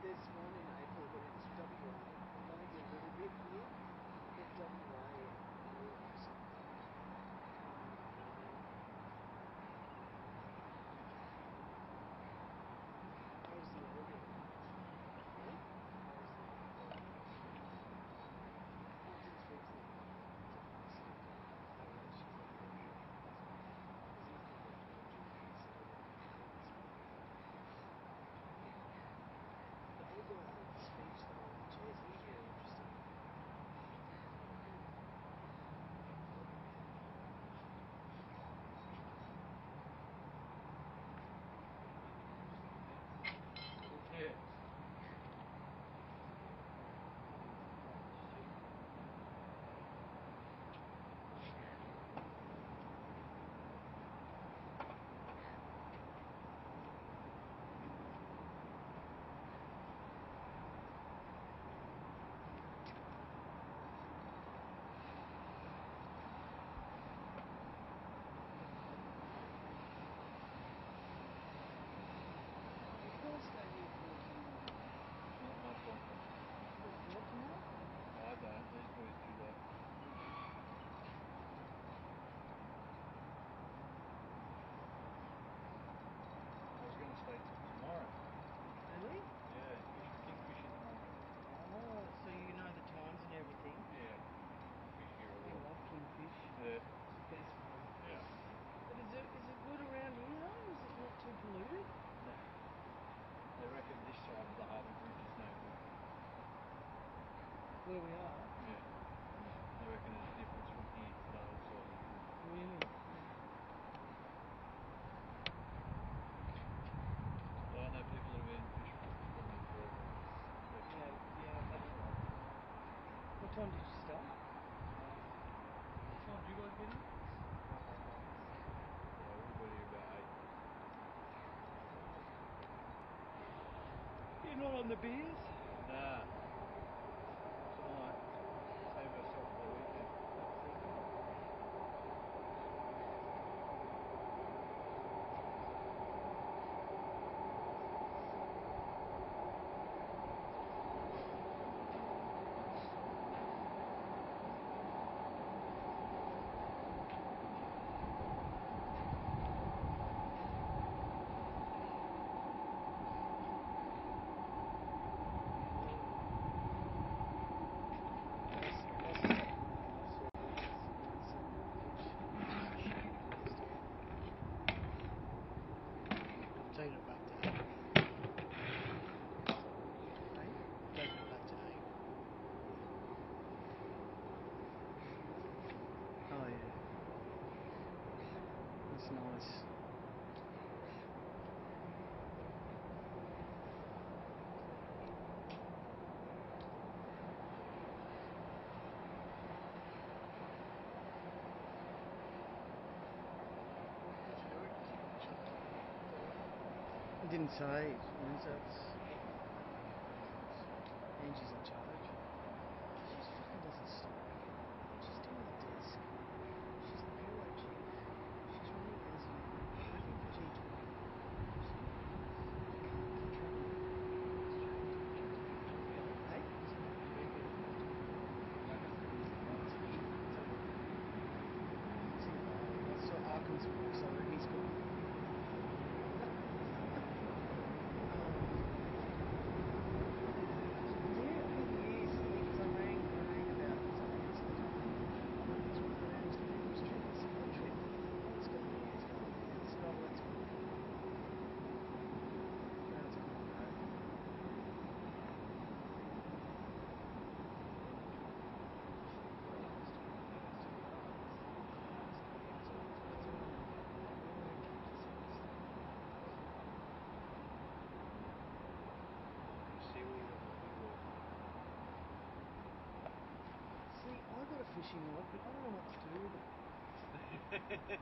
[SPEAKER 12] there's one in April, but it's WA. Maybe a little bit here. But WA or something. How's the orbit? Huh? Where we are?
[SPEAKER 13] Yeah. I reckon there's a difference from here to the other side.
[SPEAKER 12] Really?
[SPEAKER 13] So I know people that have been fishing from here forever.
[SPEAKER 12] Yeah, that's right. What time did you start?
[SPEAKER 13] What time did you guys get in? Yeah, we got here about 8.
[SPEAKER 12] You're not on the beers?
[SPEAKER 13] Nah. Tonight, save ourselves for the weekend.
[SPEAKER 12] Take it back to 8. Take it back to 8. Oh yeah. That's nice. I didn't say, so it's Angie's in charge. She fucking doesn't stop. She's doing the desk. She's the bureau chief. She's really busy. Working for G20. So Arkham's books, so he's got. I've got a fishing rod, but I don't know what to do with it.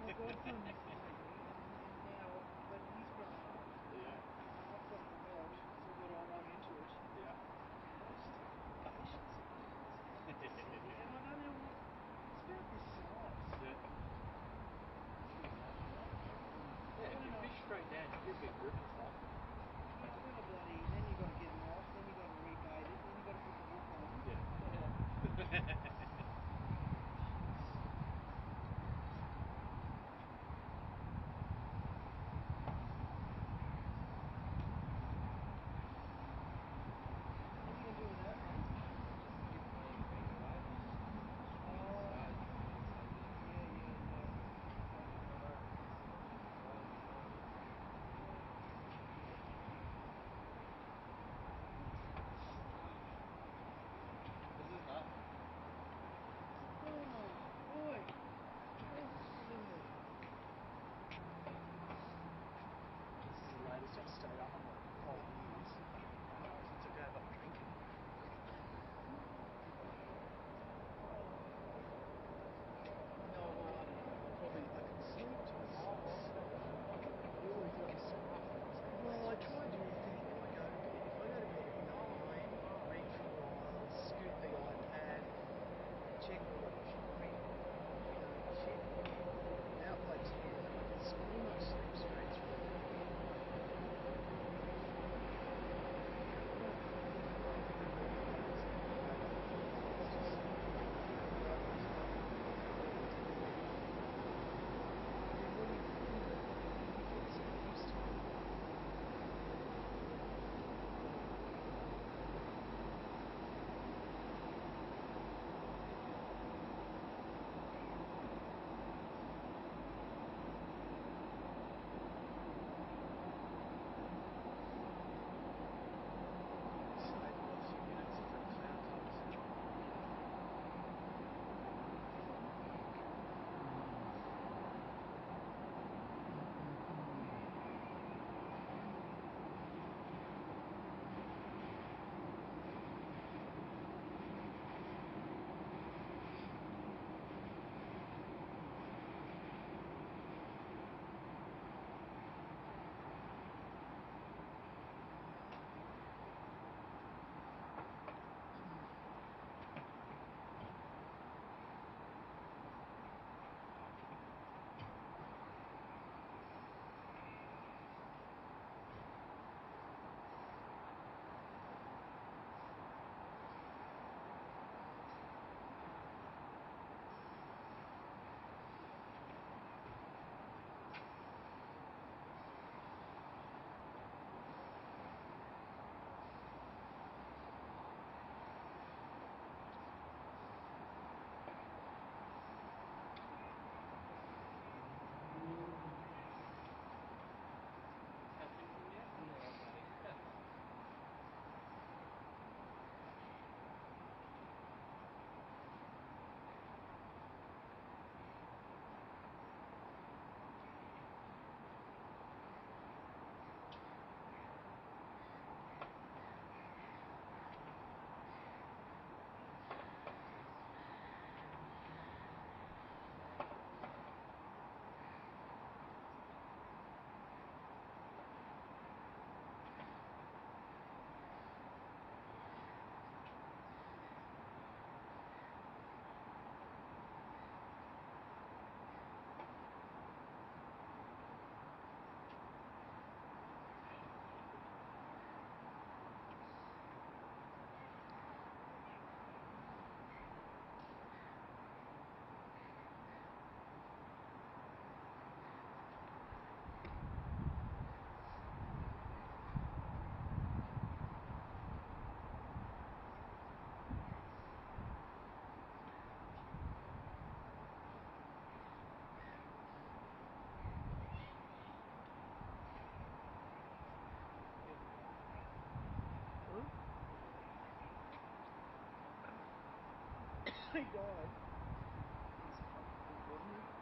[SPEAKER 12] My godson used to take me, and now, but he's grown up.
[SPEAKER 13] Yeah.
[SPEAKER 12] I've got the rod, so when I run into it,
[SPEAKER 13] yeah.
[SPEAKER 12] I just don't have patience. And I know they're all, it's about this size.
[SPEAKER 13] Yeah. Yeah, if you fish straight down, you get big group and stuff.
[SPEAKER 12] Yeah, but then you got to get them off, then my god. It's fucking funny.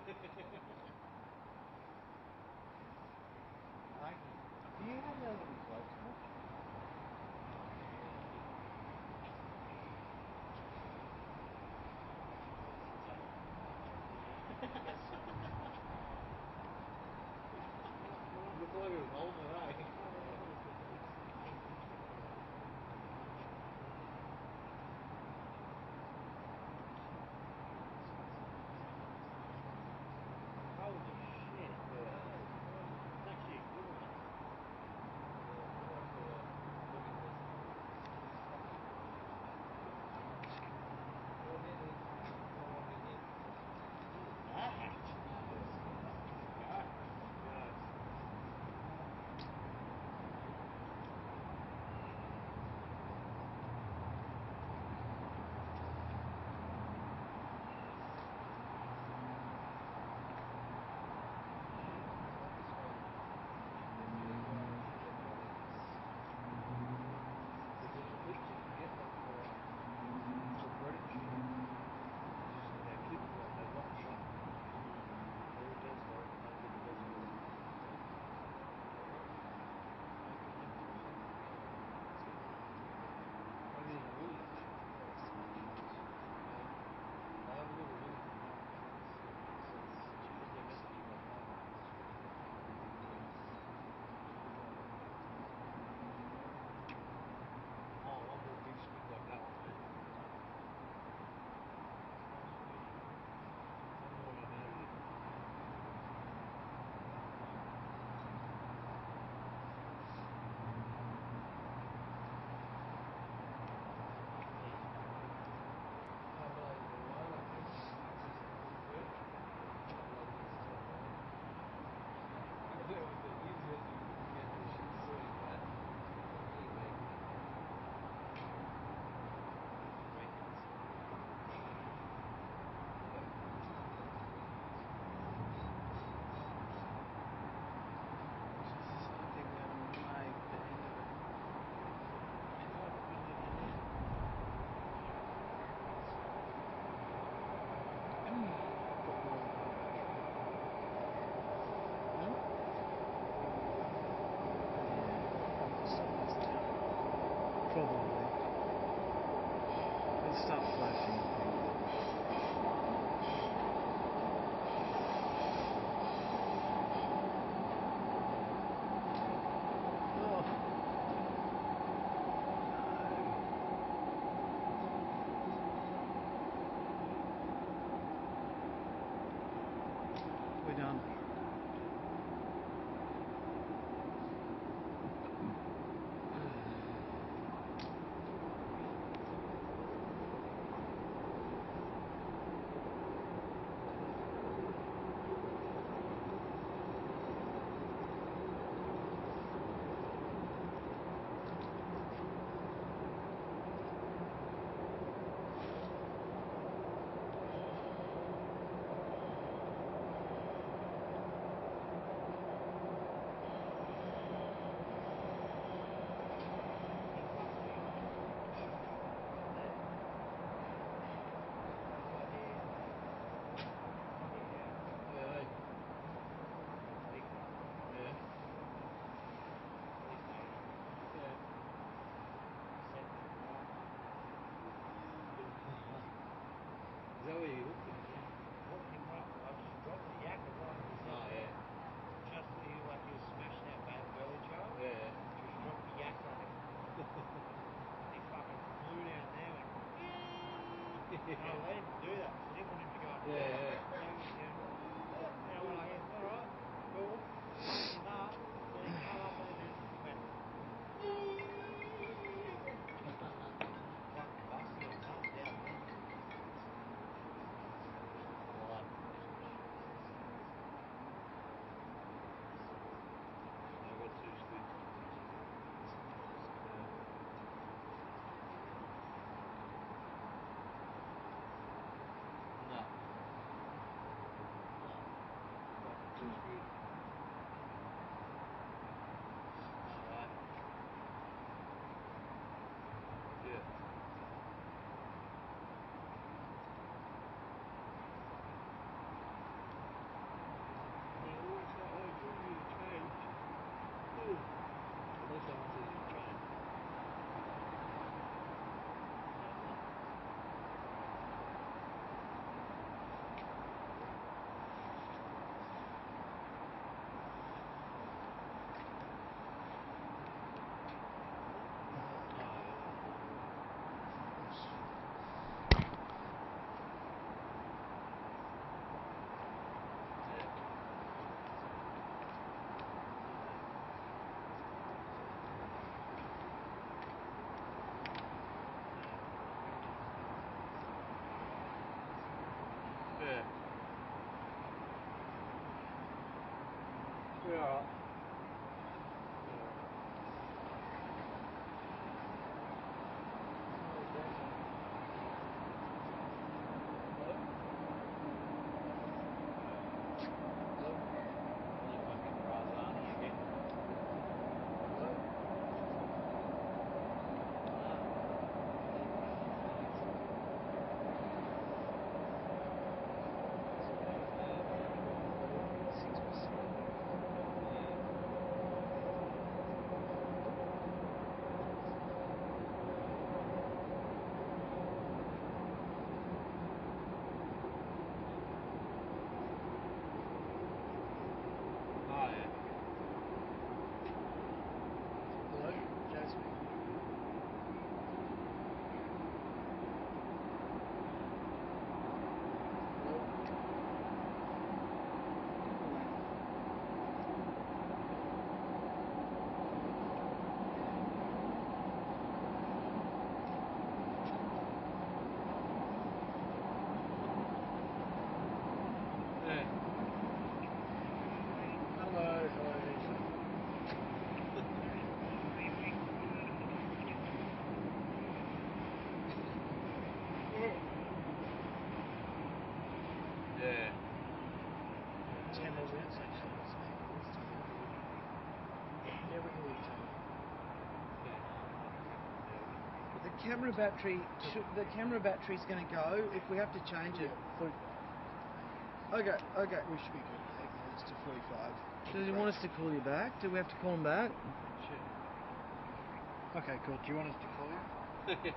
[SPEAKER 12] Do you have those results? You thought it was older, right? Holy shit. It's actually a good one. We're done. Is that what you're looking at, yeah? Looking what? I just dropped the yak as well. Oh, yeah. Just you like you smashed that bad belly child? Yeah. Just dropped the yak on him. He fucking flew down there and no, they didn't do that because I didn't want him to go up there. So, you know, we're like, alright, cool. Nah, then he come up and then went. Fucking busted his nut down there. Blood. I got 2 sticks. No. camera battery, the camera battery's going to go if we have to change it. Okay, okay.
[SPEAKER 11] We should be good. 8 minutes to 45.
[SPEAKER 12] Does he want us to call you back? Do we have to call him back?
[SPEAKER 11] Shit. Okay, cool. Do you want us to call you?
[SPEAKER 13] Thank you.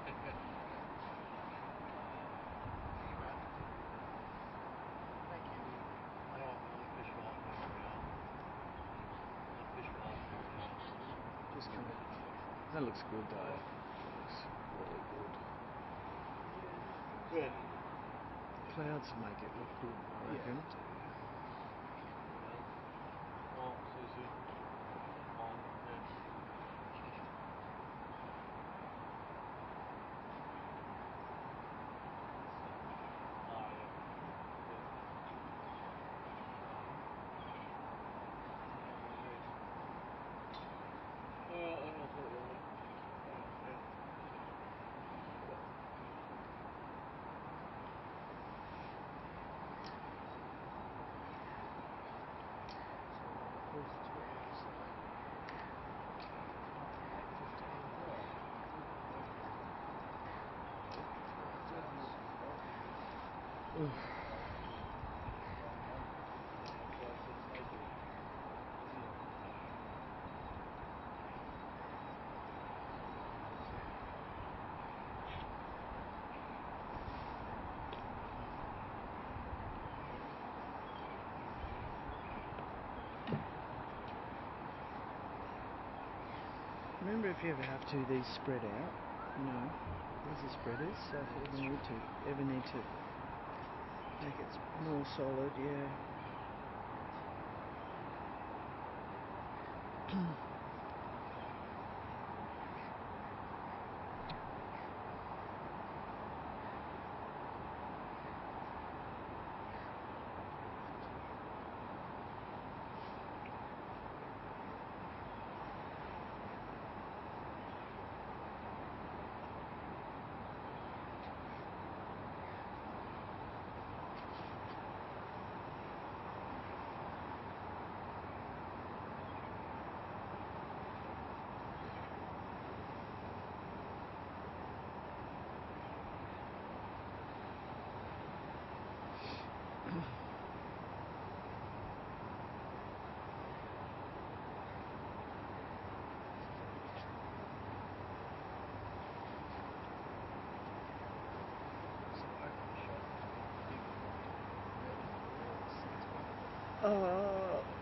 [SPEAKER 12] Just come in. That looks good though. Looks really good.
[SPEAKER 11] Good.
[SPEAKER 12] Clouds make it look good, I reckon. Remember, if you ever have to, these spread out. No, these are spreaders. So if you ever need to make it more solid, yeah.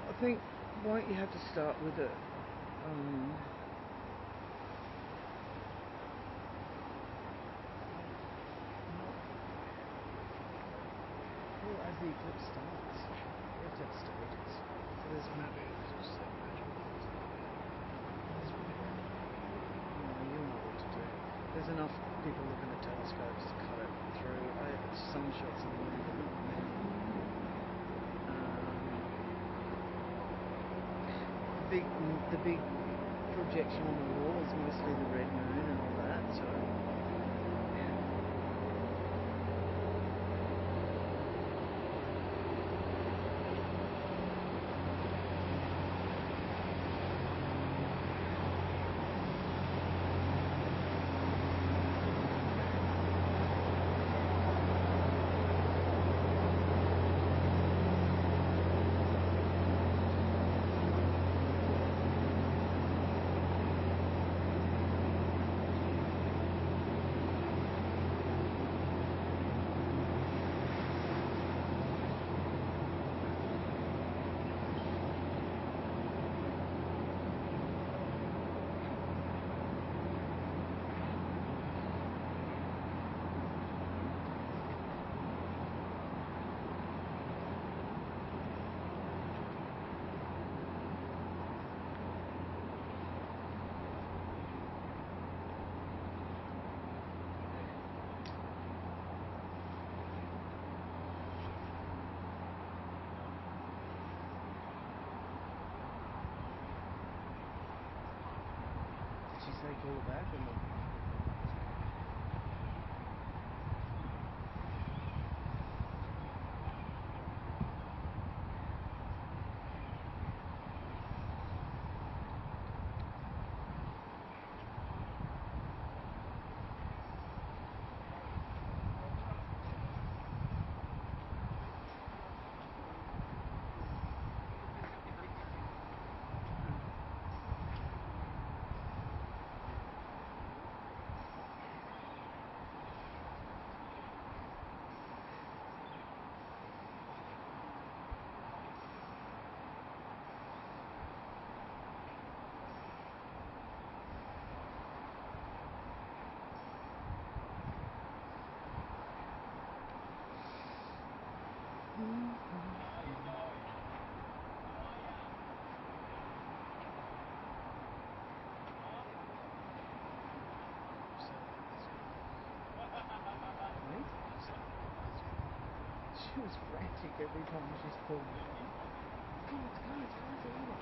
[SPEAKER 12] I think, won't you have to start with it? Well, as the eclipse starts, you have to have stages. So there's no, you'll know what to do. There's enough people looking at telescopes to cut it through. Some shots of the moon, but not many. The big projection on the wall is mostly the red moon and all that, so yeah. Did she say call her back or not? She was frantic every time she's pulled it. Come on, come on, come on, come on.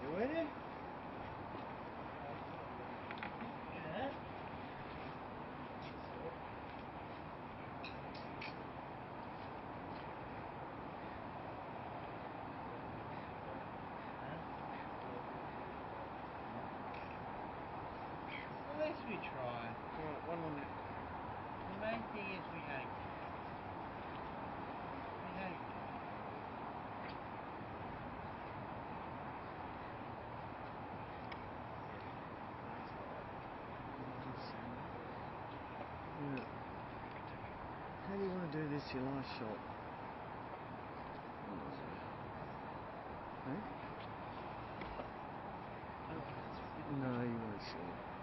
[SPEAKER 12] You ready? Yeah. At least we try. Right, one on that. The main thing is we hang. We hang. Yeah. How do you want to do this, your last shot? Hey? No, you won't see it.